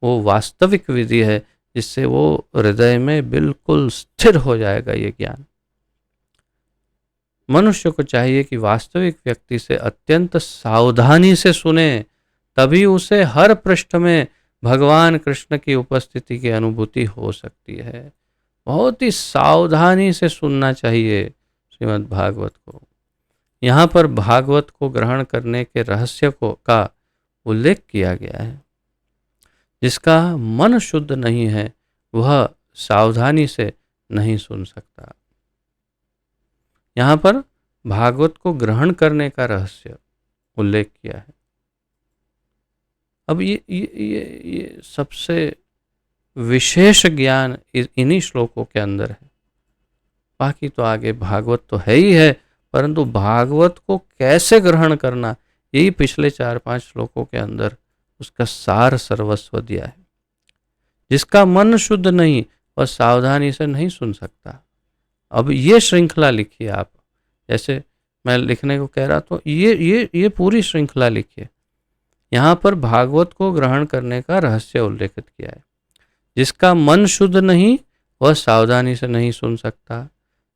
[SPEAKER 1] वो वास्तविक विधि है, जिससे वो हृदय में बिल्कुल स्थिर हो जाएगा ये ज्ञान। मनुष्य को चाहिए कि वास्तविक व्यक्ति से अत्यंत सावधानी से सुने, तभी उसे हर पृष्ठ में भगवान कृष्ण की उपस्थिति की अनुभूति हो सकती है। बहुत ही सावधानी से सुनना चाहिए श्रीमद् भागवत को। यहाँ पर भागवत को ग्रहण करने के रहस्य को का उल्लेख किया गया है। जिसका मन शुद्ध नहीं है वह सावधानी से नहीं सुन सकता। यहाँ पर भागवत को ग्रहण करने का रहस्य उल्लेख किया है। अब ये सबसे विशेष ज्ञान इन्हीं श्लोकों के अंदर है। बाकी तो आगे भागवत तो है ही है, परंतु भागवत को कैसे ग्रहण करना यही पिछले 4-5 श्लोकों के अंदर उसका सार सर्वस्व दिया है। जिसका मन शुद्ध नहीं वह सावधानी से नहीं सुन सकता। अब ये श्रृंखला लिखिए आप, जैसे मैं लिखने को कह रहा तो ये पूरी श्रृंखला लिखिए। यहाँ पर भागवत को ग्रहण करने का रहस्य उल्लेखित किया है। जिसका मन शुद्ध नहीं वह सावधानी से नहीं सुन सकता।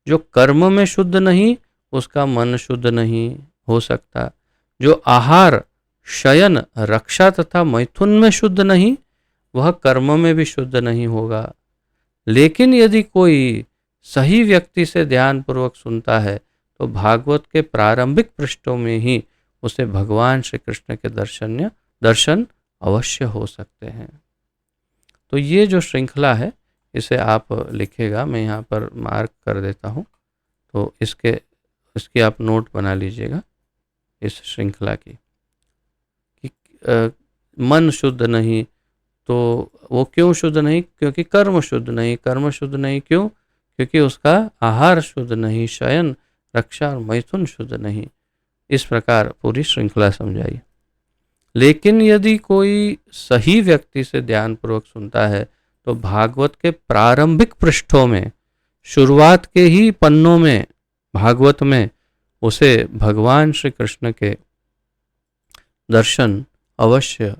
[SPEAKER 1] जो कर्म में शुद्ध नहीं उसका मन शुद्ध नहीं हो सकता। जो आहार, शयन, रक्षा तथा मैथुन में शुद्ध नहीं वह कर्म में भी शुद्ध नहीं होगा। लेकिन यदि कोई सही व्यक्ति से ध्यानपूर्वक सुनता है तो भागवत के प्रारंभिक पृष्ठों में ही उसे भगवान श्री कृष्ण के दर्शन अवश्य हो सकते हैं। तो ये जो श्रृंखला है इसे आप लिखेगा, मैं यहाँ पर मार्क कर देता हूँ, तो इसकी आप नोट बना लीजिएगा इस श्रृंखला की। कि मन शुद्ध नहीं तो वो क्यों शुद्ध नहीं? क्योंकि कर्म शुद्ध नहीं। कर्म शुद्ध नहीं क्यों? क्योंकि उसका आहार शुद्ध नहीं, शयन, रक्षा और मैथुन शुद्ध नहीं। इस प्रकार पूरी श्रृंखला समझाई। लेकिन यदि कोई सही व्यक्ति से ध्यानपूर्वक सुनता है तो भागवत के प्रारंभिक पृष्ठों में, शुरुआत के ही पन्नों में भागवत में उसे भगवान श्री कृष्ण के दर्शन अवश्य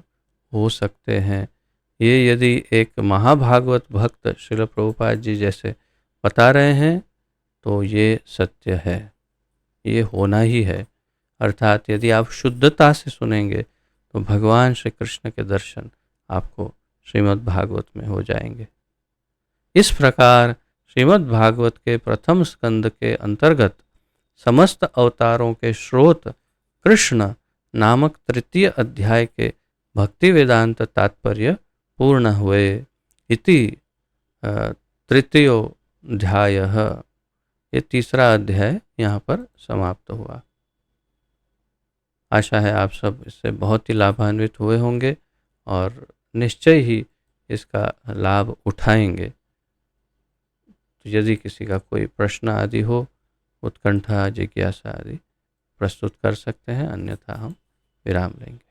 [SPEAKER 1] हो सकते हैं। ये यदि एक महाभागवत भक्त श्रील प्रभुपाद जी जैसे बता रहे हैं तो ये सत्य है, ये होना ही है। अर्थात यदि आप शुद्धता से सुनेंगे तो भगवान श्री कृष्ण के दर्शन आपको श्रीमद् भागवत में हो जाएंगे। इस प्रकार श्रीमद् भागवत के प्रथम स्कंद के अंतर्गत समस्त अवतारों के स्रोत कृष्ण नामक तृतीय अध्याय के भक्ति वेदांत तात्पर्य पूर्ण हुए। इति तृतीयोऽध्यायः, ये तीसरा अध्याय यहाँ पर समाप्त हुआ। आशा है आप सब इससे बहुत ही लाभान्वित हुए होंगे और निश्चय ही इसका लाभ उठाएंगे। तो यदि किसी का कोई प्रश्न आदि हो, उत्कंठा, जिज्ञासा आदि प्रस्तुत कर सकते हैं, अन्यथा हम विराम लेंगे।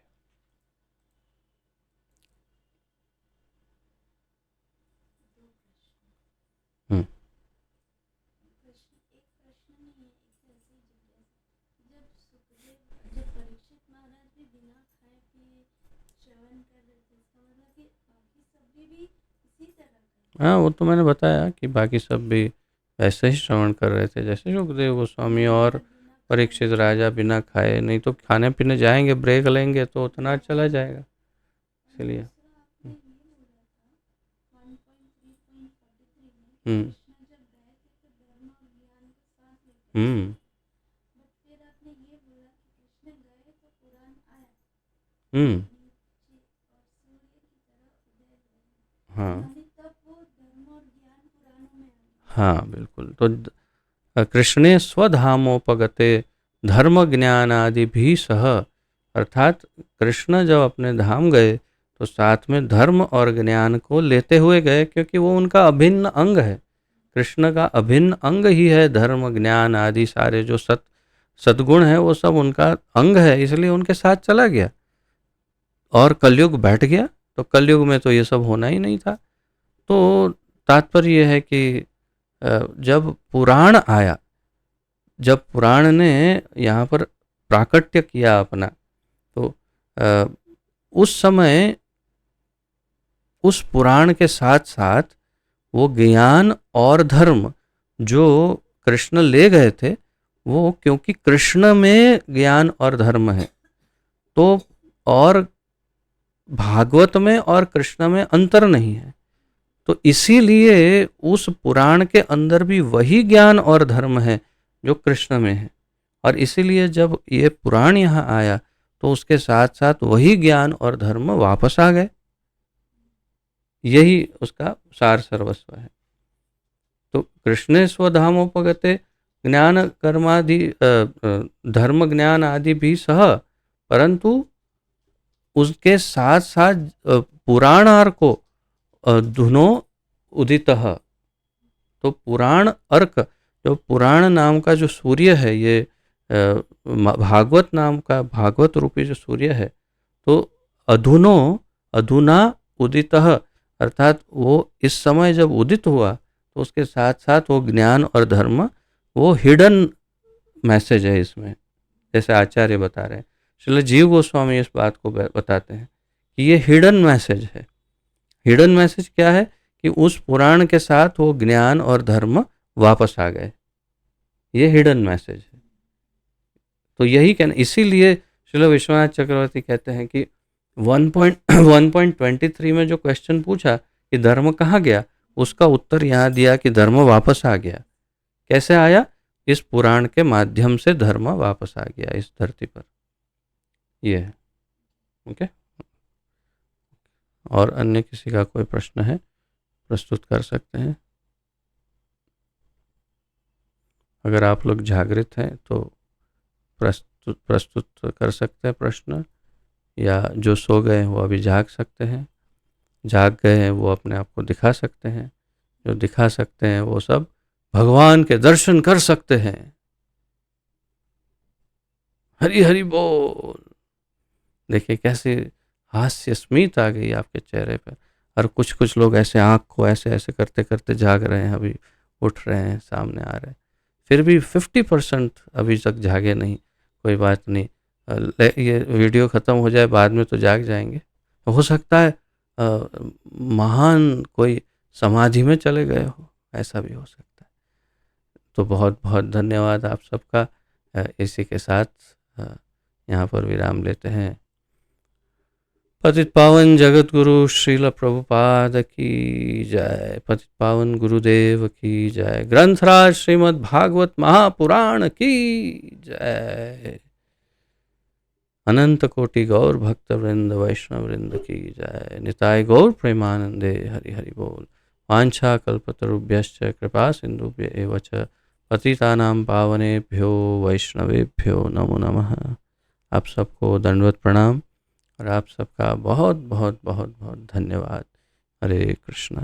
[SPEAKER 1] हाँ, वो तो मैंने बताया कि बाकी सब भी वैसे ही श्रवण कर रहे थे जैसे सुखदेव गोस्वामी और परीक्षित राजा बिना खाए। नहीं तो खाने पीने जाएंगे, ब्रेक लेंगे तो उतना चला जाएगा, इसलिए। हम्म हम्म हम्म हाँ हाँ, बिल्कुल। तो कृष्णे स्वधामोपगते धर्म ज्ञानादि भी सह, अर्थात कृष्ण जब अपने धाम गए तो साथ में धर्म और ज्ञान को लेते हुए गए, क्योंकि वो उनका अभिन्न अंग है। कृष्ण का अभिन्न अंग ही है धर्म, ज्ञान आदि सारे जो सद्गुण है वो सब उनका अंग है, इसलिए उनके साथ चला गया। और कलयुग बैठ गया तो कलयुग में तो ये सब होना ही नहीं था। तो तात्पर्य यह है कि जब पुराण आया, जब पुराण ने यहाँ पर प्राकट्य किया अपना, तो उस समय उस पुराण के साथ साथ वो ज्ञान और धर्म जो कृष्ण ले गए थे, वो क्योंकि कृष्ण में ज्ञान और धर्म है, तो और भागवत में और कृष्ण में अंतर नहीं है, तो इसीलिए उस पुराण के अंदर भी वही ज्ञान और धर्म है जो कृष्ण में है, और इसीलिए जब ये पुराण यहाँ आया तो उसके साथ साथ वही ज्ञान और धर्म वापस आ गए। यही उसका सार सर्वस्व है। तो कृष्णे स्वधामोपगते ज्ञान कर्मादि धर्म ज्ञान आदि भी सह, परंतु उसके साथ साथ पुराणार को धुनो उदितः, तो पुराण अर्क, जो पुराण नाम का जो सूर्य है, ये भागवत नाम का भागवत रूपी जो सूर्य है, तो अधुना उदितः, अर्थात वो इस समय जब उदित हुआ तो उसके साथ साथ वो ज्ञान और धर्म, वो हिडन मैसेज है इसमें, जैसे आचार्य बता रहे हैं। श्रील जीव गोस्वामी इस बात को बताते हैं कि ये हिडन मैसेज है। हिडन मैसेज क्या है कि उस पुराण के साथ वो ज्ञान और धर्म वापस आ गए, ये हिडन मैसेज है। तो यही कहना, इसीलिए श्रील विश्वनाथ चक्रवर्ती कहते हैं कि 1.23 में जो क्वेश्चन पूछा कि धर्म कहाँ गया, उसका उत्तर यहाँ दिया कि धर्म वापस आ गया। कैसे आया? इस पुराण के माध्यम से धर्म वापस आ गया इस धरती पर। ये है। ओके, और अन्य किसी का कोई प्रश्न है प्रस्तुत कर सकते हैं। अगर आप लोग जागृत हैं तो प्रस्तुत कर सकते हैं प्रश्न, या जो सो गए हैं वो अभी जाग सकते हैं, जाग गए हैं वो अपने आप को दिखा सकते हैं, जो दिखा सकते हैं वो सब भगवान के दर्शन कर सकते हैं। हरि हरि बोल। देखिए कैसे हास्य स्मित आ गई आपके चेहरे पर, और कुछ कुछ लोग ऐसे आँख को ऐसे ऐसे करते करते जाग रहे हैं, अभी उठ रहे हैं, सामने आ रहे हैं। फिर भी 50% अभी तक जागे नहीं, कोई बात नहीं, ये वीडियो ख़त्म हो जाए बाद में तो जाग जाएंगे। हो सकता है महान कोई समाधि में चले गए हो, ऐसा भी हो सकता है। तो बहुत बहुत धन्यवाद आप सबका। इसी के साथ यहाँ पर विराम लेते हैं। पतित पावन जगत गुरु श्रील प्रभुपाद की जय, पतित पावन गुरुदेव की जय, ग्रंथराज श्रीमद् भागवत महापुराण की जय, अनंत कोटि गौर भक्त वृंद वैष्णव वृंद की जय, निताय गौर प्रेमानंदे हरि हरि बोल। वांछा कल्पतरुभ्यश्च कृपा सिंधुभ्य एव च पतितानां पावनेभ्यो वैष्णवेभ्यो नमो नमः। आप सबको दंडवत प्रणाम, और आप सबका बहुत बहुत बहुत बहुत धन्यवाद। हरे कृष्णा।